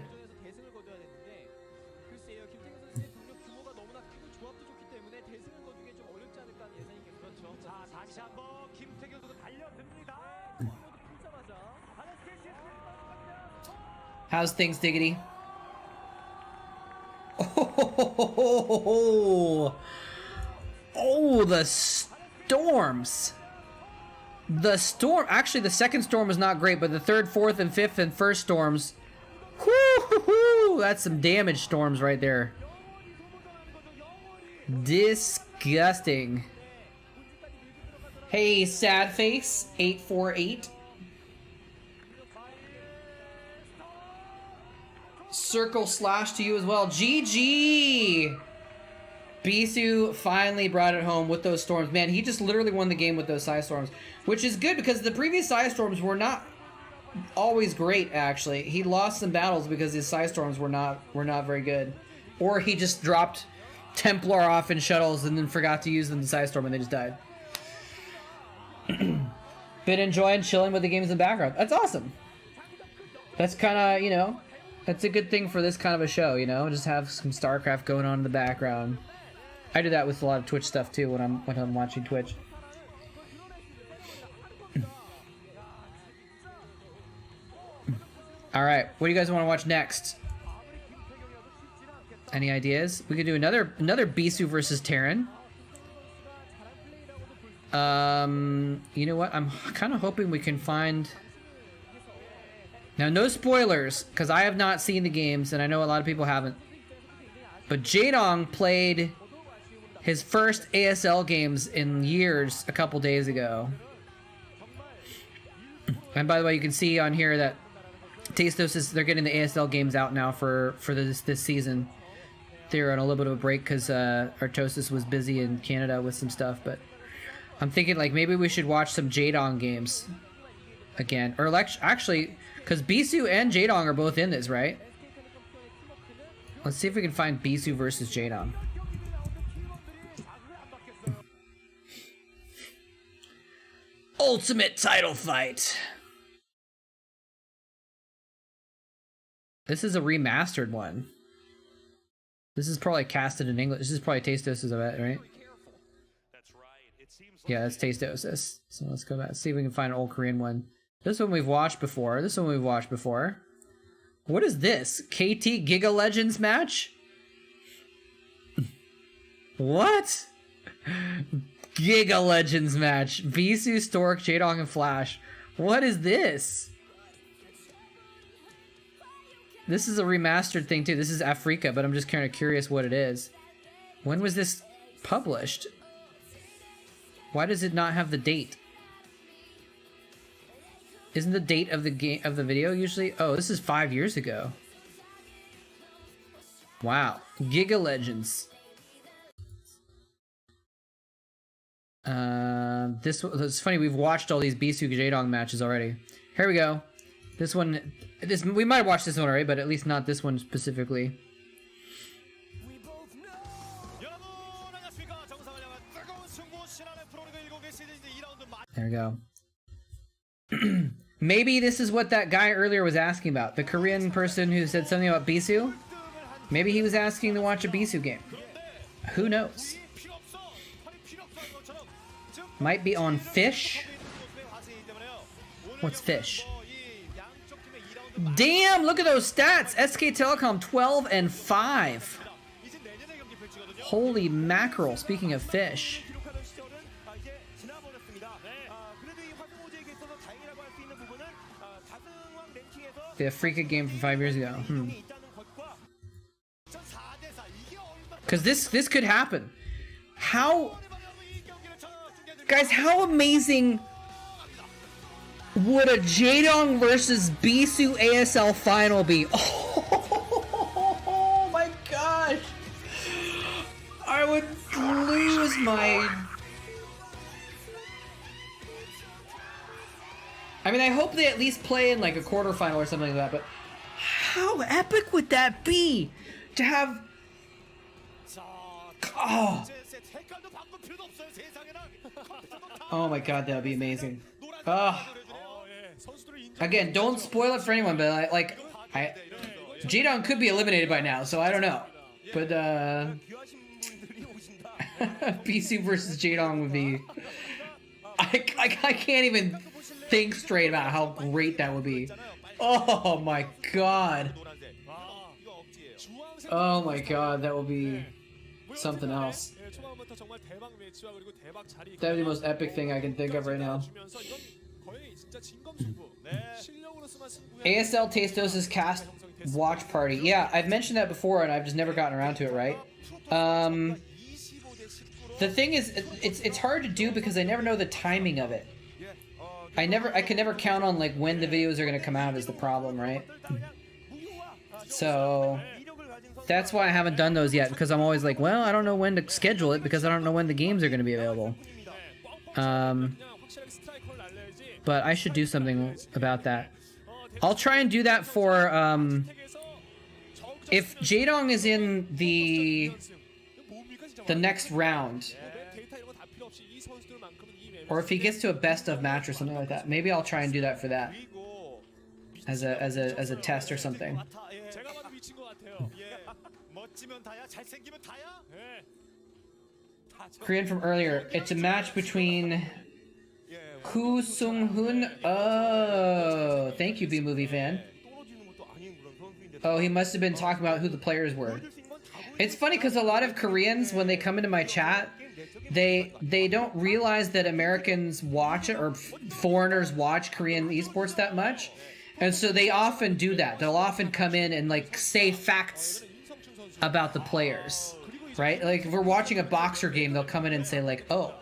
How's things, Diggity? Oh, the storms. Actually, the second storm was not great, but the third, fourth, and fifth, and first storms. Whoo, that's some damage storms right there. Disgusting. Hey, sad face 848. Circle slash to you as well. GG! Bisu finally brought it home with those storms. Man, he just literally won the game with those Psy Storms. Which is good because the previous Psy Storms were not always great, actually. He lost some battles because his Psy Storms were not very good. Or he just dropped Templar off in shuttles and then forgot to use them to Psy Storm and they just died. Been enjoying chilling with the games in the background. That's awesome. That's kind of, you know... That's a good thing for this kind of a show, you know? Just have some Starcraft going on in the background. I do that with a lot of Twitch stuff too when I'm watching Twitch. All right, what do you guys want to watch next? Any ideas? We could do another Bisu versus Terran. You know what? I'm kind of hoping we can find. Now, no spoilers, because I have not seen the games, and I know a lot of people haven't. But Jaedong played his first ASL games in years a couple days ago. And by the way, you can see on here that Tastos they're getting the ASL games out now for this season. They're on a little bit of a break because Artosis was busy in Canada with some stuff, but I'm thinking like maybe we should watch some Jaedong games again. Or actually... Because Bisu and Jaedong are both in this, right? Let's see if we can find Bisu versus Jaedong. Ultimate title fight. This is a remastered one. This is probably casted in English. This is probably Tastos' of it, right? Yeah, that's Tastos'. So let's go back. See if we can find an old Korean one. This one we've watched before. What is this? KT Giga Legends match? What? Giga Legends match. Bisu, Stork, Jaedong, and Flash. What is this? This is a remastered thing too. This is Afrika, but I'm just kind of curious what it is. When was this published? Why does it not have the date? Isn't the date of the game of the video usually? Oh, this is 5 years ago. Wow, Giga Legends. It's funny. We've watched all these Bisu Jaedong matches already. Here we go. This one, we might have watched this one already, but at least not this one specifically. There we go. Maybe this is what that guy earlier was asking about. The Korean person who said something about Bisu. Maybe he was asking to watch a Bisu game. Who knows? Might be on Fish. What's Fish? Damn, look at those stats. SK Telecom 12 and 5. Holy mackerel, speaking of Fish. The Afrika game from 5 years ago. Because this could happen. How... Guys, how amazing would a Jaedong versus Bisu ASL final be? Oh my gosh! I would lose my... I mean, I hope they at least play in like a quarterfinal or something like that, but how epic would that be? To have... Oh my god, that would be amazing. Again, don't spoil it for anyone, but Jaedong could be eliminated by now, so I don't know. But Bisu versus Jaedong would be... I can't even think straight about how great that would be. Oh my god. Oh my god, that would be something else. That would be the most epic thing I can think of right now. ASL Tasto's cast watch party. Yeah, I've mentioned that before and I've just never gotten around to it, right? The thing is, it's hard to do because I never know the timing of it. I can never count on like when the videos are gonna come out is the problem, right? So that's why I haven't done those yet, because I'm always like, well, I don't know when to schedule it because I don't know when the games are gonna be available. But I should do something about that. I'll try and do that for if Jaedong is in the next round, or if he gets to a best of match or something like that. Maybe I'll try and do that for that as a test or something. Korean from earlier. It's a match between Koo Sung-hoon. Oh, thank you, B-Movie fan. Oh, he must have been talking about who the players were. It's funny because a lot of Koreans, when they come into my chat, they don't realize that Americans watch it, or foreigners watch Korean esports that much. And so they often do that. They'll often come in and like say facts about the players, right? Like if we're watching a Boxer game, they'll come in and say like, oh,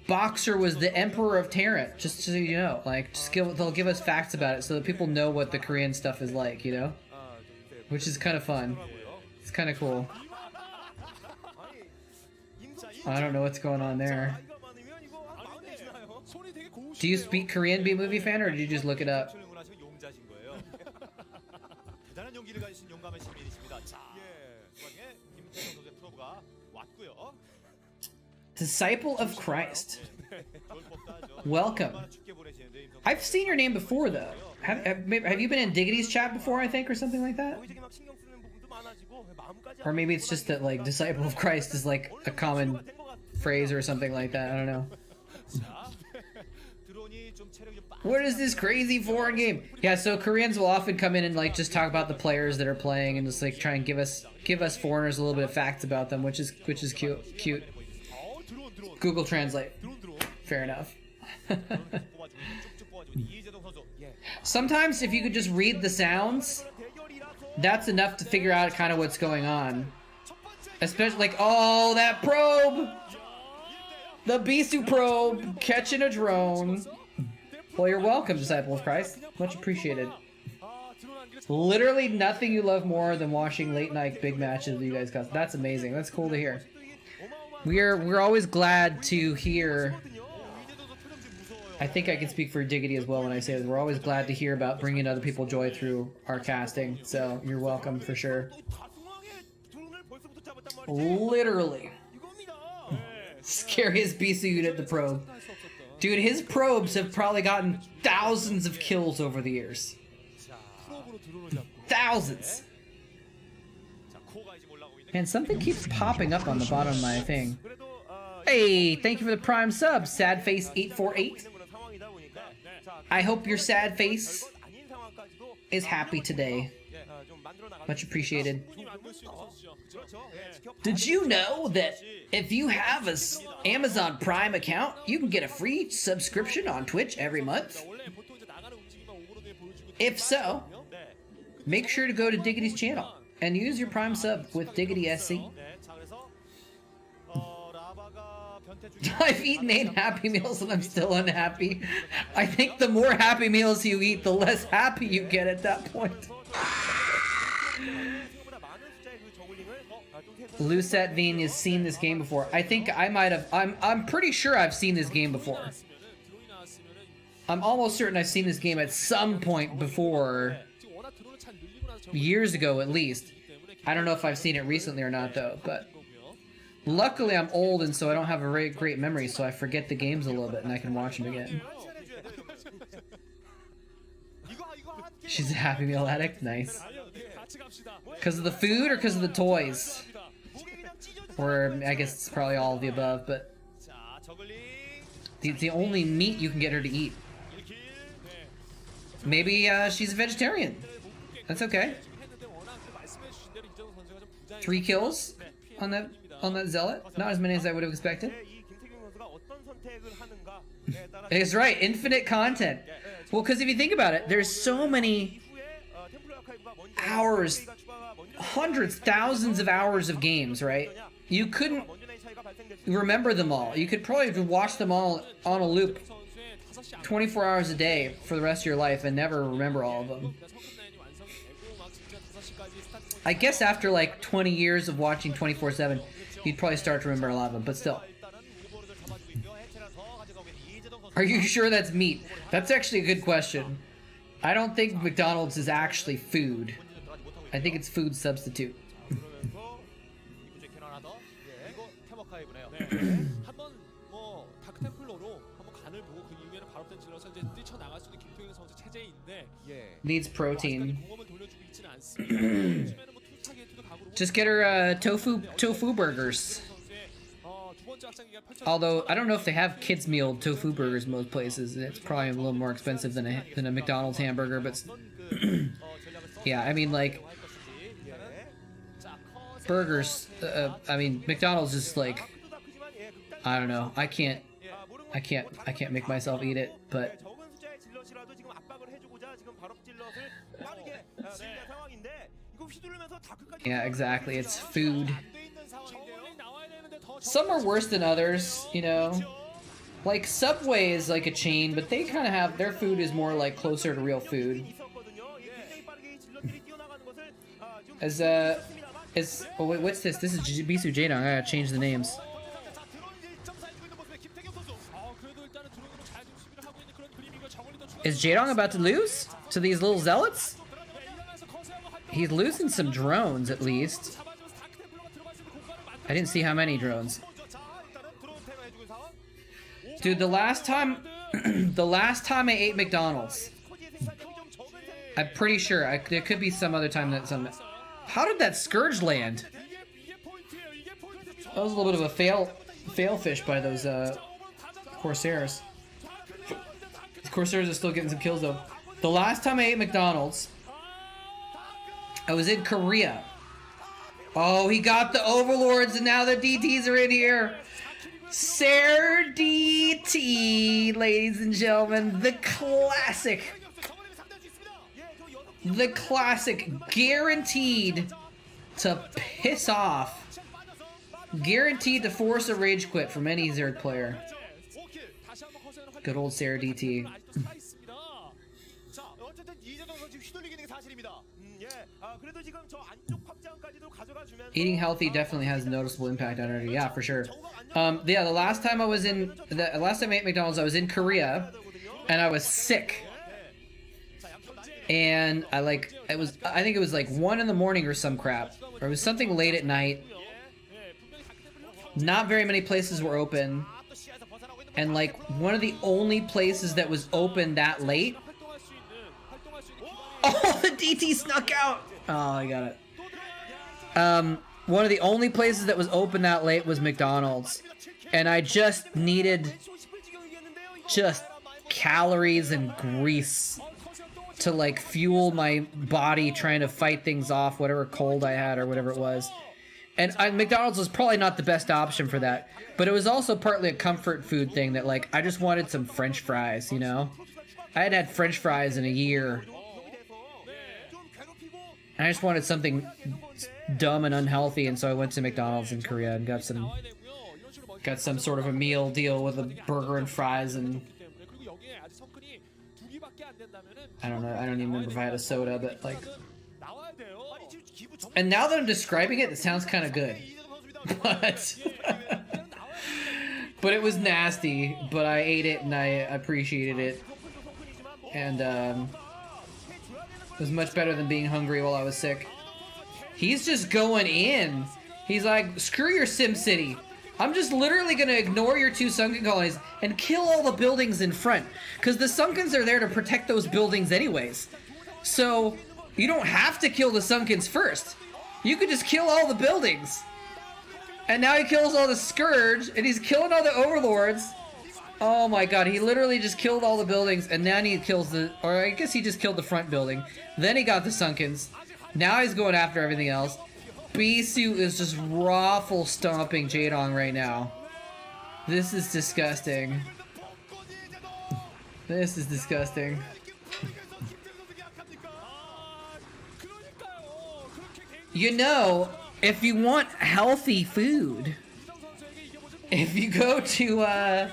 Boxer was the Emperor of Terran, just so you know. Like, they'll give us facts about it so that people know what the Korean stuff is like, you know? Which is kind of fun. It's kind of cool. I don't know what's going on there. Do you speak Korean, B-Movie fan, or did you just look it up? Disciple of Christ. Welcome. I've seen your name before, though. Have you been in Diggity's chat before, I think, or something like that? Or maybe it's just that, like, Disciple of Christ is, like, a common phrase or something like that. I don't know. What is this crazy foreign game? Yeah, so Koreans will often come in and, like, just talk about the players that are playing and just, like, try and give us foreigners a little bit of facts about them, which is cute. Google Translate. Fair enough. Sometimes if you could just read the sounds, that's enough to figure out kind of what's going on. Especially like, oh, that probe! The Bisu probe catching a drone. Well, you're welcome, Disciple of Christ. Much appreciated. Literally nothing you love more than watching late night big matches that you guys got. That's amazing. That's cool to hear. We're always glad to hear. I think I can speak for Diggity as well when I say this. We're always glad to hear about bringing other people joy through our casting. So you're welcome for sure. Literally. Scariest beast unit, the probe. Dude, his probes have probably gotten thousands of kills over the years. Thousands. Man, something keeps popping up on the bottom of my thing. Hey, thank you for the prime sub, Sadface848. I hope your sad face is happy today. Much appreciated. Did you know that if you have an Amazon Prime account, you can get a free subscription on Twitch every month? If so, make sure to go to Diggity's channel and use your Prime sub with Diggity SC. I've eaten 8 Happy Meals and I'm still unhappy. I think the more Happy Meals you eat, the less happy you get at that point. Lucette Veen has seen this game before. I think I might have. I'm pretty sure I've seen this game before. I'm almost certain I've seen this game at some point before. Years ago, at least. I don't know if I've seen it recently or not, though. But luckily, I'm old, and so I don't have a very great memory, so I forget the games a little bit, and I can watch them again. She's a Happy Meal addict? Nice. Because of the food or because of the toys? Or, I guess it's probably all of the above, but it's the only meat you can get her to eat. Maybe she's a vegetarian. That's okay. 3 kills on that zealot. Not as many as I would have expected. It's right, infinite content. Well, because if you think about it, there's so many hours, hundreds, thousands of hours of games, right? You couldn't remember them all. You could probably watch them all on a loop 24 hours a day for the rest of your life and never remember all of them. I guess after like 20 years of watching 24/7, you'd probably start to remember a lot of them, but still. Are you sure that's meat? That's actually a good question. I don't think McDonald's is actually food. I think it's food substitute. Needs protein. Just get her tofu burgers. Although I don't know if they have kids meal tofu burgers in most places. It's probably a little more expensive than a McDonald's hamburger, but yeah, I mean like burgers. I mean McDonald's is like, I don't know. I can't make myself eat it, but yeah, exactly. It's food. Some are worse than others, you know. Like Subway is like a chain, but they kind of have their food is more like closer to real food. Oh wait, what's this? This is Bisu Jadong. I gotta change the names. Is Jadong about to lose to these little zealots? He's losing some drones, at least. I didn't see how many drones. Dude, the last time I ate McDonald's, I'm pretty sure there could be some other time that some. How did that Scourge land? That was a little bit of a fail fish by those Corsairs. The Corsairs are still getting some kills though. The last time I ate McDonald's, I was in Korea. Oh, he got the Overlords and now the DTs are in here. Ser DT, ladies and gentlemen, the classic. The classic, guaranteed to piss off. Guaranteed to force a rage quit from any Zerg player. Good old Ser DT. Eating healthy definitely has a noticeable impact on energy. Yeah, for sure. Yeah, the last time I ate McDonald's, I was in Korea, and I was sick. And I think it was like 1 in the morning or some crap, or it was something late at night. not very many places were open, and like one of the only places that was open that late. Oh, the DT snuck out. Oh, I got it. One of the only places that was open that late was McDonald's, and I just needed just calories and grease to like fuel my body trying to fight things off, whatever cold I had or whatever it was. And McDonald's was probably not the best option for that, but it was also partly a comfort food thing that like I just wanted some French fries, you know? I hadn't had French fries in a year. I just wanted something dumb and unhealthy, and so I went to McDonald's in Korea and got some sort of a meal deal with a burger and fries, and I don't know, I don't even remember if I had a soda, but like, and now that I'm describing it, it sounds kind of good, but but it was nasty, but I ate it and I appreciated it, and it was much better than being hungry while I was sick. He's just going in. He's like, screw your SimCity. I'm just literally gonna ignore your 2 sunken colonies and kill all the buildings in front. Because the sunkens are there to protect those buildings anyways. So, you don't have to kill the sunkens first. You could just kill all the buildings. And now he kills all the Scourge, and he's killing all the Overlords. Oh my god, he literally just killed all the buildings, and then he kills the, or I guess he just killed the front building. Then he got the Sunkens. Now he's going after everything else. Bisu is just raffle stomping Jaedong right now. This is disgusting. This is disgusting. You know, if you want healthy food, if you go to,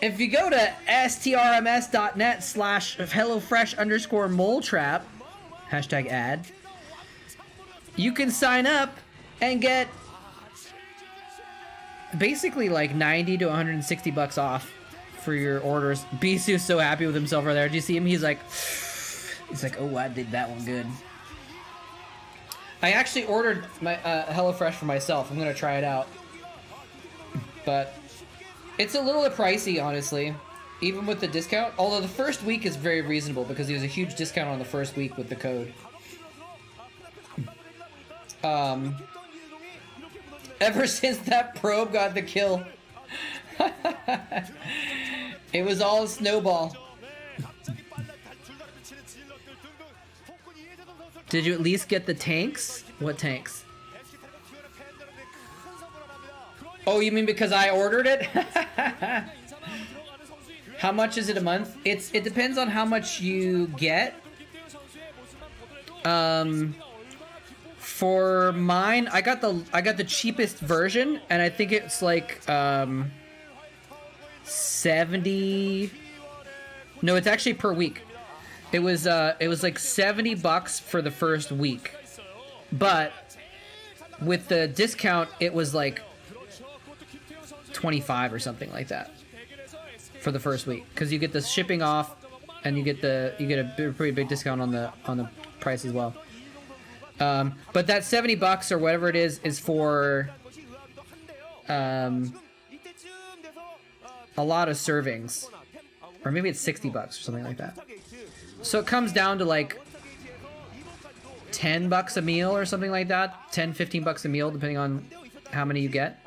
if you go to strms.net/HelloFresh_moletrap, #ad, you can sign up and get basically like 90 to 160 bucks off for your orders. Bisu's so happy with himself right there. Do you see him? He's like, oh, I did that one good. I actually ordered my HelloFresh for myself. I'm gonna try it out, but it's a little pricey, honestly, even with the discount. Although the first week is very reasonable because there's a huge discount on the first week with the code. Ever since that probe got the kill, it was all a snowball. Did you at least get the tanks? What tanks? Oh, you mean because I ordered it? How much is it a month? It depends on how much you get. For mine, I got the cheapest version, and I think it's like 70. No, it's actually per week. It was like $70 for the first week, but with the discount, it was like 25 or something like that for the first week, because you get the shipping off, and you get a pretty big discount on the price as well. But that $70 or whatever it is for a lot of servings, or maybe it's $60 or something like that. So it comes down to like $10 a meal or something like that, $10-15 a meal depending on how many you get.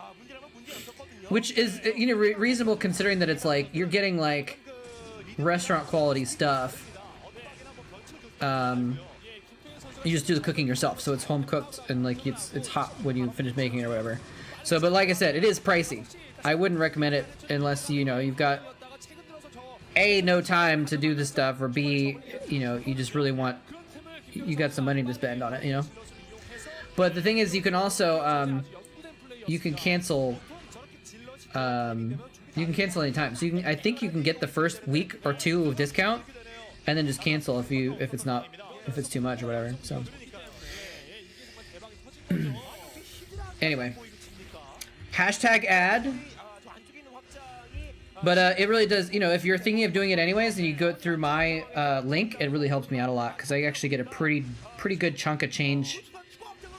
Which is, you know, reasonable considering that it's like you're getting like restaurant quality stuff. You just do the cooking yourself, so it's home cooked and like it's hot when you finish making it or whatever. So, but like I said, it is pricey. I wouldn't recommend it unless, you know, you've got A, no time to do this stuff, or B, you know, you just really want, you got some money to spend on it, you know. But the thing is, you can also you can cancel. You can cancel anytime. So you can, I think you can get the first week or two of discount, and then just cancel if it's too much or whatever. So anyway, #ad. But it really does, you know, if you're thinking of doing it anyways and you go through my link, it really helps me out a lot, because I actually get a pretty good chunk of change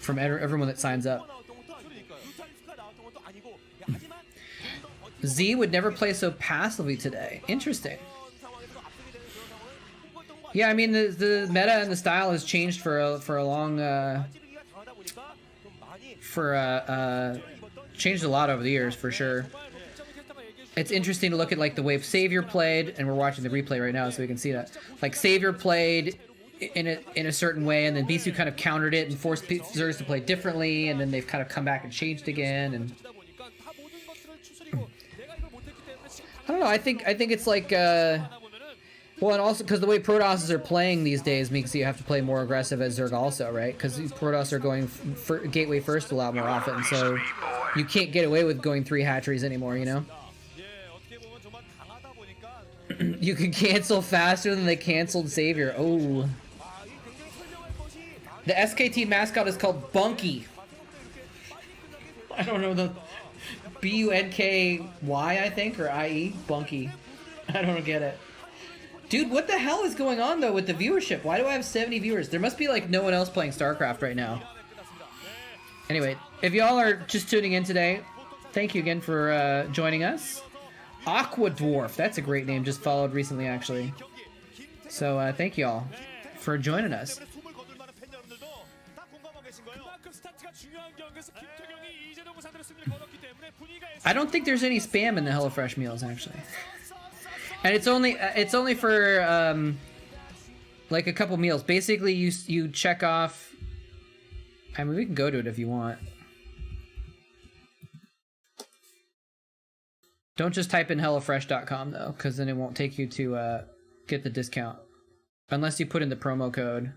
from everyone that signs up. Z would never play so passively today. Interesting. Yeah, I mean the meta and the style has changed for a long changed a lot over the years for sure. It's interesting to look at like the way Savior played, and we're watching the replay right now so we can see that. Like Savior played in a certain way, and then Bisu kind of countered it and forced Zergs to play differently, and then they've kind of come back and changed again. And I don't know. I think it's like well, and also because the way Protosses are playing these days makes you have to play more aggressive as Zerg also, right? Because Protoss are going for gateway first a lot more often, so you can't get away with going 3 hatcheries anymore, you know? You can cancel faster than they canceled Savior. Oh. The SKT mascot is called Bunky. I don't know, the B-U-N-K-Y, I think, or I-E? Bunky. I don't get it. Dude, what the hell is going on, though, with the viewership? Why do I have 70 viewers? There must be, like, no one else playing Starcraft right now. Anyway, if y'all are just tuning in today, thank you again for joining us. Aqua Dwarf, that's a great name, just followed recently, actually. So, thank y'all for joining us. I don't think there's any spam in the HelloFresh meals, actually. And it's only for like a couple meals. Basically, you check off. I mean, we can go to it if you want. Don't just type in HelloFresh.com though, because then it won't take you to get the discount, unless you put in the promo code.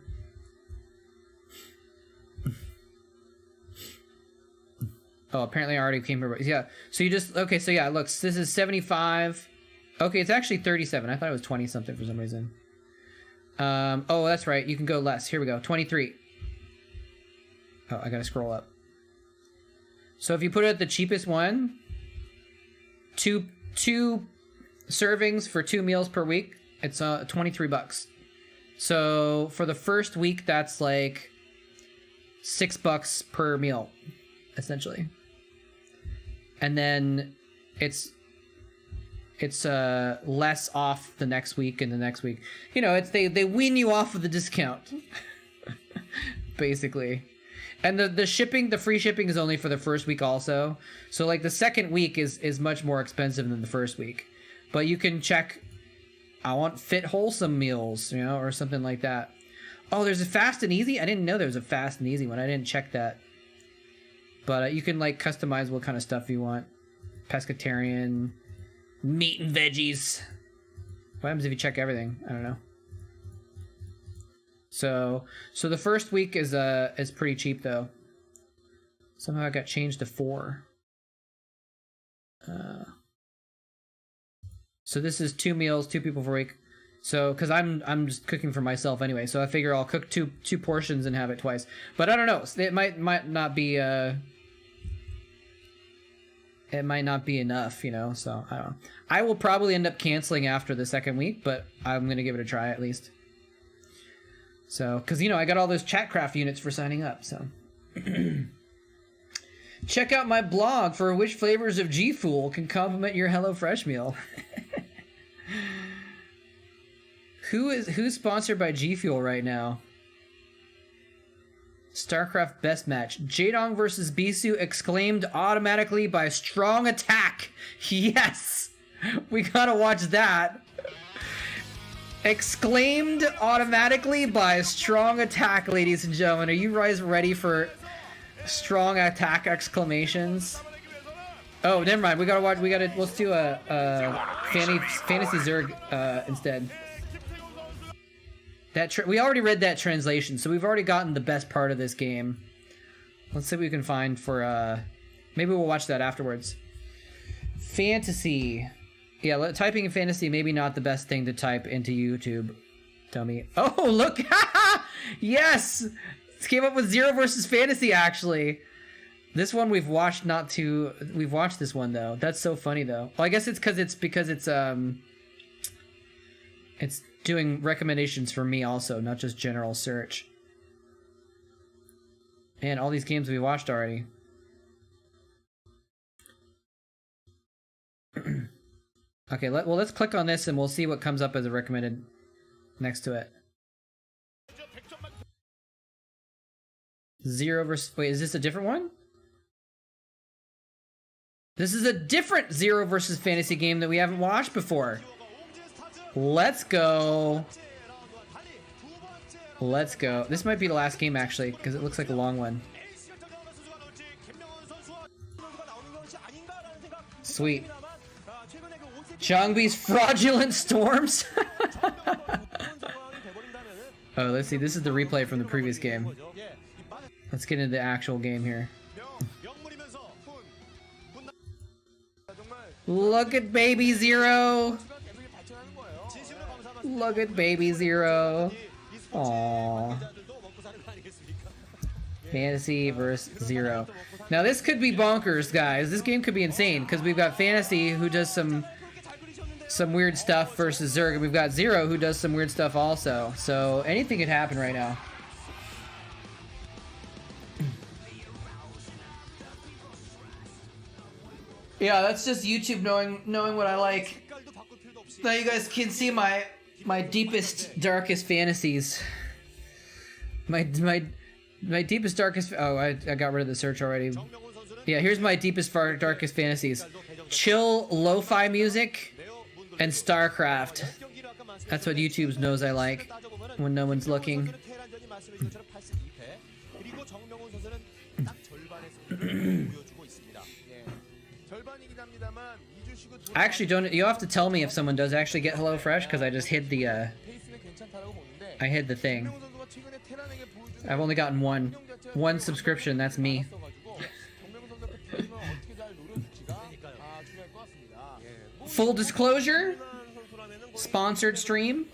Oh, apparently I already came here. Yeah, so you just okay. So yeah, look, this is 75. Okay, it's actually 37. I thought it was 20 something for some reason. Oh, that's right. You can go less. Here we go. 23. Oh, I gotta scroll up. So if you put it at the cheapest one, two servings for 2 meals per week, it's 23 bucks. So for the first week, that's like $6 per meal, essentially. And then it's less off the next week and the next week. You know, it's they wean you off of the discount, basically. And the shipping, the free shipping is only for the first week also. So like the second week is much more expensive than the first week. But you can check, I want fit wholesome meals, you know, or something like that. Oh, there's a fast and easy? I didn't know there was a fast and easy one. I didn't check that. But you can like customize what kind of stuff you want. Pescatarian, meat and veggies. What happens if you check everything? I don't know. So the first week is pretty cheap though. Somehow it got changed to 4. So this is 2 meals, 2 people per week. So because I'm just cooking for myself anyway, so I figure I'll cook two portions and have it twice. But I don't know. It might not be it might not be enough, you know. So I don't know. I will probably end up canceling after the second week, but I'm gonna give it a try at least. So, because, you know, I got all those Chatcraft units for signing up, so. Check out my blog for which flavors of G-Fool can complement your HelloFresh meal. Who's sponsored by G-Fuel right now? Starcraft best match. Jaedong versus Bisu exclaimed automatically by strong attack. Yes! We gotta watch that. Exclaimed automatically by strong attack, ladies and gentlemen. Are you guys ready for strong attack exclamations? Oh, never mind. We gotta watch. Let's do a fantasy Zerg instead. We already read that translation, so we've already gotten the best part of this game. Let's see what we can find for. Maybe we'll watch that afterwards. Fantasy. Yeah, typing in fantasy maybe not the best thing to type into YouTube, dummy. Oh, look! Yes! This came up with 0 versus fantasy, actually. This one we've watched we've watched this one, though. That's so funny, though. Well, I guess it's because it's doing recommendations for me also, not just general search. Man, all these games we watched already. Okay, let's click on this and we'll see what comes up as a recommended next to it. 0 versus... Wait, is this a different one? This is a different 0 versus fantasy game that we haven't watched before. Let's go. Let's go. This might be the last game, actually, because it looks like a long one. Sweet. Changbi's fraudulent storms? Oh, let's see. This is the replay from the previous game. Let's get into the actual game here. Look at baby Zero. Look at baby Zero. Aww. Fantasy versus 0. Now this could be bonkers, guys. This game could be insane because we've got Fantasy who does some weird stuff versus Zerg, and we've got 0 who does some weird stuff also. So anything could happen right now. Yeah, that's just YouTube knowing what I like. Now you guys can see my deepest, darkest fantasies. My deepest, darkest... Oh, I got rid of the search already. Yeah, here's my deepest, darkest fantasies. Chill, lo-fi music, and Starcraft. That's what YouTube knows I like when no one's looking. I actually don't... You'll have to tell me if someone does actually get HelloFresh, because I just hid the, I hid the thing. I've only gotten one subscription, that's me. Full disclosure, sponsored stream.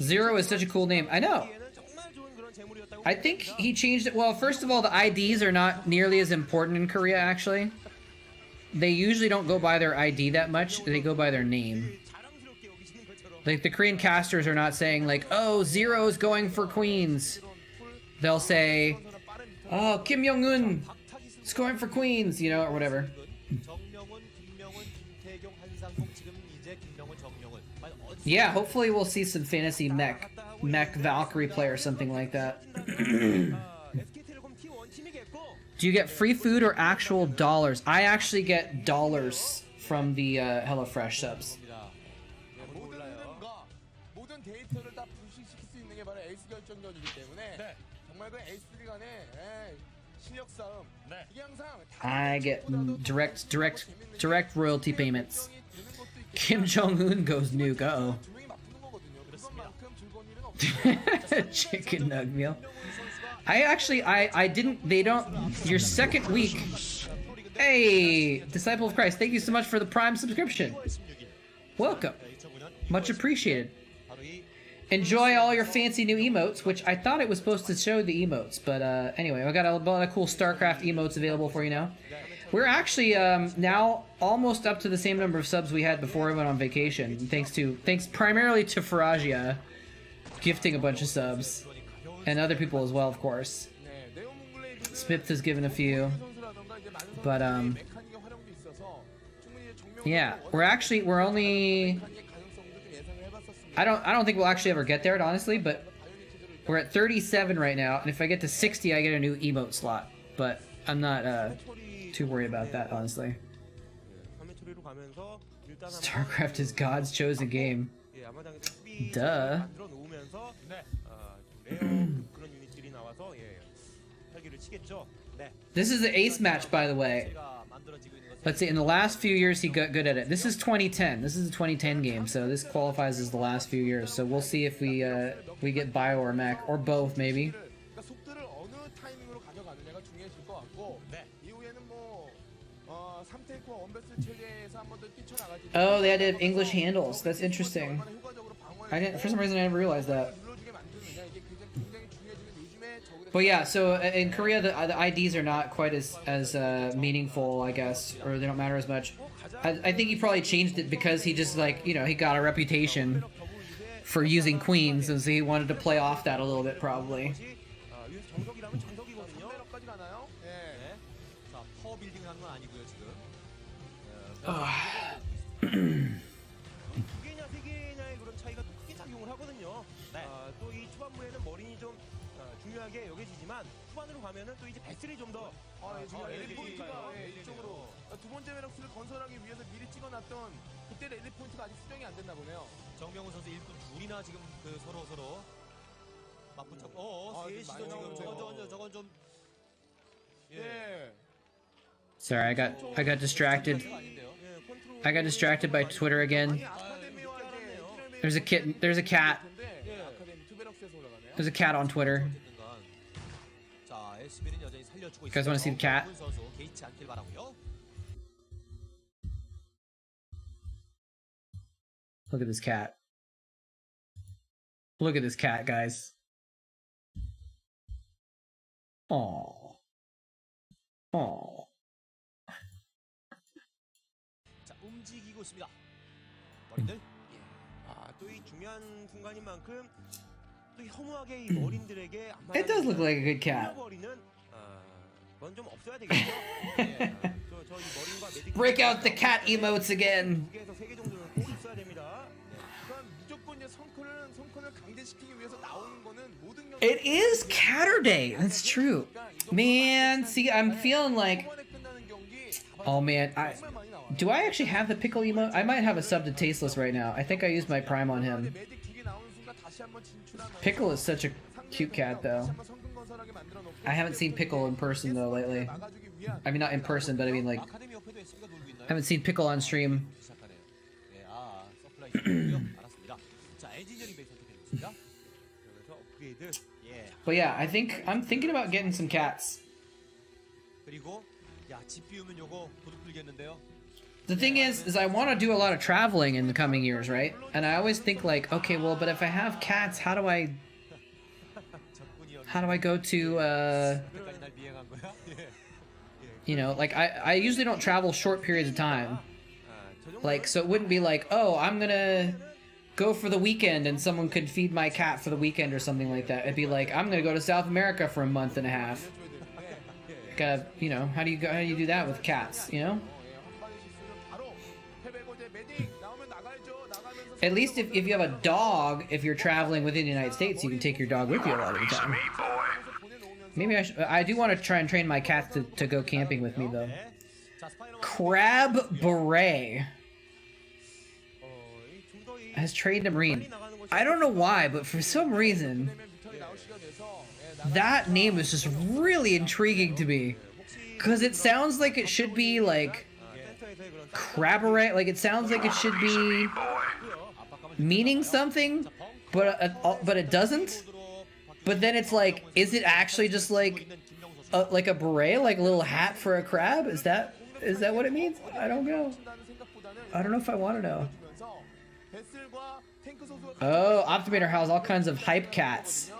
0 is such a cool name. I know. I think he changed it. Well, first of all, the IDs are not nearly as important in Korea, actually. They usually don't go by their ID that much. They go by their name. Like, the Korean casters are not saying, like, oh, 0 is going for Queens. They'll say, oh, Kim Jong-un is going for Queens, you know, or whatever. Yeah, hopefully we'll see some fantasy mech Valkyrie play or something like that. Do you get free food or actual dollars? I actually get dollars from the HelloFresh subs. I get direct royalty payments. Kim Jong-un goes nuke. Uh-oh. Chicken nug meal. I didn't, they don't, your second week. Hey, Disciple of Christ, thank you so much for the Prime subscription. Welcome. Much appreciated. Enjoy all your fancy new emotes, which I thought it was supposed to show the emotes, but anyway, I got a lot of cool Starcraft emotes available for you now. We're actually now almost up to the same number of subs we had before we went on vacation, thanks primarily to Faragia gifting a bunch of subs, and other people as well, of course. Smith has given a few, but yeah, we're only. I don't think we'll actually ever get there, honestly, but we're at 37 right now, and if I get to 60, I get a new emote slot. But I'm not too worried about that, honestly. Starcraft is God's chosen game. Duh. This is the ace match, by the way. Let's see, in the last few years he got good at it. This is 2010. This is a 2010 game, so this qualifies as the last few years. So we'll see if we get bio or mech, or both, maybe. Oh, they had to have English handles. That's interesting. For some reason I never realized that. But yeah, so in Korea the IDs are not quite as meaningful, I guess, or they don't matter as much. I think he probably changed it because he just, like, you know, he got a reputation for using queens, and so he wanted to play off that a little bit probably. 정석이라면 정석이거든요. 선배력까지 가나요? 예. 자, 파워 빌딩을 하는 건 아니고요, 지금. 두 개냐 세 개냐의 그런 차이가 또 크게 작용을 하거든요. 네. 또 이 초반부에는 머린이 좀 중요하게 여겨지지만 후반으로 가면은 또 이제 배슬이 좀 더 지금 랠리 포인트가 예, 이쪽으로 두 번째 베럭스를 건설하기 위해서 미리 찍어놨던 그때 랠리 포인트가 아직 수정이 안 됐나 보네요. 정명훈 선수 일꾼 둘이나 지금 그 서로 맞붙였고 셋이서 지금 저건 좀 예. Sorry, I got distracted. I got distracted by Twitter again. There's a kitten. There's a cat. There's a cat on Twitter. You guys want to see the cat? Look at this cat. Look at this cat, guys. Aww. Aww. 자, 움직이고 있습니다. 머린들. 또 이 중요한 순간인 만큼 또 허무하게 이 머린들에게 It does look like a good cat. 그건 좀 없어야 되겠죠. 저이 머린과 매직 Break out the cat emotes again. 두 개에서 세 개 정도는 꼭 있어야 됩니다. 그러니까 무조건 이제 성큰을 강제시키기 위해서 나오는 거는 모든 경기 It is Catterday. That's true. Man, see, I'm feeling like. Oh man, do I actually have the pickle emote? I might have a sub to Tasteless right now. I think I used my prime on him. Pickle is such a cute cat, though. I haven't seen Pickle in person though lately. I mean, not in person, but I mean like, I haven't seen Pickle on stream. But yeah, I'm thinking about getting some cats. The thing is I want to do a lot of traveling in the coming years, right? And I always think like, okay, well, but if I have cats, how do I go to, you know, like I usually don't travel short periods of time. Like, so it wouldn't be like, oh, I'm gonna go for the weekend and someone could feed my cat for the weekend or something like that. It'd be like, I'm gonna go to South America for a month and a half. You know, how do you do that with cats, you know? At least if you have a dog, if you're traveling within the United States, you can take your dog with you a lot of the time. Maybe I do want to try and train my cats to go camping with me, though. Crab Beret has trained a Marine. I don't know why, but for some reason, that name is just really intriguing to me. Because it sounds like it should be, like, Crabberate. Like, it sounds like it should be meaning something, but it doesn't. But then it's like, is it actually just like a beret, like a little hat for a crab? Is that what it means? I don't know. I don't know if I want to know. Oh, Optimator has all kinds of hype cats.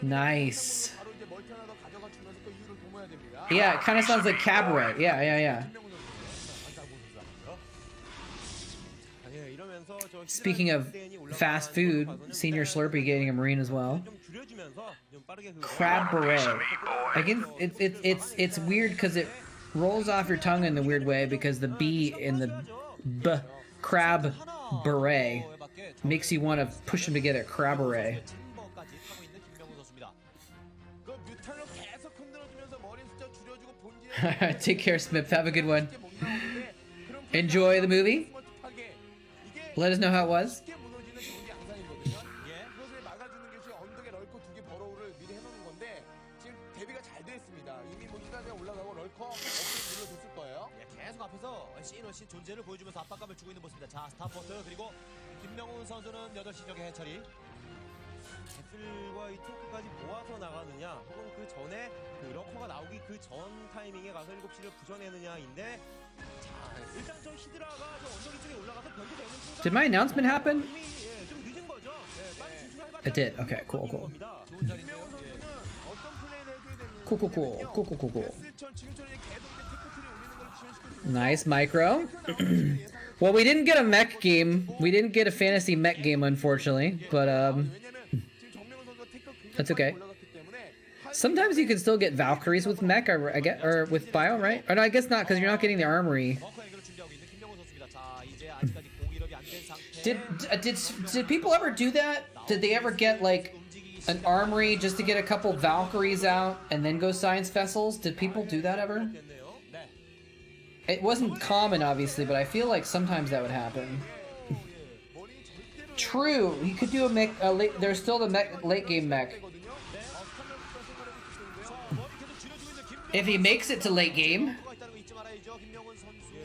Nice. Yeah, it kind of sounds like cabaret. Yeah. Speaking of fast food, Senior Slurpee getting a Marine as well. Crab Beret. Again, it's weird because it rolls off your tongue in the weird way because the B in the B, Crab Beret, makes you want to push them together. Crab Beret. Take care, Smith. Have a good one. Enjoy the movie. Let us know how it was. 존재를 보여주면서 압박감을 주고 있는 모습입니다. 자, 스타포트 그리고 김명훈 선수는 8시 적의 해처리. 배슬과 이 토크까지 모아서 나가느냐, 혹은 그 전에 그 러커가 나오기 그 전 타이밍에 가서 7시를 부셔내느냐인데, 자, 일단 저 히드라가 저 언덕 쪽에 올라가서 변도 되는 순간. Did my announcement happen? 좀 늦은 거죠. 빨리 진출할 It did. Okay, cool. Cool. Nice micro. Well, we didn't get a mech game. We didn't get a fantasy mech game, unfortunately. But that's okay. Sometimes you can still get Valkyries with mech, I get, or with bio, right? Or no, I guess not, because you're not getting the armory. Did people ever do that? Did they ever get like an armory just to get a couple Valkyries out and then go science vessels? Did people do that ever? It wasn't common, obviously, but I feel like sometimes that would happen. True, you could do a mech. There's still the mech, late game mech. If he makes it to late game,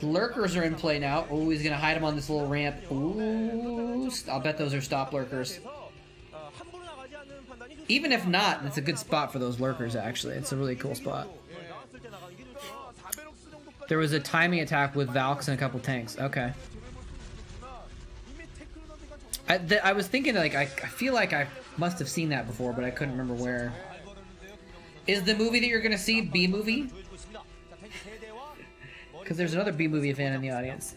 lurkers are in play now. Oh, he's gonna hide him on this little ramp. Ooh, I'll bet those are stop lurkers. Even if not, it's a good spot for those lurkers, actually. It's a really cool spot. There was a timing attack with Valks and a couple tanks. Okay. I was thinking, like, I feel like I must have seen that before, but I couldn't remember where. Is the movie that you're gonna see B-movie? Because there's another B-movie fan in the audience.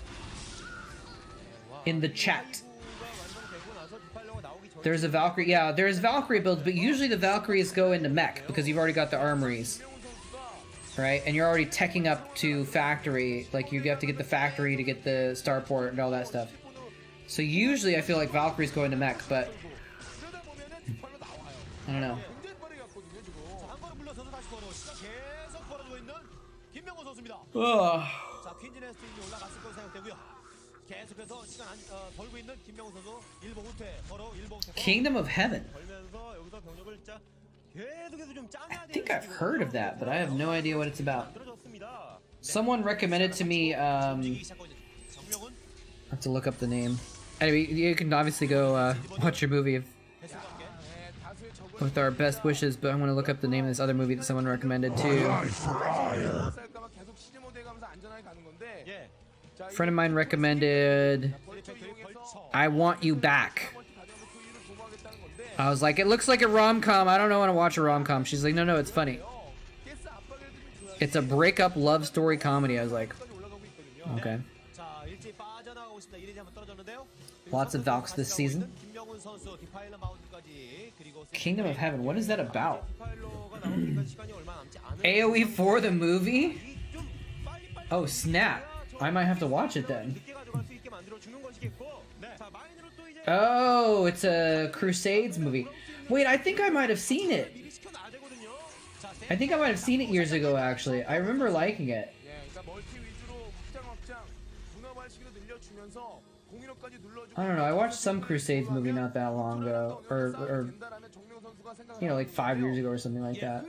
In the chat. There's a Valkyrie. Yeah, there's Valkyrie builds, but usually the Valkyries go into mech because you've already got the armories. Right? And you're already teching up to factory. Like, you have to get the factory to get the starport and all that stuff. So usually I feel like Valkyries go into mech, but I don't know. Ugh. Kingdom of Heaven. I think I've heard of that, but I have no idea what it's about. Someone recommended to me, I have to look up the name. Anyway, you can obviously go watch your movie with our best wishes, but I'm going to look up the name of this other movie that someone recommended too. A friend of mine recommended I Want You Back. I was like, it looks like a rom-com. I don't know, want to watch a rom-com. She's like, no, it's funny. It's a breakup love story comedy. I was like, okay. Lots of Valks this season. Kingdom of Heaven, what is that about? AoE 4 the movie? Oh, snap. I might have to watch it then. Oh, it's a Crusades movie. Wait, I think I might have seen it. I think I might have seen it years ago, actually. I remember liking it. I don't know, I watched some Crusades movie not that long ago. Or you know, like 5 years ago or something like that.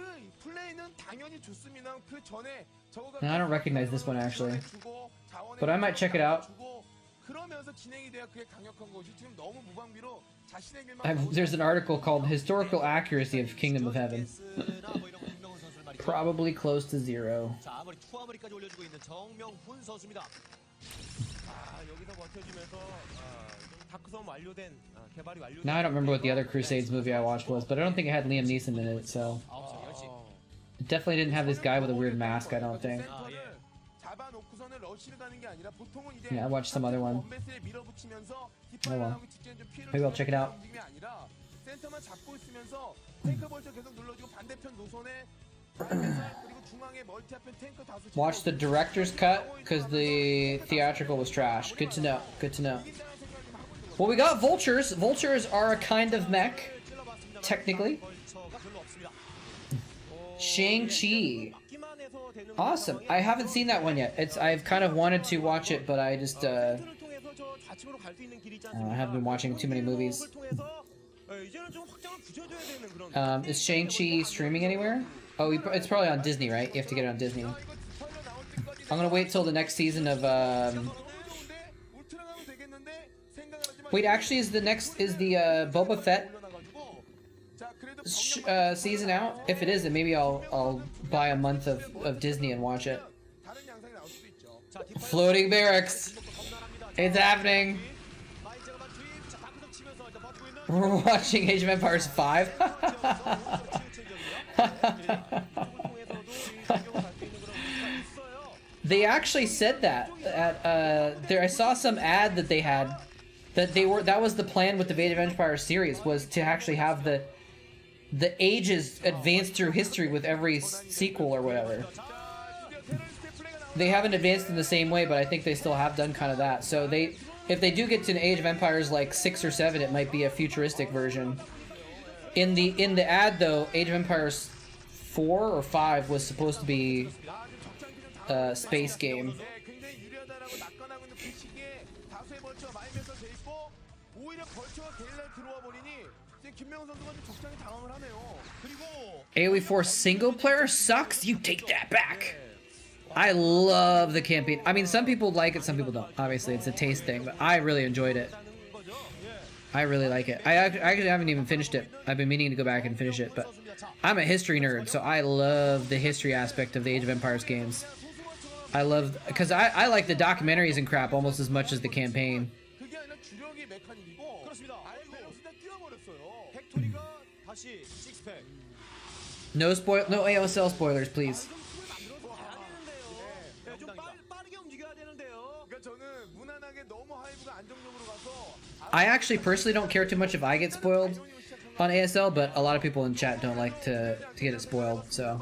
And I don't recognize this one, actually. But I might check it out. There's an article called Historical Accuracy of Kingdom of Heaven. Probably close to 0. Now I don't remember what the other Crusades movie I watched was, but I don't think it had Liam Neeson in it, so... It definitely didn't have this guy with a weird mask, I don't think. Yeah, I watched some other one. Oh well. Maybe I'll check it out. Watch the director's cut, because the theatrical was trash. Good to know. Good to know. Well, we got Vultures. Vultures are a kind of mech, technically. Shang-Chi. Awesome. I haven't seen that one yet. I've kind of wanted to watch it, but I just I haven't been watching too many movies. Is Shang-Chi streaming anywhere? Oh, it's probably on Disney, right? You have to get it on Disney. I'm gonna wait till the next season of Wait, actually, is the Boba Fett season out? If it is, then maybe I'll buy a month of Disney and watch it. Floating barracks. It's happening. We're watching Age of Empires 5. They actually said that. there. I saw some ad that they had that was the plan with the Age of Empires series, was to actually have the ages advance through history with every sequel or whatever. They haven't advanced in the same way, but I think they still have done kind of that. So if they do get to an Age of Empires like 6 or 7, it might be a futuristic version. In the ad though, Age of Empires 4 or 5 was supposed to be a space game. AoE 4 single player sucks? You take that back. I love the campaign. I mean, some people like it, some people don't. Obviously, it's a taste thing, but I really enjoyed it. I really like it. I actually haven't even finished it. I've been meaning to go back and finish it, but I'm a history nerd, so I love the history aspect of the Age of Empires games. I love, because I like the documentaries and crap almost as much as the campaign. No AOSL spoilers, please. I actually personally don't care too much if I get spoiled on ASL, but a lot of people in chat don't like to get it spoiled, so.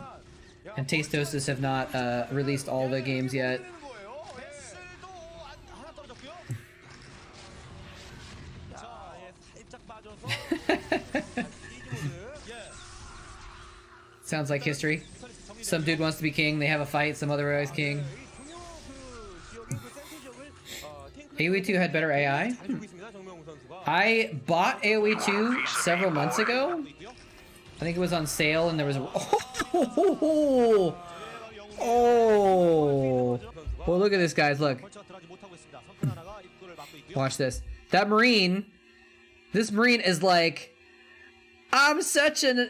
And Tastosis have not released all the games yet. Sounds like history. Some dude wants to be king, they have a fight, some other guy's king. AoE 2 had better AI? I bought AoE 2 several months ago. I think it was on sale and there was a... Oh! Well, look at this, guys, look. Watch this. That Marine... This Marine is like... I'm such a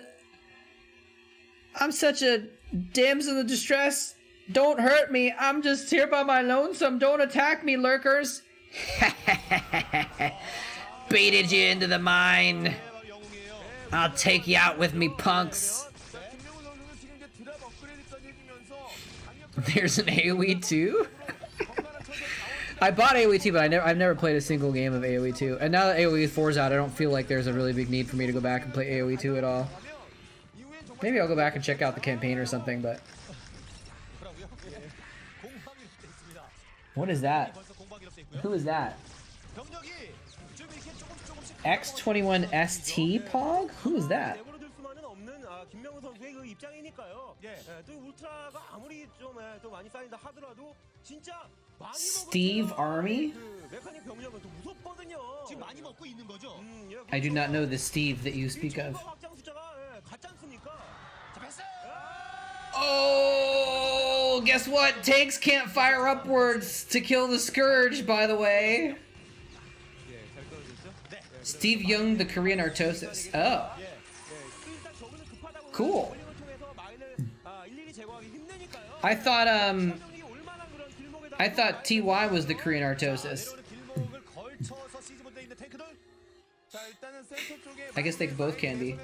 damsel in distress. Don't hurt me. I'm just here by my lonesome. Don't attack me, lurkers. Baited you into the mine. I'll take you out with me, punks. There's an AoE 2? I bought AoE 2, but I've never played a single game of AoE 2. And now that AoE 4 is out, I don't feel like there's a really big need for me to go back and play AoE 2 at all. Maybe I'll go back and check out the campaign or something, but... What is that? Who is that? X21ST Pog? Who is that? Steve Army? I do not know the Steve that you speak of. Oh, guess what? Tanks can't fire upwards to kill the Scourge, by the way. Steve Young, the Korean Artosis. Oh. Cool. I thought TY was the Korean Artosis. I guess they both can be.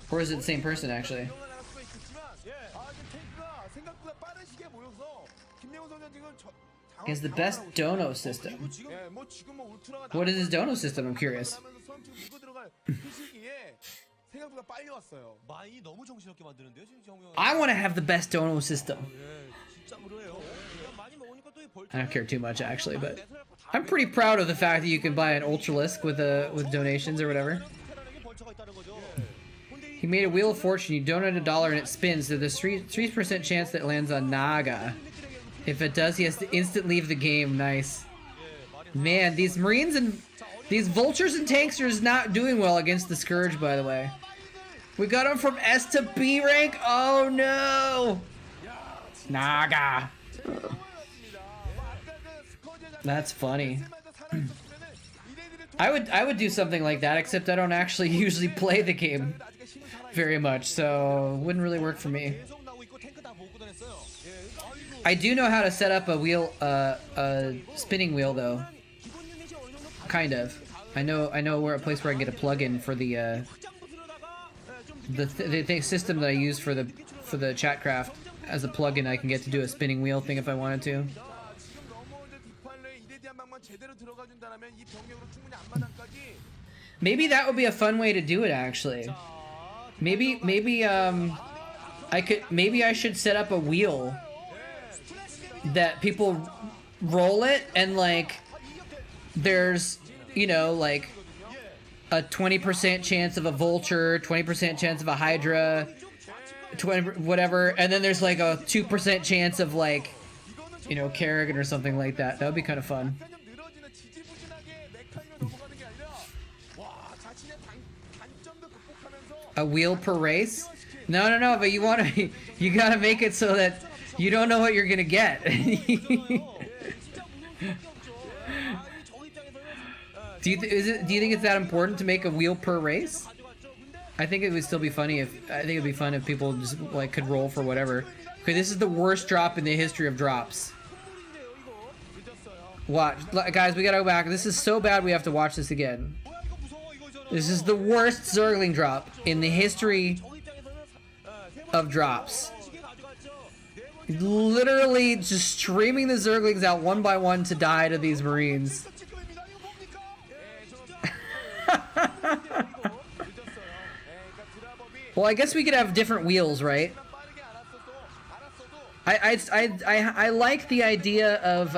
Or is it the same person, actually? Is the best dono system. What is his dono system? I'm curious. I want to have the best dono system. I don't care too much, actually, but I'm pretty proud of the fact that you can buy an Ultralisk with donations or whatever. He made a Wheel of Fortune. You donate $1 and it spins. So there's 3% chance that it lands on Naga. If it does, he has to instant leave the game. Nice. Man, these Marines and these Vultures and Tanks are not doing well against the Scourge, by the way. We got them from S to B rank. Oh no! Naga. That's funny. I would do something like that, except I don't actually usually play the game very much, so it wouldn't really work for me. I do know how to set up a wheel, a spinning wheel though. Kind of. I know where a place where I can get a plug-in for the the system that I use for the Chatcraft as a plugin. I can get to do a spinning wheel thing if I wanted to. 지금 너무 이제 뒷팔로에 이레디안 방만 제대로 들어가 준다면 이 병력으로 충분히 앞마당까지 Maybe that would be a fun way to do it, actually. Maybe I should set up a wheel that people roll it, and like there's, you know, like a 20% chance of a Vulture, 20% chance of a Hydra, 20 whatever, and then there's like a 2% chance of like, you know, Kerrigan or something like that. That would be kind of fun. 늘어지는 지지부진하게 메카닉을 넘어가는 게 아니라 와 자신의 단점도 극복하면서 A wheel per race? No, but you gotta make it so that you don't know what you're gonna get. Do you think it's that important to make a wheel per race? I think it would still be funny it'd be fun if people just like could roll for whatever. Okay, this is the worst drop in the history of drops. Watch, guys, we gotta go back. This is so bad we have to watch this again. This is the worst Zergling drop in the history of drops. Literally just streaming the Zerglings out one by one to die to these Marines. Well, I guess we could have different wheels, right? I like the idea of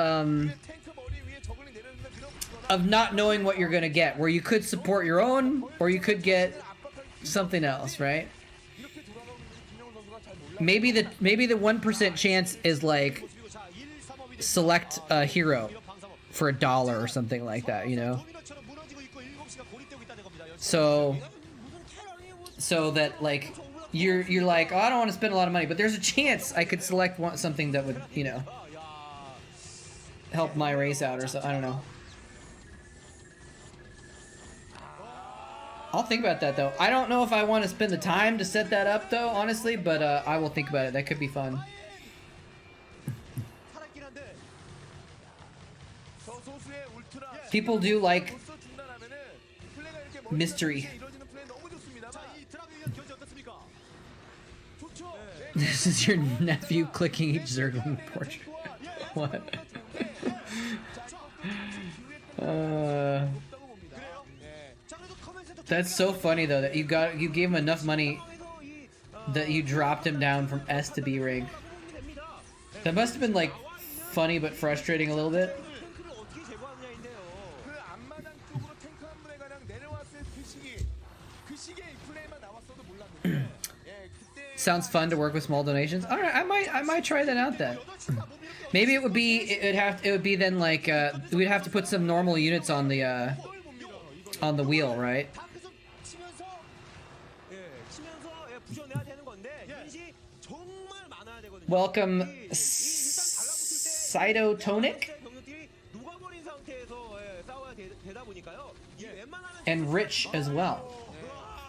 not knowing what you're gonna get, where you could support your own, or you could get something else, right? Maybe the 1% chance is like select a hero for $1 or something like that, you know? So that like you're like, oh, I don't want to spend a lot of money, but there's a chance I could select something that would, you know, help my race out or something. I don't know. I'll think about that though. I don't know if I want to spend the time to set that up though, honestly, but I will think about it. That could be fun. People do like mystery. This is your nephew clicking each Zergling portrait. What? That's so funny though that you gave him enough money that you dropped him down from S to B rank. That must have been like funny but frustrating a little bit. Sounds fun to work with small donations. All right, I might try that out then. Maybe it would be then like we'd have to put some normal units on the wheel, right? Welcome, Cytotonic and Rich as well,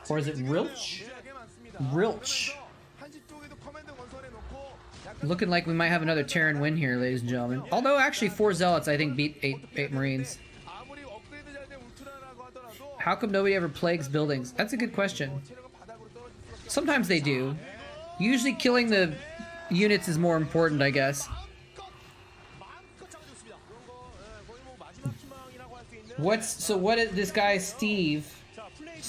or is it Rilch? Rilch. Looking like we might have another Terran win here, ladies and gentlemen. Although actually 4 Zealots I think beat 8 Marines. How come nobody ever plagues buildings? That's a good question. Sometimes they do. Usually killing the units is more important, I guess. What is this guy Steve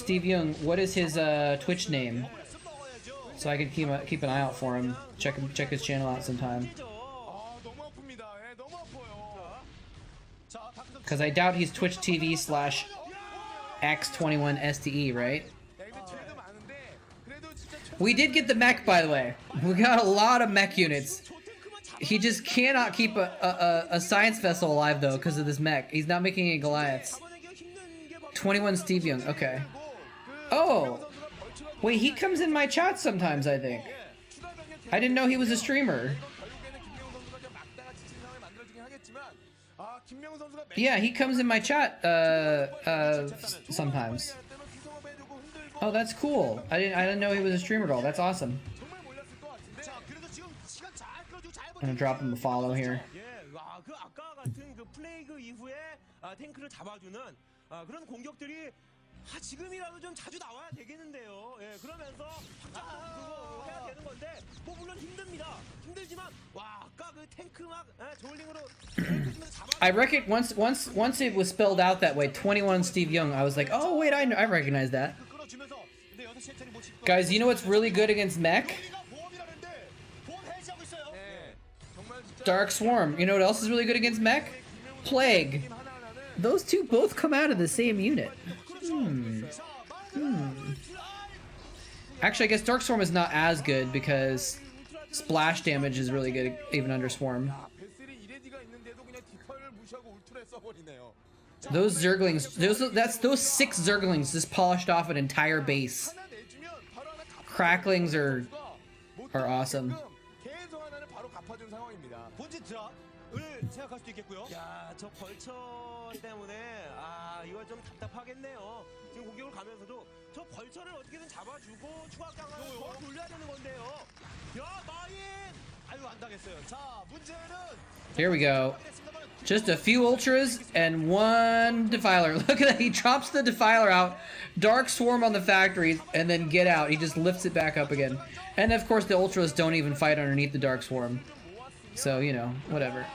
Young, what is his Twitch name? So I can keep an eye out for him. Check his channel out sometime. Because I doubt he's Twitch TV /X21STE, right? We did get the mech, by the way. We got a lot of mech units. He just cannot keep a science vessel alive though because of this mech. He's not making any Goliaths. 21 Steve Young, okay. Oh! Wait, he comes in my chat sometimes, I think. I didn't know he was a streamer. Yeah, he comes in my chat sometimes. Oh, that's cool. I didn't know he was a streamer at all. That's awesome. I'm gonna drop him a follow here. 지금이라도 좀 자주 나와야 되겠는데요. 예, 그러면서 확장도 해야 되는 건데 뭐 물론 힘들지만 와 아까 그 탱크 막 저울링으로 I reckon once it was spelled out that way, 21 Steve Young, I was like, oh wait, I recognize that. Guys, you know what's really good against mech? Dark Swarm. You know what else is really good against mech? Plague. Those two both come out of the same unit. Actually, I guess Dark Swarm is not as good because splash damage is really good even under Swarm. Those Zerglings, those 6 Zerglings just polished off an entire base. Cracklings are awesome. 생각할 수도 있겠고요. 야, 저 벌처 때문에 이거 좀 답답하겠네요. 지금 공격을 가면서도 저 벌처를 어떻게든 잡아주고 추가 강화를 더 돌려야 되는 건데요. 야, 마인! 아유, 안 당했어요. 자, 문제는 Here we go. Just a few ultras and 1 defiler. Look at that. He drops the defiler out. Dark Swarm on the factories and then get out. He just lifts it back up again. And of course the ultras don't even fight underneath the Dark Swarm. So, you know, whatever.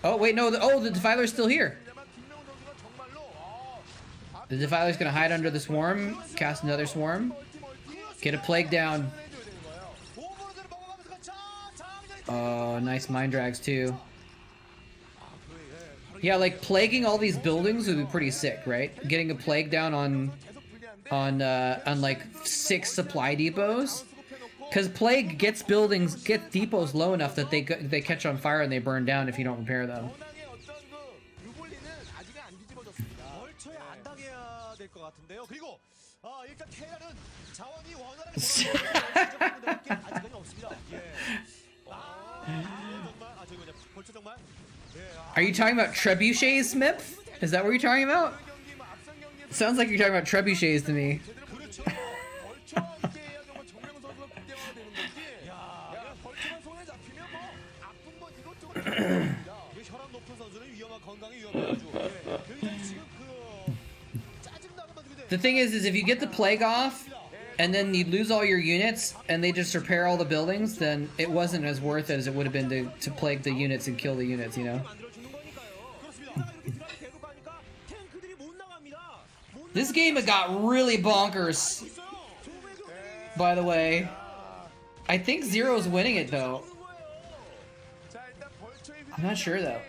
Oh, wait, no. The defiler's still here. The defiler's gonna hide under the swarm, cast another swarm, get a plague down. Oh, nice mind drags too. Yeah, like plaguing all these buildings would be pretty sick, right? Getting a plague down on like 6 supply depots. Because plague gets depots low enough that they catch on fire and they burn down if you don't repair them. Are you talking about trebuchets, Smith? Is that what you're talking about? Sounds like you're talking about trebuchets to me. The thing is if you get the plague off and then you lose all your units and they just repair all the buildings, then it wasn't as worth it as it would have been to plague the units and kill the units, you know? This game got really bonkers, by the way. I think Zero's winning it though. I'm not sure though.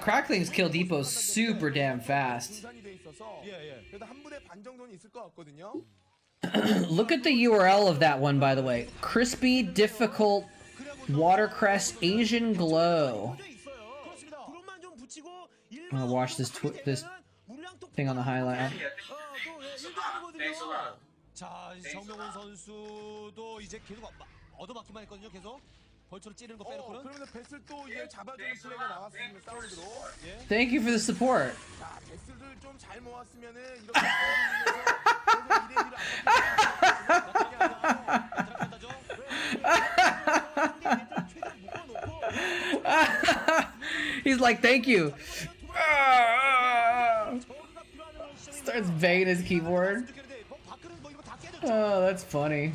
Cracklings kill depots super damn fast. Look at the URL of that one, by the way. Crispy, difficult, watercress, Asian glow. I'm gonna watch this thing on the highlight. 자, 정명훈 선수도 이제 계속 얻어맞기만 했거든요. 계속 벌처를 찌르는 거 빼놓고는. 그러면 베슬 또 이제 잡아주는 플레이가 나왔습니다. 사운드로. Thank you for the support. 자, 베슬을 좀 잘 모았으면은 He's like, thank you. Starts banging his keyboard. Oh, that's funny.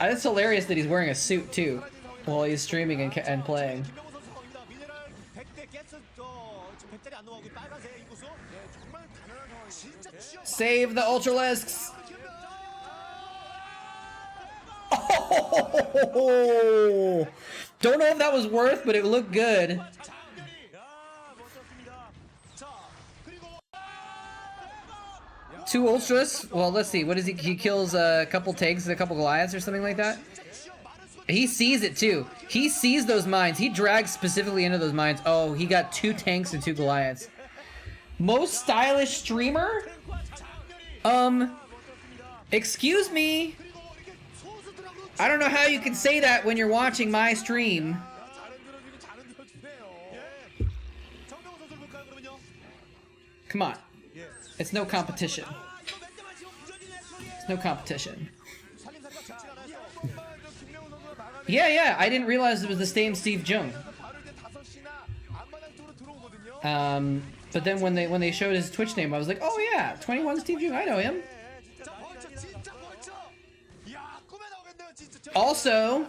It's hilarious that he's wearing a suit too while he's streaming and playing. Save the Ultralisks! Oh! Don't know if that was worth, but it looked good. 2 Ultras? Well, let's see. What is he? He kills a couple tanks and a couple Goliaths or something like that? He sees it too. He sees those mines. He drags specifically into those mines. Oh, he got 2 tanks and 2 Goliaths. Most stylish streamer? Excuse me? I don't know how you can say that when you're watching my stream. Come on. It's no competition. It's no competition. Yeah, I didn't realize it was the same Steve Jung. But then when they showed his Twitch name, I was like, oh yeah, 21 Steve Jung, I know him. Also,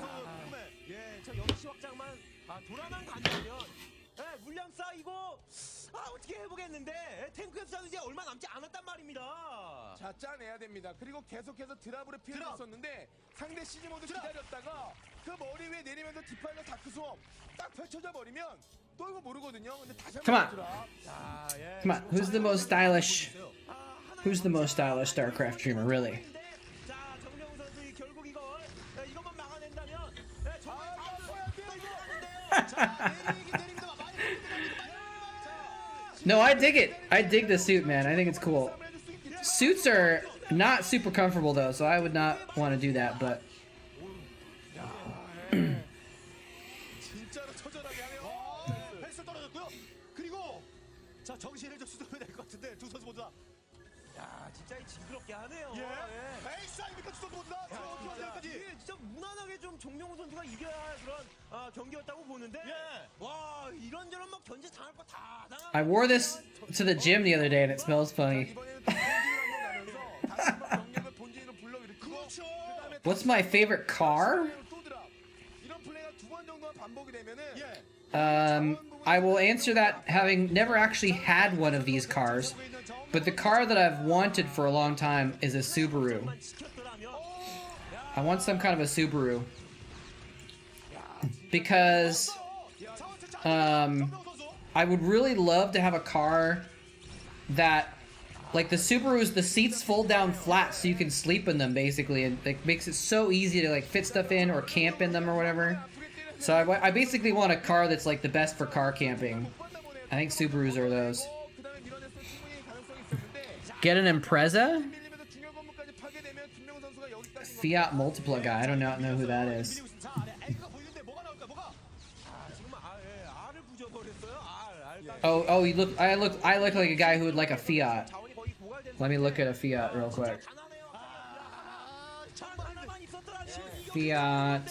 어떻게 해보겠는데 탱크 협상은 이제 얼마 남지 않았단 말입니다. 자, 짜내야 됩니다. 그리고 계속해서 드랍으로 피해를 줬었는데 상대 시즈 모드 기다렸다가 그 머리 위에 내리면서 디파일러 다크 수업 딱 펼쳐져 버리면 또 이거 모르거든요. 근데 다시 Come on. 한번 드랍. 자, 예. come on, who's the most stylish? Who's the most stylish StarCraft streamer, really? 자, 정명훈 선수 결국 이것만 막아낸다면 정말 No, I dig it. I dig the suit, man. I think it's cool. Suits are not super comfortable though, so I would not want to do that, but 진짜로 처절하게 하네요. 헬스 떨어졌고요. 그리고 자, 정신을 좀 수습해야 될 것 같은데 두 선수 모두 다. 야, 진짜 징그럽게 하네요. 예. 에이스 아닙니까 두 선수 모두 다. 저 어떻게 하세요까지. 이게 진짜 무난하게 좀 정명훈 선수가 이겨야 그런 경기였다고 보는데. 와, 이런저런 막 견제 당할 거 다 당하고. I wore this to the gym the other day and it smells funny. What's my favorite car? I will answer that having never actually had one of these cars, but the car that I've wanted for a long time is a Subaru. I want some kind of a Subaru. Because I would really love to have a car that, like the Subarus, the seats fold down flat so you can sleep in them basically, and it makes it so easy to like fit stuff in or camp in them or whatever. So I basically want a car that's like the best for car camping. I think Subarus are those. Get an Impreza? Fiat Multipla guy. I do not know who that is. Oh, you look. I look like a guy who would like a Fiat. Let me look at a Fiat real quick. Fiat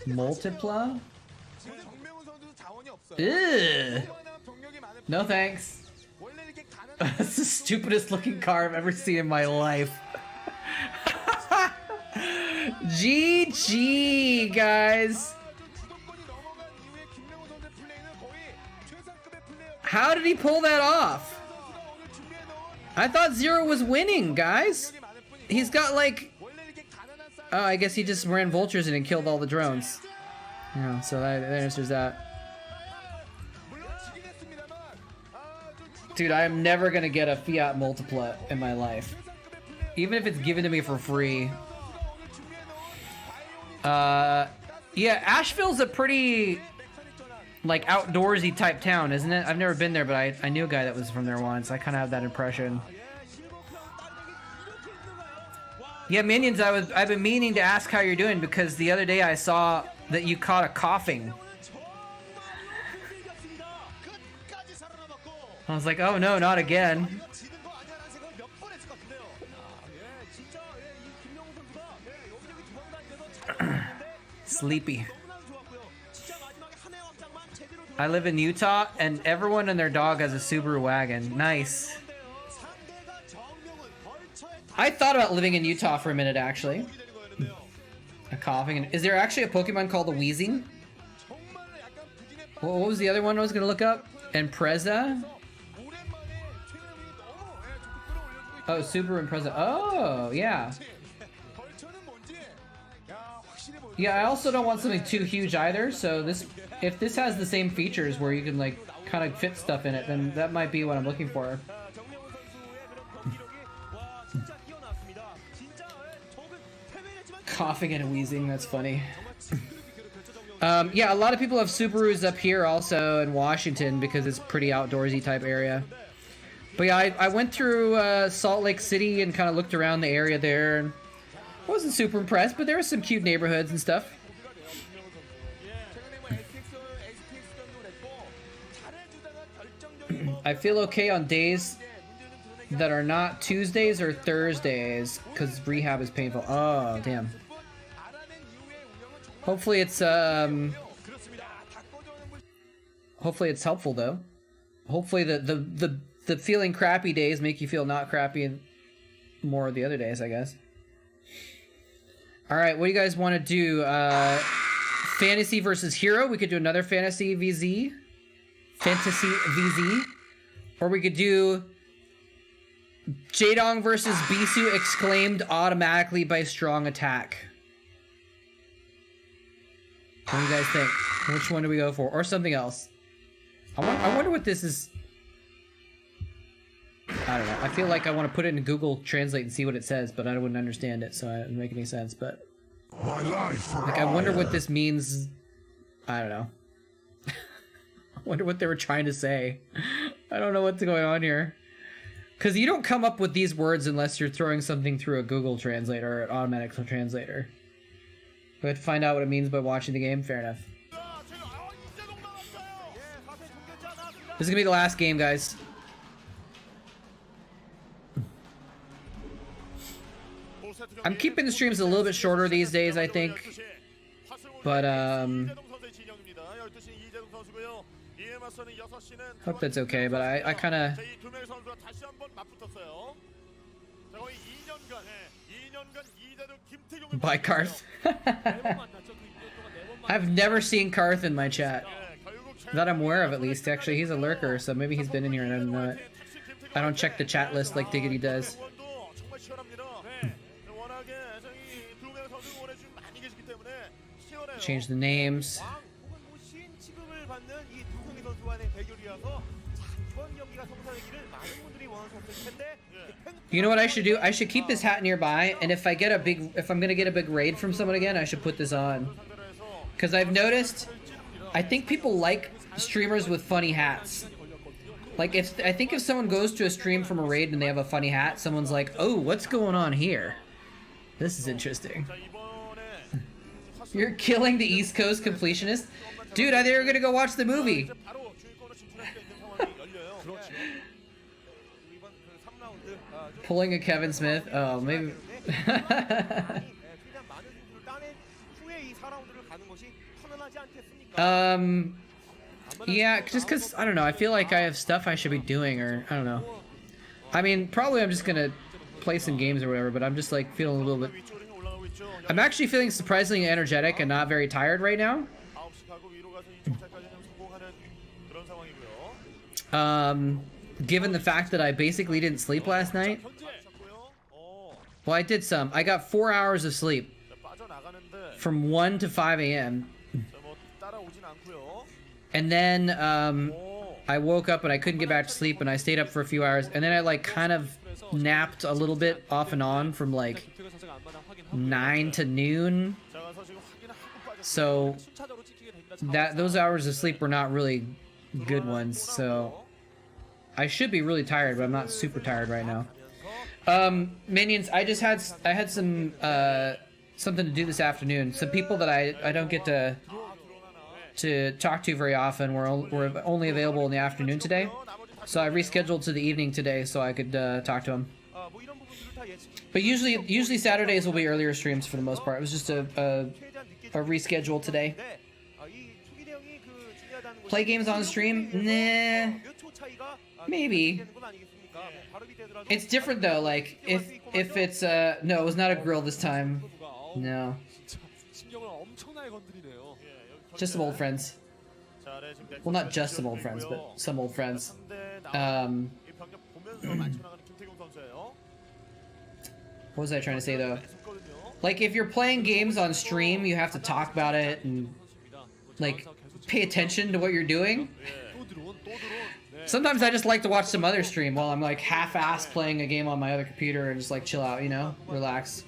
Multipla? Ew. No thanks. That's the stupidest looking car I've ever seen in my life. GG, guys. How did he pull that off? I thought Zero was winning, guys. He's got like... Oh, I guess he just ran vultures in and killed all the drones. Yeah, so that answers that. Dude, I am never gonna get a Fiat Multipla in my life. Even if it's given to me for free. Yeah, Asheville's a pretty... like outdoorsy type town, isn't it? I've never been there, but I knew a guy that was from there once. I kind of have that impression. Yeah, Minions, I've been meaning to ask how you're doing because the other day I saw that you caught a coughing. I was like, oh no, not again. Sleepy. I live in Utah, and everyone and their dog has a Subaru wagon. Nice. I thought about living in Utah for a minute, actually. A coughing. Is there actually a Pokemon called the Wheezing? What was the other one I was going to look up? Impreza? Oh, Subaru Impreza. Oh, yeah. Yeah, I also don't want something too huge either, so if this has the same features where you can like kind of fit stuff in it, then that might be what I'm looking for. Coughing and wheezing, that's funny. Yeah, a lot of people have Subarus up here also in Washington because it's pretty outdoorsy type area. But yeah, I went through Salt Lake City and kind of looked around the area there, and I wasn't super impressed, but there were some cute neighborhoods and stuff. I feel okay on days that are not Tuesdays or Thursdays because rehab is painful. Oh, damn. Hopefully it's hopefully it's helpful though. Hopefully the feeling crappy days make you feel not crappy more the other days, I guess. All right, what do you guys want to do? Fantasy versus hero. We could do another fantasy VZ. Fantasy VZ. Or we could do Jaedong versus Bisu exclaimed automatically by strong attack. What do you guys think? Which one do we go for? Or something else? I wonder what this is. I don't know. I feel like I want to put it in Google Translate and see what it says, but I wouldn't understand it, so it doesn't make any sense. But My life for like, I wonder what hire. this means. I don't know. I wonder what they were trying to say. I don't know what's going on here. Because you don't come up with these words unless you're throwing something through a Google Translator or an automatic translator. We have to find out what it means by watching the game. Fair enough. This is gonna be the last game, guys. I'm keeping the streams a little bit shorter these days, I think. But hope that's okay. But I kind of buy Karth. I've never seen Karth in my chat. That I'm aware of, at least. Actually, he's a lurker, so maybe he's been in here and I don't know it. I don't check the chat list like Diggity does. Change the names. You know what I should do? I should keep this hat nearby, and if I'm gonna get a big raid from someone again, I should put this on. Because I've noticed, I think people like streamers with funny hats. Like, I think if someone goes to a stream from a raid and they have a funny hat, someone's like, oh, what's going on here? This is interesting. You're killing the East Coast completionist? Dude, I thought you were gonna go watch the movie. Pulling a Kevin Smith? Oh, maybe... yeah, just because, I don't know, I feel like I have stuff I should be doing, or, I don't know. I mean, probably I'm just gonna play some games or whatever, but I'm just, like, feeling a little bit... I'm actually feeling surprisingly energetic and not very tired right now. Given the fact that I basically didn't sleep last night. Well, I did some. I got 4 hours of sleep. From 1 to 5 a.m. And then, I woke up and I couldn't get back to sleep and I stayed up for a few hours. And then I, like, kind of napped a little bit off and on from, like, 9 to noon. So, those hours of sleep were not really good ones, so... I should be really tired, but I'm not super tired right now. Minions, I had some, something to do this afternoon. Some people that I don't get to talk to very often were only available in the afternoon today. So I rescheduled to the evening today so I could talk to them. But usually Saturdays will be earlier streams for the most part. It was just a reschedule today. Play games on stream? Nah. Maybe. It's different though, like, if it's, no, it was not a grill this time. No. Just some old friends. Well, not just some old friends, but some old friends. What was I trying to say though? Like, if you're playing games on stream, you have to talk about it and, like, pay attention to what you're doing. Sometimes I just like to watch some other stream while I'm, like, half-assed playing a game on my other computer and just, like, chill out, you know? Relax.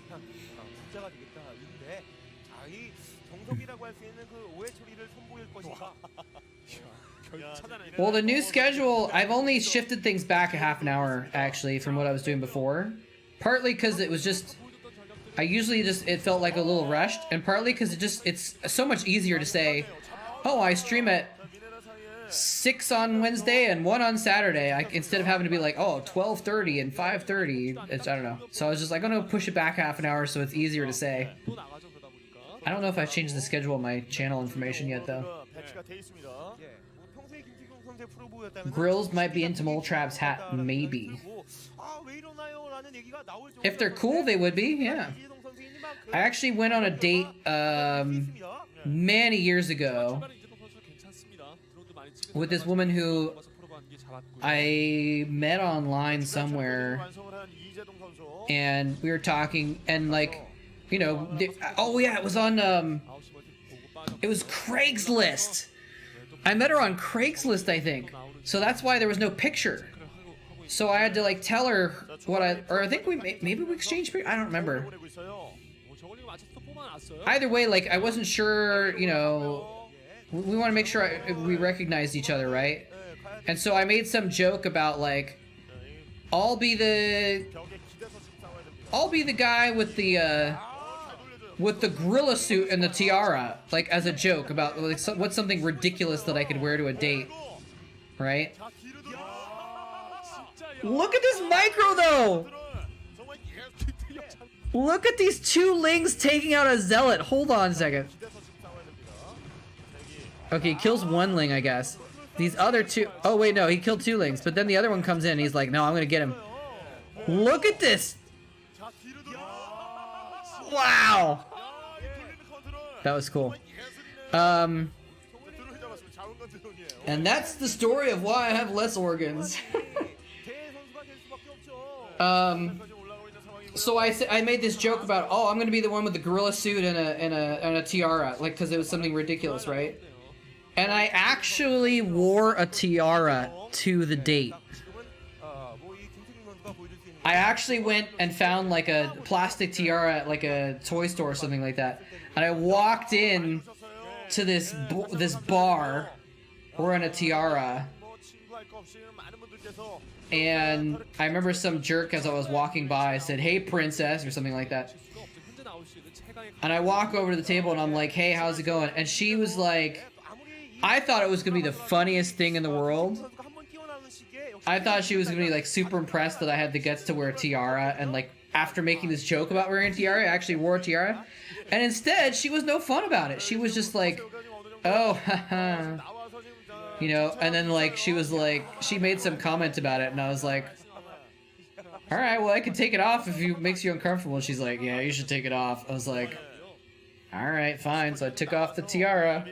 Well, the new schedule, I've only shifted things back a half an hour, actually, from what I was doing before. Partly because it was just... I usually just... It felt like a little rushed. And partly because it's so much easier to say, oh, I stream at 6 on Wednesday and 1 on Saturday. Instead of having to be like, oh, 12:30 and 5:30. I don't know. So I was just like, I'm gonna push it back half an hour so it's easier to say. I don't know if I've changed the schedule on my channel information yet though. Grills might be into Moletrap's hat, maybe. If they're cool, they would be, yeah. I actually went on a date many years ago with this woman who I met online somewhere, and we were talking, and like, you know, oh yeah, it was on it was Craigslist. I met her on Craigslist, I think. So that's why there was no picture. So I had to like tell her what I think maybe we exchanged pictures. I don't remember. Either way, like I wasn't sure, you know, we want to make sure we recognized each other, right? And so I made some joke about like, I'll be the guy with the gorilla suit and the tiara, like as a joke about like what's something ridiculous that I could wear to a date, right? Look at this micro though. Look at these 2 lings taking out a zealot. Hold on a second. Okay, he kills 1 ling, I guess. These other 2... Oh, wait, no. He killed 2 lings. But then the other one comes in and he's like, no, I'm going to get him. Look at this. Wow. That was cool. And that's the story of why I have less organs. So I made this joke about, oh, I'm gonna be the one with the gorilla suit and a tiara, like, because it was something ridiculous, right? And I actually wore a tiara to the date. I actually went and found like a plastic tiara at like a toy store or something like that, and I walked in to this bar wearing a tiara. And I remember some jerk as I was walking by said, "Hey, princess," or something like that. And I walk over to the table and I'm like, "Hey, how's it going?" And she was like, I thought it was gonna be the funniest thing in the world. I thought she was gonna be like super impressed that I had the guts to wear a tiara, and like after making this joke about wearing a tiara, I actually wore a tiara. And instead, she was no fun about it. She was just like, "Oh, haha." You know, and then like she was like, she made some comment about it, and I was like, all right, well, I can take it off if it makes you uncomfortable. And she's like, yeah, you should take it off. I was like, all right, fine. So I took off the tiara.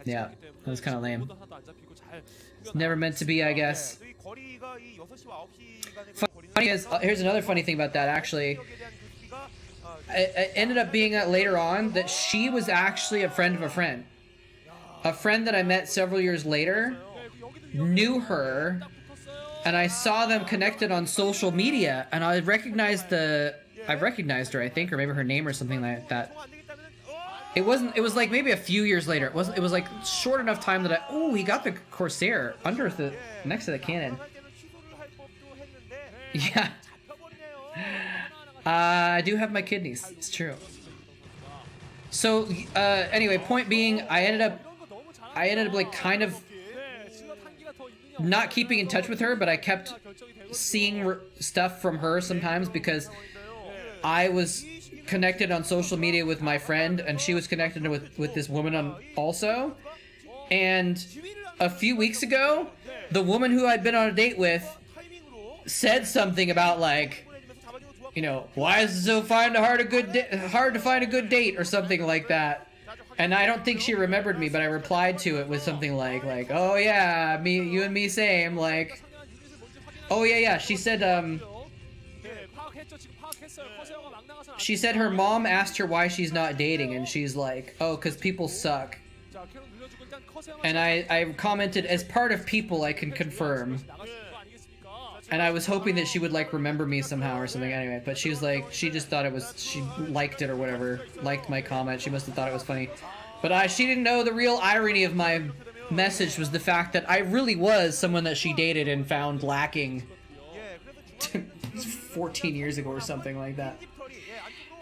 Yeah, that was kind of lame. It's never meant to be, I guess. Funny is, here's another funny thing about that, actually. It ended up being later on that she was actually a friend of a friend. A friend that I met several years later knew her, and I saw them connected on social media, and I recognized her, I think, or maybe her name or something like that. It was like maybe a few years later. It was like short enough time that he got the Corsair next to the cannon. Yeah. I do have my kidneys. It's true. So, anyway, point being, I ended up like kind of not keeping in touch with her, but I kept seeing stuff from her sometimes because I was connected on social media with my friend, and she was connected with this woman also. And a few weeks ago, the woman who I'd been on a date with said something about like, you know, why is it so hard to find a good date or something like that. And I don't think she remembered me, but I replied to it with something like, oh yeah, you and me same, like, oh yeah, she said her mom asked her why she's not dating, and she's like, oh, because people suck. And I commented, as part of people, I can confirm. And I was hoping that she would like remember me somehow or something anyway, but she was like, she just thought she liked it or whatever, liked my comment. She must have thought it was funny. But she didn't know the real irony of my message was the fact that I really was someone that she dated and found lacking 14 years ago or something like that.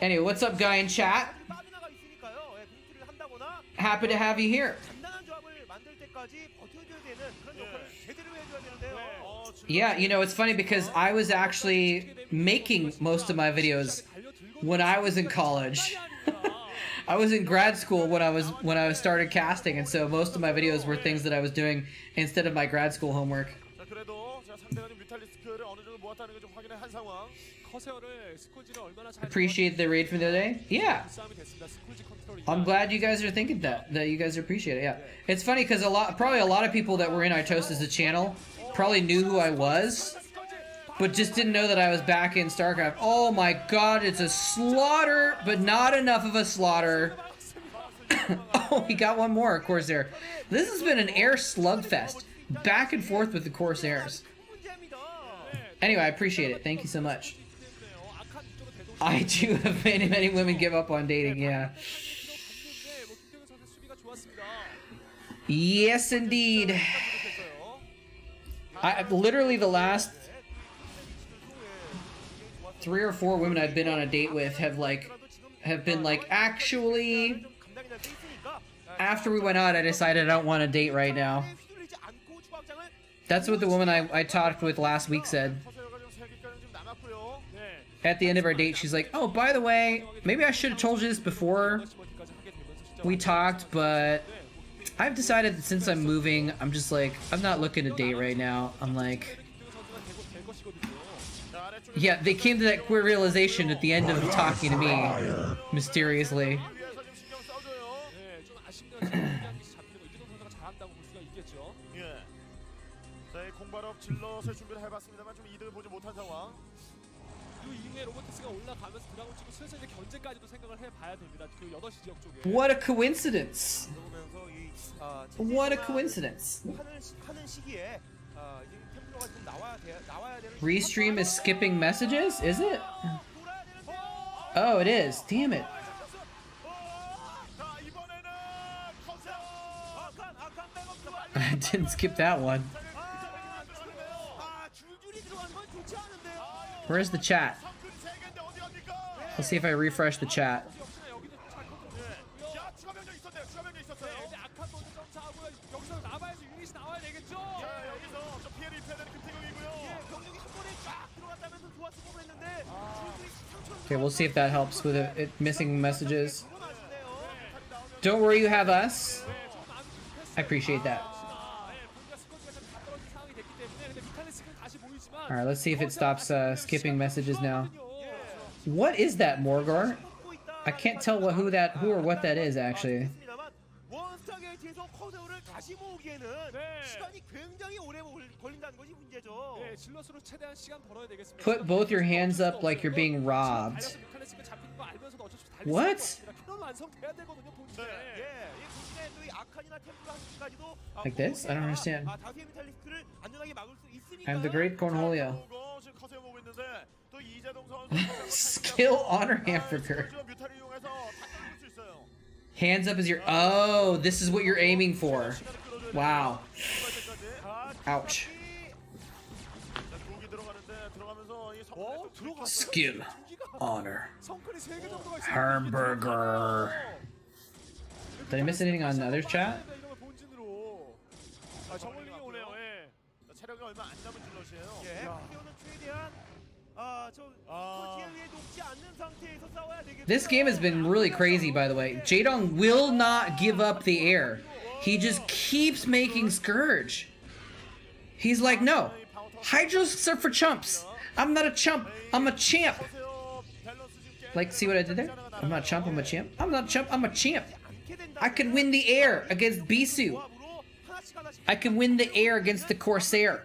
Anyway, what's up, guy in chat? happy to have you here. 단단한 조합을 만들 때까지 버텨줘야 되는 그런 역할을 제대로 해줘야 되는데요. Yeah, you know, it's funny because I was actually making most of my videos when I was in college. I was in grad school when I started casting, and so most of my videos were things that I was doing instead of my grad school homework. 자, 그래도 자, 상대가 좀 뮤탈리스크를 어느 정도 모았다는 걸 좀 확인을 한 상황. 커세어를 스콜지를 얼마나 잘 Appreciate the raid from the other day. Yeah, 싸움이 됐습니다. 스콜지 컨트롤이. I'm glad you guys are thinking that you guys appreciate it. Yeah, it's funny because probably a lot of people that were in Itosis' channel probably knew who I was, but just didn't know that I was back in Starcraft. Oh my God, it's a slaughter, but not enough of a slaughter. Oh, he got one more Corsair. This has been an air slugfest, back and forth with the Corsairs. Anyway, I appreciate it. Thank you so much. I do have many women give up on dating, yeah. Yes, indeed. Literally the last 3 or 4 women I've been on a date with have been like, actually, after we went out, I decided I don't want to date right now. That's what the woman I talked with last week said. At the end of our date, she's like, oh, by the way, maybe I should have told you this before we talked, but I've decided that since I'm moving, I'm just like, I'm not looking to date right now. I'm like, yeah, they came to that queer realization at the end of talking to me, mysteriously. 공발업 질럿을 준비를 해봤습니다만 좀 이득을 보지 못한 상황. 그 이후에 로보틱스가 올라가면서 드라곤 치고 슬슬 이제 견제까지도 생각을 해봐야 됩니다. 그 8시 지역 쪽에. What a coincidence! What a coincidence! 하는 시기에 이제 템플러가 좀 나와야 되는. Restream is skipping messages? Is it? Oh, it is. Damn it. I didn't skip that one. Where's the chat? Let's see if I refresh the chat. Okay, we'll see if that helps with it missing messages. Don't worry, you have us. I appreciate that. Alright, let's see if it stops skipping messages now. What is that, Morgor? I can't tell who or what that is, actually. Put both your hands up like you're being robbed. What? Like this? I don't understand. I'm the Great Cornholio. Skill honor hamburger. Hands up as your... Oh, this is what you're aiming for. Wow. Ouch. Skill honor hamburger. Did I miss anything on the other chat? This game has been really crazy, by the way. Jaedong will not give up the air. He just keeps making Scourge. He's like, no. Hydralisks are for chumps. I'm not a chump. I'm a champ. Like, see what I did there? I'm not a chump, I'm a champ. I'm not a chump, I'm a champ. I can win the air against Bisu. I can win the air against the Corsair.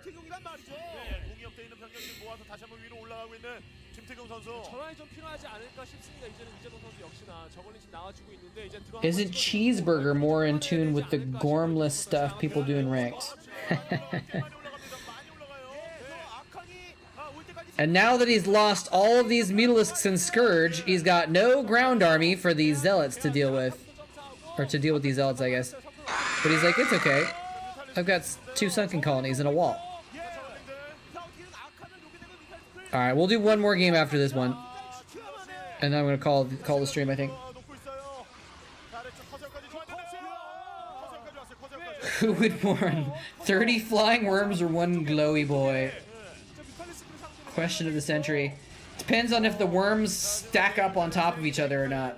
Isn't Cheeseburger more in tune with the gormless stuff people do in ranks? And now that he's lost all of these Mutalisks and Scourge, he's got no ground army for these Zealots to deal with. Or to deal with these Zealots, I guess. But he's like, it's okay. I've got 2 sunken colonies and a wall. Alright, we'll do one more game after this one. And then I'm gonna call the stream, I think. Who would warn? 30 flying worms or one glowy boy? Question of the century. Depends on if the worms stack up on top of each other or not.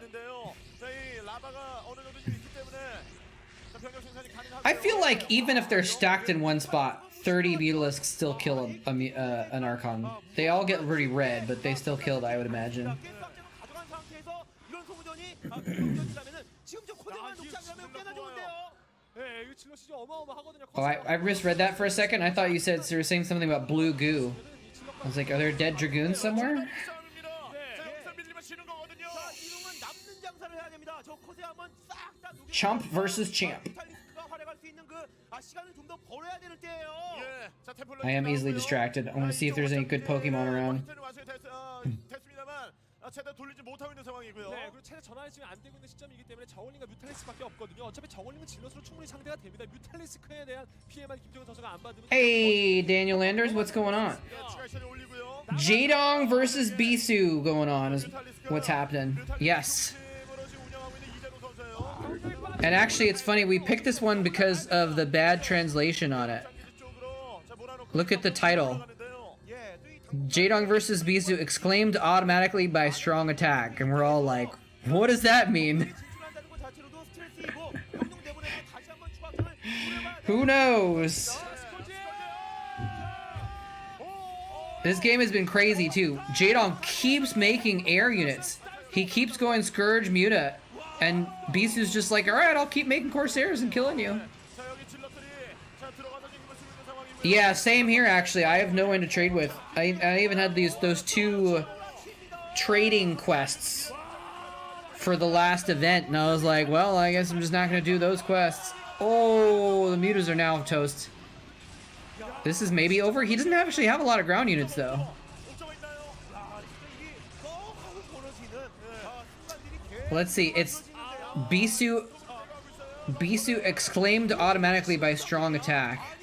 I feel like even if they're stacked in one spot, 30 Mutalisks still kill an Archon. They all get pretty red, but they still killed, I would imagine. Oh, I misread that for a second. I thought you said you were saying something about blue goo. I was like, are there dead Dragoons somewhere? Chomp versus champ. I am easily distracted. I want to see if there's any good Pokemon around. 최대 돌리지 못하고 있는 상황이고요. 네, 그리고 최대 전환이 지금 안 되고 있는 시점이기 때문에 저울링과 뮤탈리스크밖에 없거든요. 어차피 저울링은 질럿으로 충분히 상대가 됩니다. 뮤탈리스크에 대한 피해만 김정은 선수가 안 받으면. Hey, Daniel Landers, what's going on? Jadong versus Bisu going on is what's happening. Yes. And actually, it's funny, we picked this one because of the bad translation on it. Look at the title. Jadong versus Bisu exclaimed automatically by strong attack. And we're all like, what does that mean? Who knows? This game has been crazy too. Jadong keeps making air units. He keeps going Scourge, Muta. And Bisu's just like, alright, I'll keep making Corsairs and killing you. Yeah, same here actually. I have no one to trade with. I even had those two trading quests for the last event, and I was like, well, I guess I'm just not gonna do those quests. Oh, the mutas are now toast. This is maybe over. He doesn't actually have a lot of ground units though. Let's see. It's Bisu. Bisu exclaimed automatically by strong attack.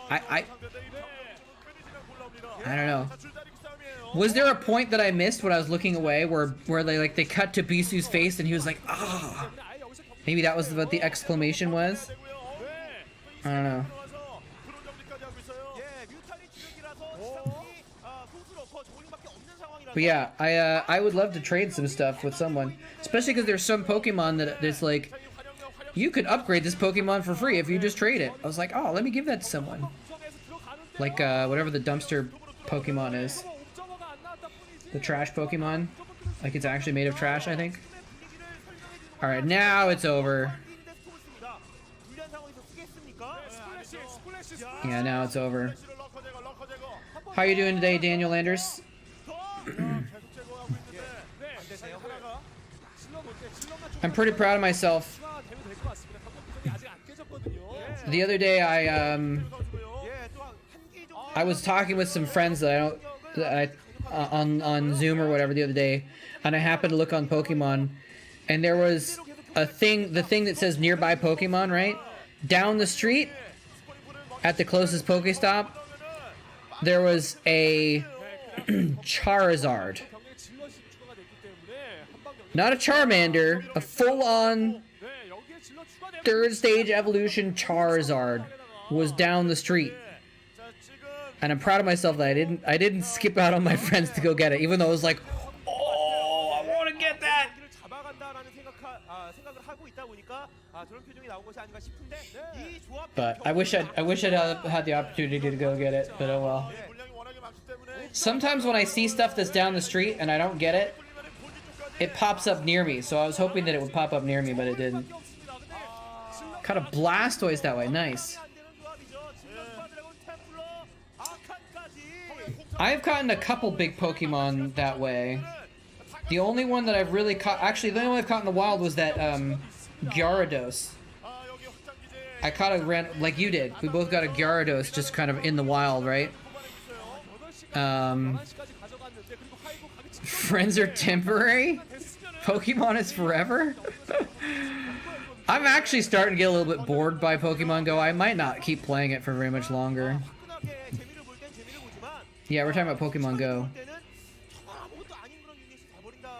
I don't know. Was there a point that I missed when I was looking away where they cut to Bisu's face and he was like, ah? Maybe that was what the exclamation was? I don't know. But yeah, I would love to trade some stuff with someone, especially because there's some Pokemon that it's like, you could upgrade this Pokemon for free if you just trade it. I was like, oh, let me give that to someone. Like, whatever the dumpster Pokemon is. The trash Pokemon. Like, it's actually made of trash, I think. Alright, now it's over. Yeah, now it's over. How you doing today, Daniel Landers? I'm pretty proud of myself. The other day, I was talking with some friends that on Zoom or whatever the other day, and I happened to look on Pokemon, and there was the thing that says nearby Pokemon, right? Down the street, at the closest Pokestop, there was a Charizard. Not a Charmander, a full-on third stage evolution Charizard was down the street. And I'm proud of myself that I didn't skip out on my friends to go get it, even though I was like, oh, I want to get that. But I wish I'd had the opportunity to go get it, but oh well. Sometimes when I see stuff that's down the street and I don't get it, it pops up near me. So I was hoping that it would pop up near me, but it didn't. Caught a Blastoise that way. Nice. I've gotten a couple big Pokemon that way. The only one that I've really caught... Actually, the only one I've caught in the wild was that, Gyarados. I caught a random... Like you did. We both got a Gyarados just kind of in the wild, right? Friends are temporary? Pokemon is forever? I'm actually starting to get a little bit bored by Pokemon Go. I might not keep playing it for very much longer. Yeah, we're talking about Pokemon Go.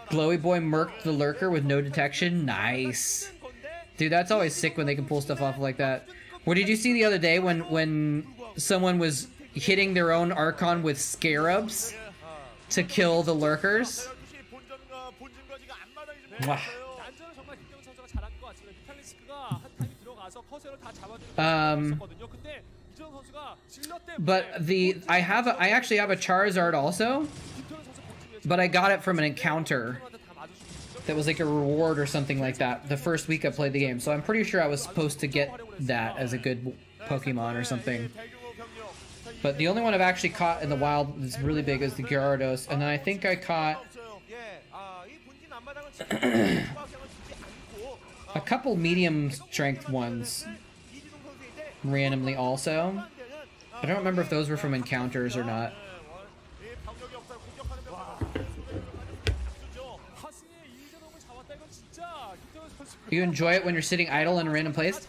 Glowy Boy murked the lurker with no detection. Nice. Dude, that's always sick when they can pull stuff off like that. What did you see the other day when someone was hitting their own Archon with scarabs to kill the lurkers? Wow. But I actually have a Charizard also, but I got it from an encounter that was like a reward or something like that the first week I played the game. So I'm pretty sure I was supposed to get that as a good Pokemon or something. But the only one I've actually caught in the wild that's really big is the Gyarados, and then I think I caught a couple medium strength ones randomly also. I don't remember if those were from encounters or not. You enjoy it when you're sitting idle in a random place?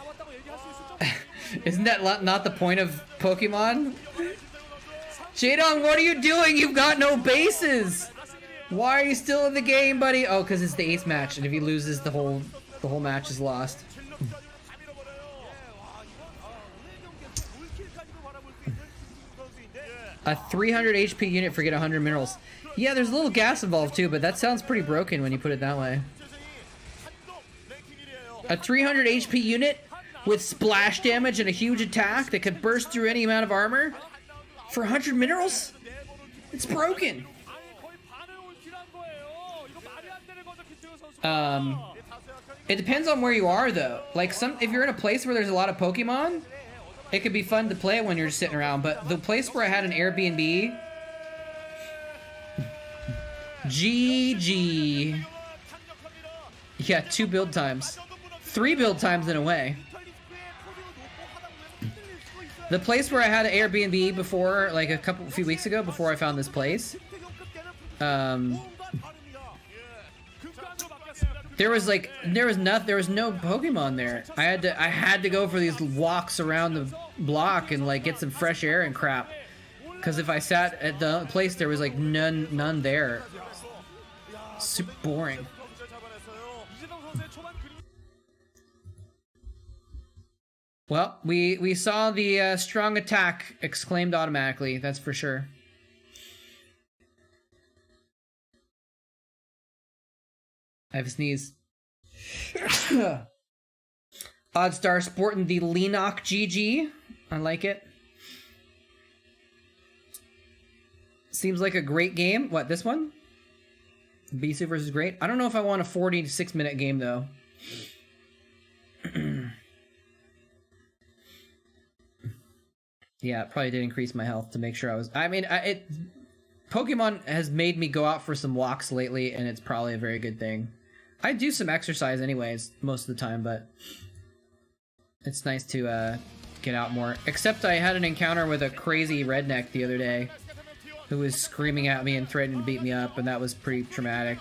Isn't that not the point of Pokemon? Jaedong, what are you doing? You've got no bases! Why are you still in the game, buddy? Oh, because it's the ace match, and if he loses, the whole match is lost. A 300 HP unit for get 100 minerals. Yeah, there's a little gas involved too, but that sounds pretty broken when you put it that way. A 300 HP unit with splash damage and a huge attack that could burst through any amount of armor for 100 minerals? It's broken. It depends on where you are though. Like if you're in a place where there's a lot of Pokemon, it could be fun to play when you're just sitting around, but the place where I had an Airbnb, GG. Yeah, 2 build times. 3 build times in a way. The place where I had an Airbnb before, like a few weeks ago, before I found this place, there was no Pokemon there. I had to go for these walks around the block and like get some fresh air and crap. Because if I sat at the place, there was like none there. Super boring. Well, we saw the strong attack exclaimed automatically. That's for sure. I have a sneeze. Oddstar sporting the Leenock GG. I like it. Seems like a great game. What, this one? Bisu versus Great? I don't know if I want a 46-minute game, though. Yeah, it probably did increase my health to make sure I was... I mean, Pokemon has made me go out for some walks lately, and it's probably a very good thing. I do some exercise anyways, most of the time, but... it's nice to get out more. Except I had an encounter with a crazy redneck the other day who was screaming at me and threatening to beat me up, and that was pretty traumatic.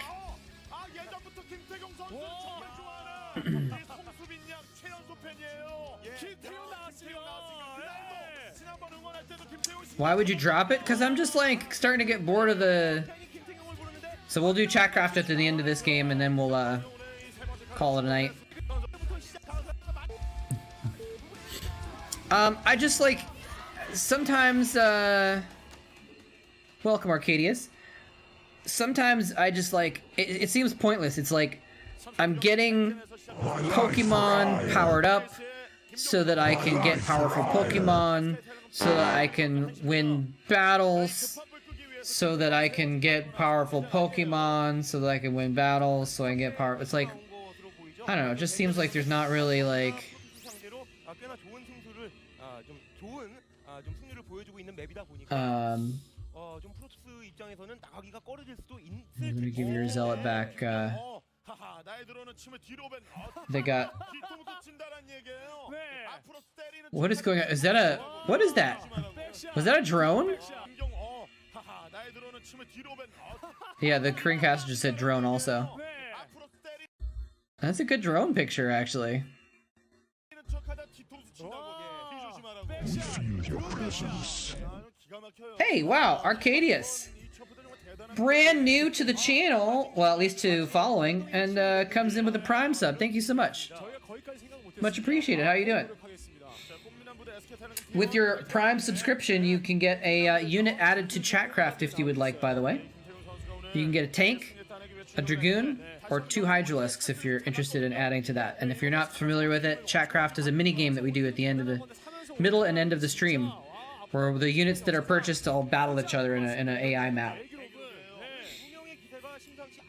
Why would you drop it? Because I'm just like starting to get bored of the... So we'll do Chatcraft at the end of this game, and then we'll call it a night. I just like... Sometimes, welcome, Arcadius. Sometimes I just like... It seems pointless. It's like, I'm getting Pokemon powered up so that I can get powerful Pokemon, so that I can win battles, so that I can get powerful Pokemon, so that I can win battles, so I can get power... It's like, I don't know, it just seems like there's not really, like... I'm gonna give your Zealot back, they got... What is going on? Is that a... What is that? Was that a drone? Yeah, the screencaster just said drone also. That's a good drone picture, actually. Feel your presence. Hey, wow, Arcadius. brand new to the channel, well, at least to following, and comes in with a Prime sub. Thank you so much. Much appreciated. How you doing? With your Prime subscription, you can get a unit added to Chatcraft if you would like, by the way. You can get a tank, a Dragoon, or 2 Hydralisks if you're interested in adding to that. And if you're not familiar with it, Chatcraft is a mini game that we do at the end of the middle and end of the stream, where the units that are purchased all battle each other in an AI map.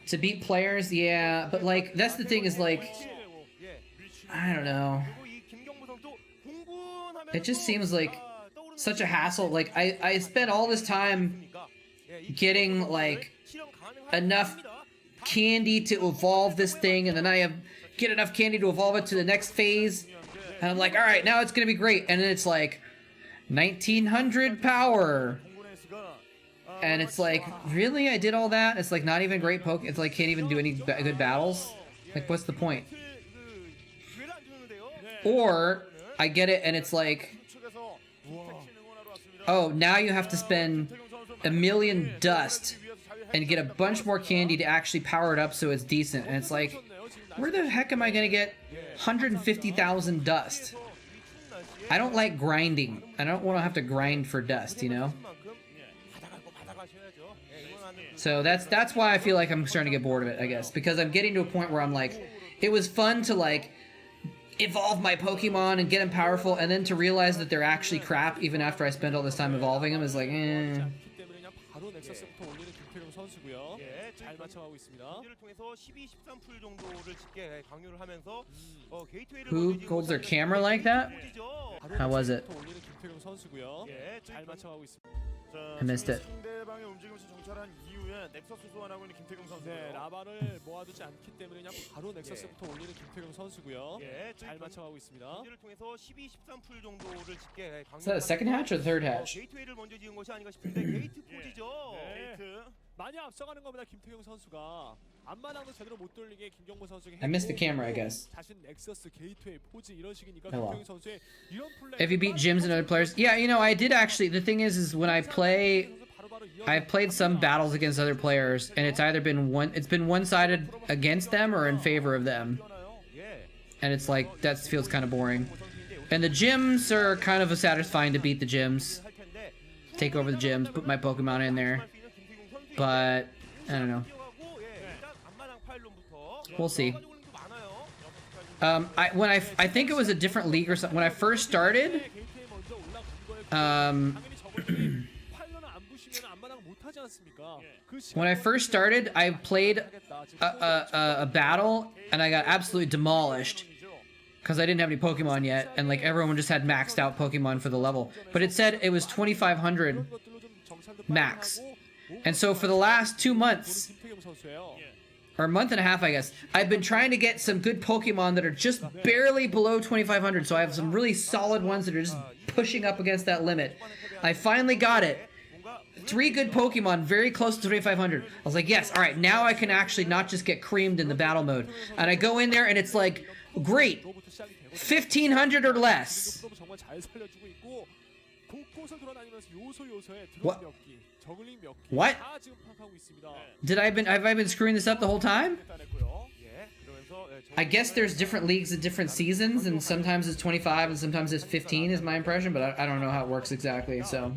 To beat players, yeah, but like that's the thing is like, I don't know. It just seems like such a hassle. Like I spent all this time getting like enough candy to evolve this thing, and then I get enough candy to evolve it to the next phase, and I'm like, all right, now it's gonna be great, and then it's like 1900 power, and it's like, really, I did all that? It's like not even great poke. It's like can't even do any good battles. Like, what's the point? Or I get it, and it's like, oh, now you have to spend 1,000,000 dust and get a bunch more candy to actually power it up so it's decent. And it's like, where the heck am I gonna get 150,000 dust? I don't like grinding. I don't want to have to grind for dust, you know? So that's why I feel like I'm starting to get bored of it, I guess. Because I'm getting to a point where I'm like, it was fun to like evolve my Pokemon and get them powerful, and then to realize that they're actually crap even after I spend all this time evolving them is like, eh. Who holds their camera like that? How was it? I missed it. 네, 라바를 모아두지 않기 때문에 그냥 바로 넥서스부터 올리는 김태경 선수고요. 잘 맞춰가고 있습니다. Is that a second hatch or the third hatch? 많이 앞서가는 것보다 김태경 선수가 앞마당도 제대로 못 돌리게 김경모 선수에게 I missed the camera, I guess. 자신 넥서스 게이트웨이 포지 이런 식이니까 Oh, well. 김태경 선수의 이런 플레이. If you beat gyms and other players, yeah, you know, I did actually. The thing is when I play, I've played some battles against other players, and it's either been one-sided against them or in favor of them, and it's like that feels kind of boring. And the gyms are kind of satisfying to beat the gyms, take over the gyms, put my Pokemon in there, but I don't know. We'll see. I think it was a different league or something. When I first started, I played a battle and I got absolutely demolished because I didn't have any Pokemon yet, and like everyone just had maxed out Pokemon for the level. But it said it was 2,500 max, and so for the last 2 months, or a month and a half, I guess, I've been trying to get some good Pokemon that are just barely below 2,500. So I have some really solid ones that are just pushing up against that limit. I finally got it. 3 good Pokemon very close to 2,500. I was like, yes, all right, now I can actually not just get creamed in the battle mode. And I go in there and it's like, great, 1,500 or less. What? What? Have I been screwing this up the whole time? I guess there's different leagues at different seasons, and sometimes it's 25 and sometimes it's 15 is my impression, but I don't know how it works exactly, so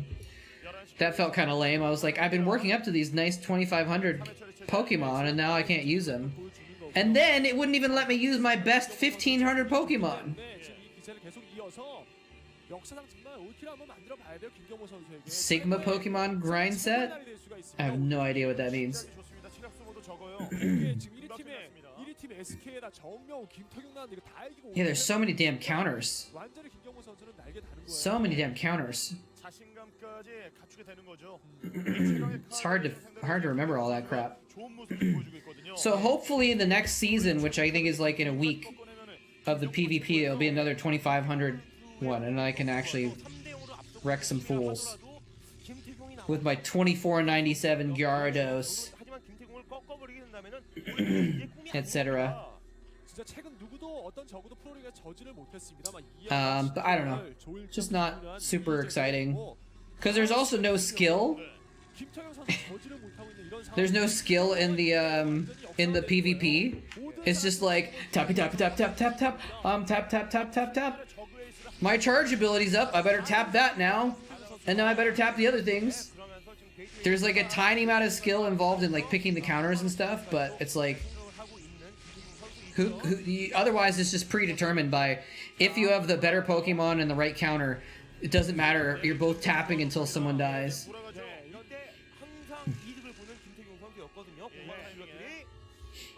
that felt kind of lame. I was like, I've been working up to these nice 2,500 Pokemon, and now I can't use them. And then it wouldn't even let me use my best 1,500 Pokemon. Sigma Pokemon grind set? I have no idea what that means. Yeah, there's so many damn counters. So many damn counters. It's hard to remember all that crap. So hopefully the next season, which I think is like in a week of the PvP, it'll be another 2,500 one, and I can actually wreck some fools with my 2497 Gyarados, etc. But I don't know, just not super exciting, because there's also no skill 김태경 선수 저지를 못하고 있는 이런 상황. There's no skill in the PvP. It's just like tappy tap tap tap tap tap. Tap tap tap tap tap. My charge ability's up. I better tap that now, and now I better tap the other things. There's like a tiny amount of skill involved in like picking the counters and stuff, but it's like otherwise it's just predetermined by if you have the better Pokemon and the right counter. It doesn't matter. You're both tapping until someone dies.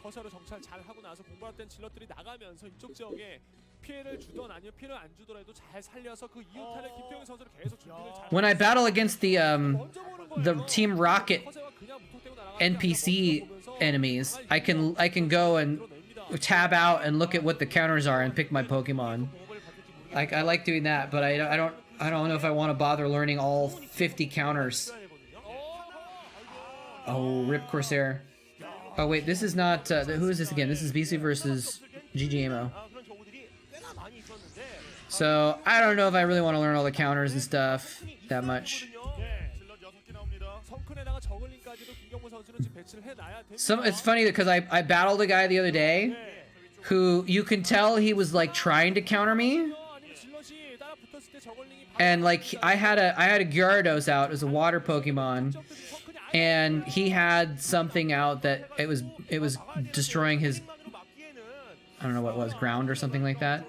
커서로 정찰 잘 하고 나서 공부했던 질럿들이 나가면서 이쪽 지역에 피해를 주던 아니면 피해를 안 주더라도 잘 살려서 그 이후타를 김태경 선수를 계속 준비를 잘. When I battle against the Team Rocket NPC enemies, I can go and tab out and look at what the counters are and pick my Pokemon. I like doing that, but I don't know if I want to bother learning all 50 counters. Oh, Rip Corsair. Oh wait, this is not, who is this again? This is BC versus GGMO. So, I don't know if I really want to learn all the counters and stuff that much. It's funny because I battled a guy the other day who you can tell he was like trying to counter me. And like I had a Gyarados out as a water Pokemon. And he had something out that it was destroying his, I don't know what it was, ground or something like that.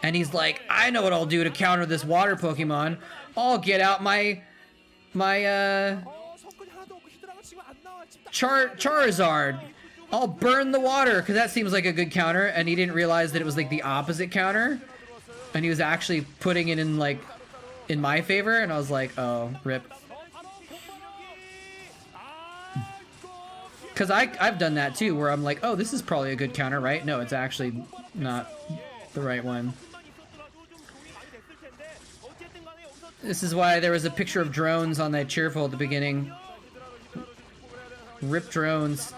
And he's like, I know what I'll do to counter this water Pokemon. I'll get out my Charizard. I'll burn the water, because that seems like a good counter. And he didn't realize that it was like the opposite counter. And he was actually putting it in like, in my favor. And I was like, oh, rip. Because I've done that too, where I'm like, oh, this is probably a good counter, right? No, it's actually not the right one. This is why there was a picture of drones on that cheerful at the beginning. Rip drones.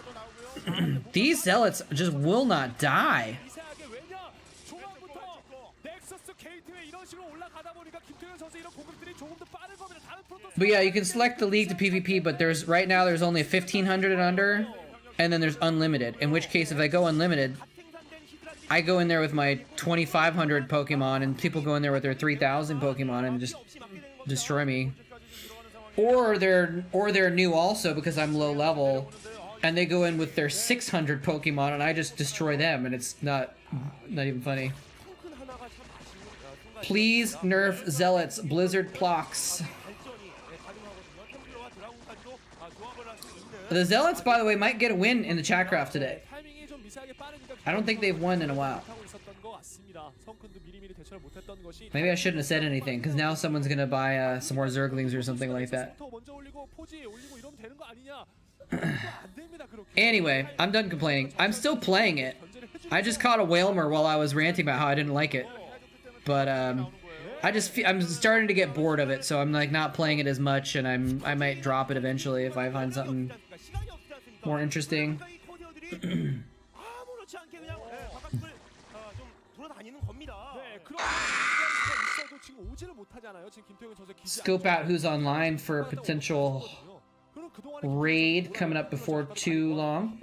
These zealots just will not die. But yeah, you can select the league to PvP, but right now there's only 1,500 and under, and then there's unlimited. In which case, if I go unlimited, I go in there with my 2,500 Pokemon, and people go in there with their 3,000 Pokemon and just destroy me. Or they're new also because I'm low level, and they go in with their 600 Pokemon, and I just destroy them, and it's not even funny. Please nerf zealots, Blizzard Plox. The zealots, by the way, might get a win in the Chatcraft today. I don't think they've won in a while. Maybe I shouldn't have said anything, because now someone's gonna buy some more Zerglings or something like that. Anyway, I'm done complaining. I'm still playing it. I just caught a Whalmer while I was ranting about how I didn't like it. But I'm starting to get bored of it, so I'm like not playing it as much, and I might drop it eventually if I find something more interesting. Scope out who's online for a potential raid coming up before too long.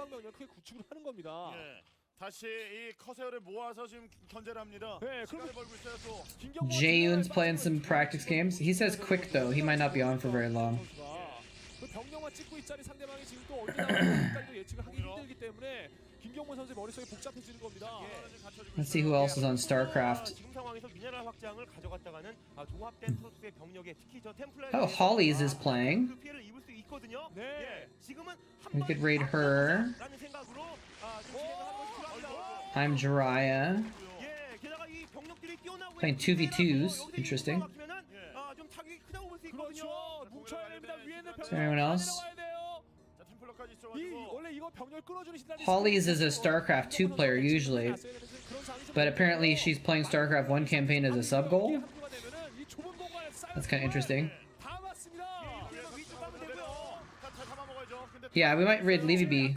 Jaeyoon's playing some practice games. He says quick though. He might not be on for very long. Let's see who else is on Starcraft. Oh, Hollies is playing. We could raid her. I'm Jiraiya. Playing 2v2s. Interesting. Is there anyone else? Hollies is a StarCraft 2 player usually, but apparently she's playing StarCraft 1 campaign as a sub-goal. That's kind of interesting. Yeah, we might raid Levy B.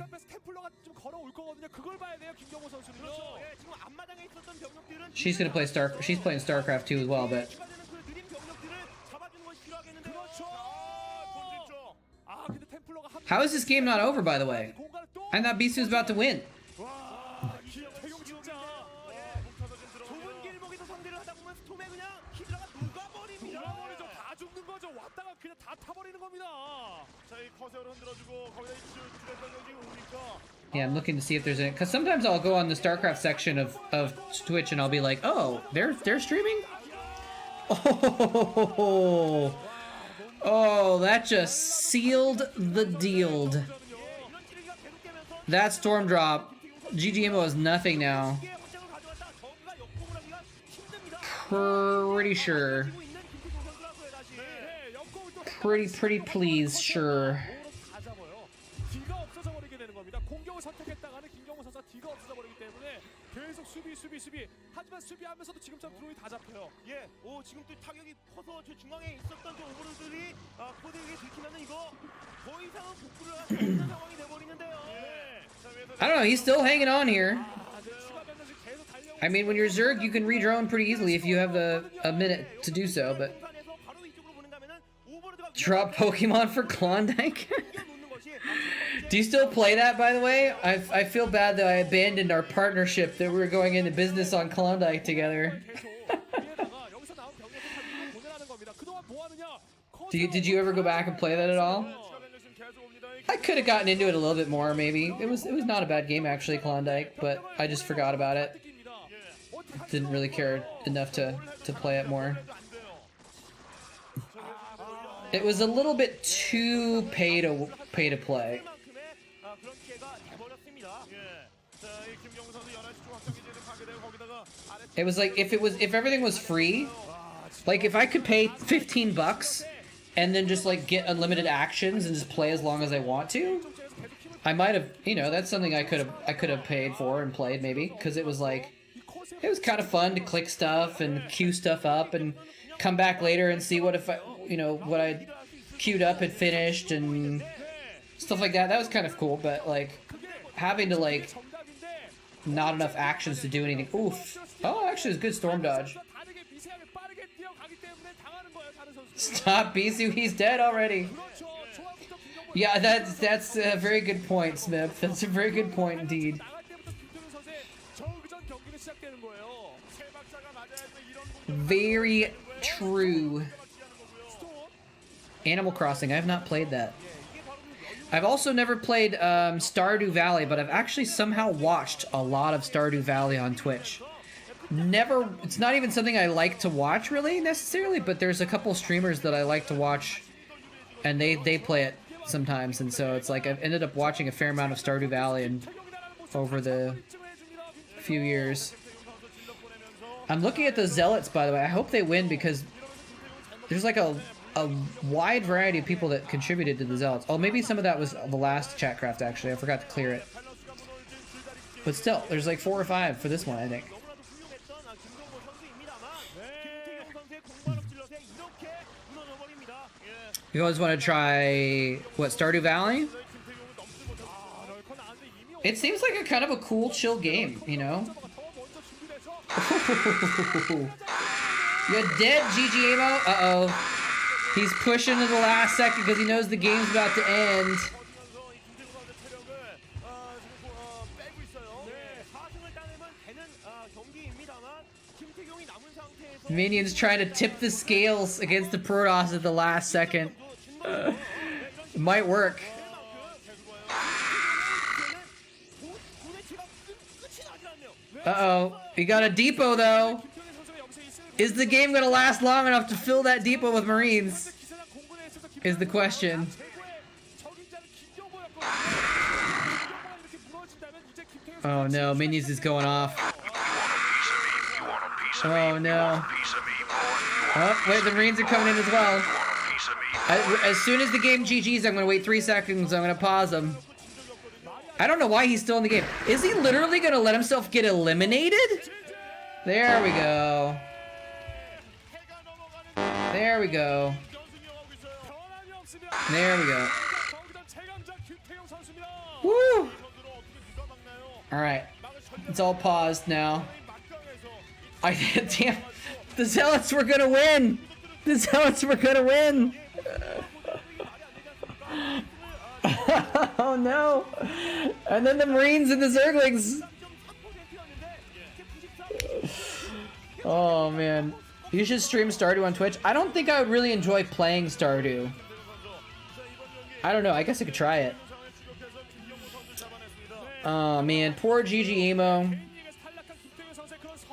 She's gonna play she's playing StarCraft 2 as well, but How is this game not over, by the way? I thought Bisu was about to win. 와, 김태경 진짜 좁은 길목에서 상대를 하다 보면 스톰에 그냥 히드라가 녹아버립니다. 녹아버리죠. 다 죽는 거죠. 왔다가 그냥 다 타버리는 겁니다. 자, 이 커세어를 흔들어주고 거기다 이 주력병 지금 옵니까? Yeah, I'm looking to see if there's any. Because sometimes I'll go on the Starcraft section of Twitch and I'll be like, oh, they're streaming? Oh, oh, that just sealed the deal. That storm drop, GGMO is nothing now. Pretty sure. Pretty please, sure. D가 없어져 버리게 되는 겁니다. 공격을 선택했다가는 김경호 선수가 D가 없어져 버리기 때문에 계속 수비. 하지만 수비하면서도 지금처럼 드론이 다 잡혀요. 예, 지금 또 타격이 커서 저 중앙에 있었던 저 오버로드들이 코드에게 들키면은 이거 더 이상은 복구를 할 수 없는 상황이 돼버리는데요. I don't know, he's still hanging on here. I mean, when you're Zerg, you can re-drone pretty easily if you have a minute to do so, but... Drop Pokemon for Klondike? Do you still play that, by the way? I feel bad that I abandoned our partnership that we were going into business on Klondike together. Did you ever go back and play that at all? I could have gotten into it a little bit more, maybe. It was not a bad game, actually, Klondike, but I just forgot about it. Didn't really care enough to play it more. It was a little bit too pay to play. It was like if everything was free, like if I could pay $15 and then just like get unlimited actions and just play as long as I want to, I might have, you know, that's something I could have paid for and played maybe, because it was like it was kind of fun to click stuff and queue stuff up and come back later and see what if I, you know, what I queued up had finished and stuff like that. That was kind of cool, but like having to like not enough actions to do anything. Oof. Oh, actually, it's good storm dodge. Stop Bisu, he's dead already. Yeah, that's a very good point, Smith. That's a very good point indeed. Very true. Animal Crossing, I have not played that. I've also never played Stardew Valley, but I've actually somehow watched a lot of Stardew Valley on Twitch. It's not even something I like to watch really necessarily, but there's a couple streamers that I like to watch and they play it sometimes, and so it's like I've ended up watching a fair amount of Stardew Valley and over the few years. I'm looking at the Zealots, by the way. I hope they win because there's like a wide variety of people that contributed to the Zealots. Oh, maybe some of that was the last Chatcraft, actually. I forgot to clear it. But still, there's like 4 or 5 for this one, I think. You guys want to try, what, Stardew Valley? It seems like a kind of a cool, chill game, you know? You're dead, GG Amo. Uh-oh. He's pushing to the last second because he knows the game's about to end. Minions trying to tip the scales against the Protoss at the last second. It might work. Uh-oh. He got a depot, though. Is the game going to last long enough to fill that depot with Marines? Is the question. Oh, no. Minions is going off. Oh, no. Oh, wait. The Marines are coming in as well. As soon as the game GG's, I'm going to wait 3 seconds. I'm going to pause him. I don't know why he's still in the game. Is he literally going to let himself get eliminated? There we go. There we go. There we go. Woo! Alright. It's all paused now. Damn. The Zealots were gonna win! The Zealots were gonna win! Oh no! And then the Marines and the Zerglings. Oh man, you should stream Stardew on Twitch. I don't think I would really enjoy playing Stardew. I don't know. I guess I could try it. Oh man, poor GG Emo.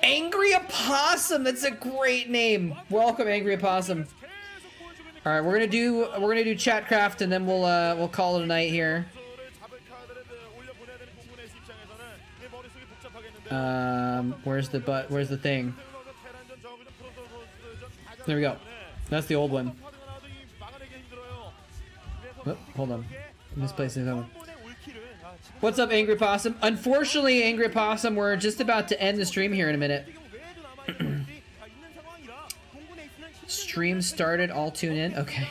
Angry Opossum. That's a great name. Welcome, Angry Opossum. All right, we're gonna do Chatcraft, and then we'll call it a night here. Where's the thing? There we go. That's the old one. Oh, hold on. Misplacing that one. What's up, Angry Possum? Unfortunately, Angry Possum, we're just about to end the stream here in a minute. Stream started, all tune in. Okay.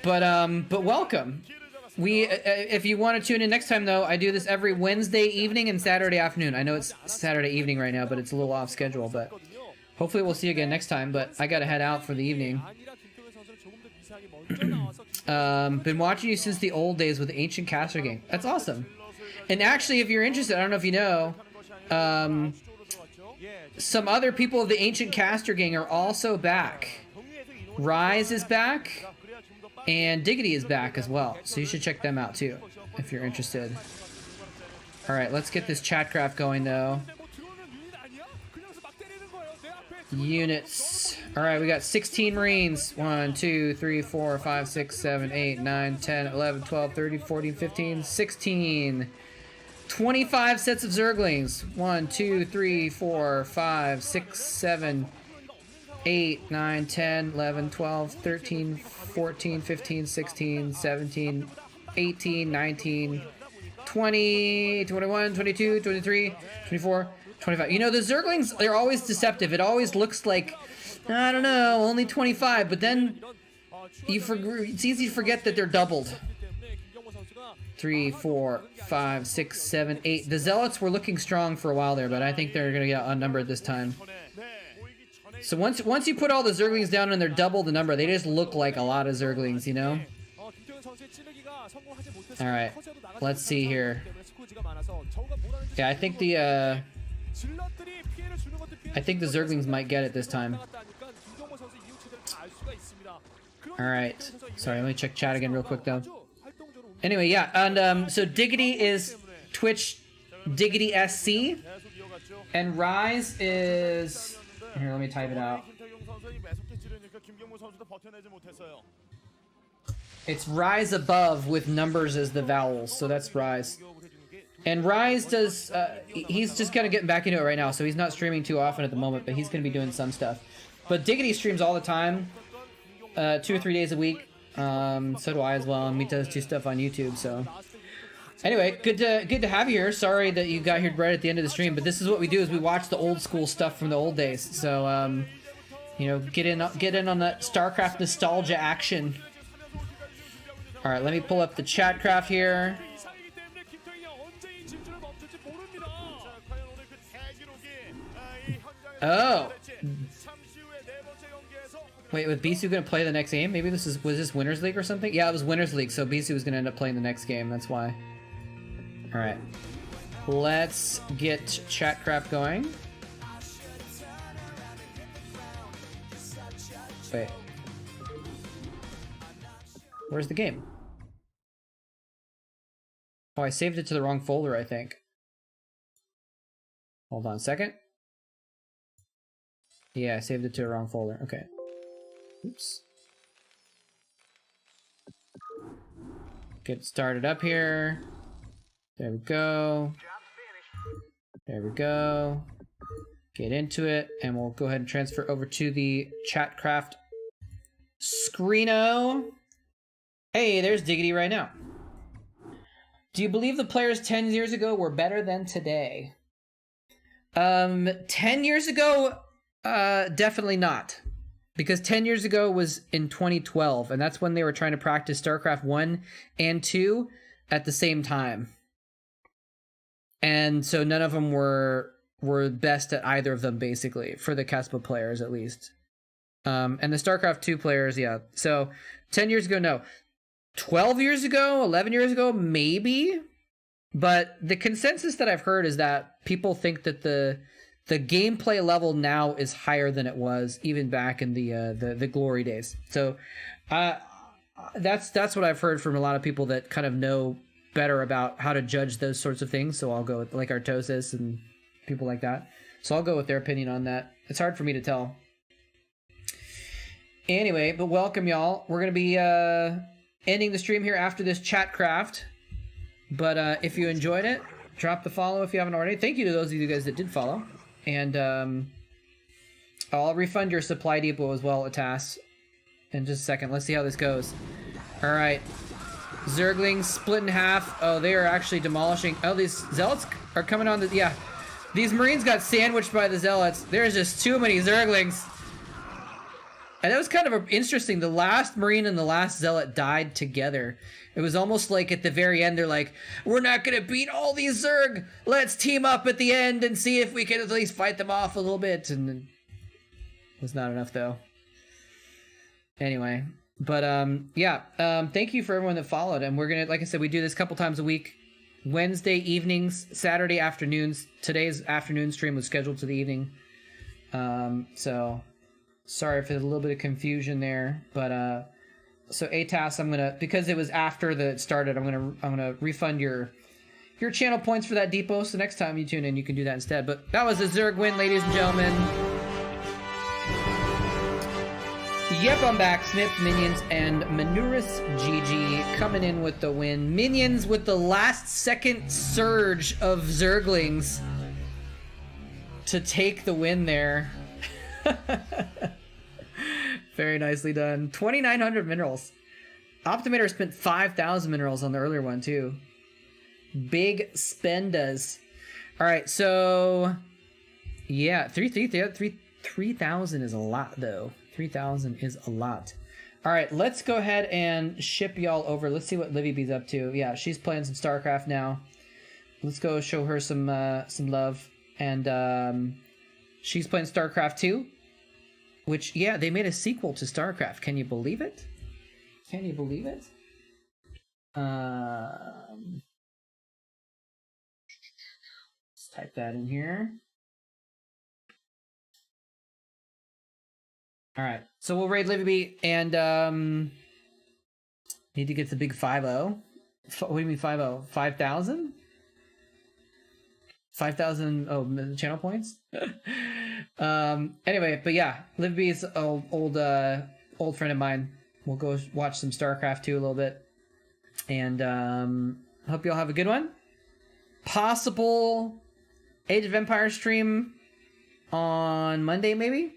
But welcome. If you want to tune in next time, though, I do this every Wednesday evening and Saturday afternoon. I know it's Saturday evening right now, but it's a little off schedule, but hopefully we'll see you again next time, but I gotta head out for the evening. Been watching you since the old days with the Ancient Caster Gang. That's awesome. And actually, if you're interested, I don't know if you know, some other people of the Ancient Caster Gang are also back. Rise is back, and Diggity is back as well. So you should check them out too, if you're interested. Alright, let's get this Chatcraft going though. Units. Alright, we got 16 Marines. 1, 2, 3, 4, 5, 6, 7, 8, 9, 10, 11, 12, 13, 14, 15, 16. 25 sets of Zerglings. 1, 2, 3, 4, 5, 6, 7, 8, 9, 10, 11, 12, 13, 14, 15, 16, 17, 18, 19, 20, 21, 22, 23, 24, 25. You know, the Zerglings, they're always deceptive. It always looks like, I don't know, only 25, but then it's easy to forget that they're doubled. 3, 4, 5, 6, 7, 8. The Zealots were looking strong for a while there, but I think they're going to get outnumbered this time. So once you put all the Zerglings down and they're double the number, they just look like a lot of Zerglings, you know? Alright, let's see here. Yeah, I think the Zerglings might get it this time. Alright, sorry, let me check chat again real quick though. Anyway, yeah, and so Diggity is Twitch Diggity SC, and Rise is... Here, let me type it out. It's Rise Above with numbers as the vowels, so that's Rise. And Rise does, he's just kind of getting back into it right now, so he's not streaming too often at the moment, but he's going to be doing some stuff. But Diggity streams all the time, 2 or 3 days a week. So do I as well, and we does do stuff on YouTube, so... Anyway, good to have you here. Sorry that you got here right at the end of the stream, but this is what we do: is we watch the old school stuff from the old days. So, you know, get in on that Starcraft nostalgia action. All right, let me pull up the Chatcraft here. Oh. Wait, was Bisu gonna play the next game? Maybe was this Winners League or something? Yeah, it was Winners League, so Bisu was gonna end up playing the next game. That's why. All right, let's get Chatcraft going. Wait, where's the game? Oh, I saved it to the wrong folder, I think. Hold on a second. Yeah, I saved it to the wrong folder. Okay. Oops. Get started up here. There we go. There we go. Get into it, and we'll go ahead and transfer over to the Chatcraft screeno. Hey, there's Diggity right now. Do you believe the players 10 years ago were better than today? 10 years ago, definitely not. Because 10 years ago was in 2012, and that's when they were trying to practice StarCraft 1 and 2 at the same time. And so none of them were best at either of them, basically, for the Caspa players, at least. And the StarCraft 2 players, yeah. So 10 years ago, no. 12 years ago, 11 years ago, maybe. But the consensus that I've heard is that people think that the gameplay level now is higher than it was even back in the glory days. So that's what I've heard from a lot of people that kind of know better about how to judge those sorts of things. So I'll go with like Artosis and people like that. So I'll go with their opinion on that. It's hard for me to tell. Anyway, but welcome y'all. We're going to be ending the stream here after this Chatcraft. But if you enjoyed it, drop the follow if you haven't already. Thank you to those of you guys that did follow. And I'll refund your supply depot as well, Atas, in just a second. Let's see how this goes. All right. Zerglings split in half. Oh, they are actually demolishing. Oh, these Zealots are coming on the... Yeah. These Marines got sandwiched by the Zealots. There's just too many Zerglings. And that was kind of interesting. The last Marine and the last Zealot died together. It was almost like at the very end, they're like, we're not going to beat all these Zerg. Let's team up at the end and see if we can at least fight them off a little bit. And it was not enough, though. Anyway, but thank you for everyone that followed. And we're going to, like I said, we do this a couple times a week. Wednesday evenings, Saturday afternoons. Today's afternoon stream was scheduled to the evening. So... sorry for the little bit of confusion there, but so ATAS, I'm gonna, because it was after it started, I'm gonna refund your channel points for that depot. So next time you tune in, you can do that instead. But that was a Zerg win, ladies and gentlemen. Yep, I'm back. Smith, Minions, and Manuris GG coming in with the win. Minions with the last second surge of Zerglings to take the win there. Very nicely done. 2,900 minerals. Optimator spent 5,000 minerals on the earlier one too. Big spendas. All right, so yeah, 3,000 is a lot though. 3,000 is a lot. All right, let's go ahead and ship y'all over. Let's see what Livy B's up to. Yeah, she's playing some Starcraft now. Let's go show her some love. And she's playing Starcraft 2. Which, yeah, they made a sequel to Starcraft. Can you believe it? Can you believe it? Let's type that in here. All right, so we'll raid Livy B, and need to get the big 5-0. What do you mean 5-0? 5,000? 5,000 channel points. Anyway, but yeah, Livy B is an old friend of mine. We'll go watch some Starcraft 2 a little bit, and hope you all have a good one. Possible Age of Empires stream on Monday, maybe.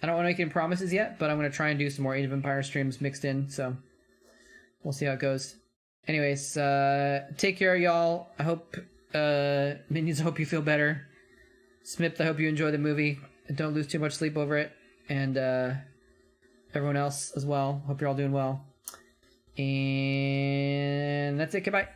I don't want to make any promises yet, but I'm going to try and do some more Age of Empires streams mixed in, so we'll see how it goes. Anyways, take care, y'all. I hope Minions, I hope you feel better. Smith, I hope you enjoy the movie. Don't lose too much sleep over it. And everyone else as well. Hope you're all doing well. And that's it. Goodbye.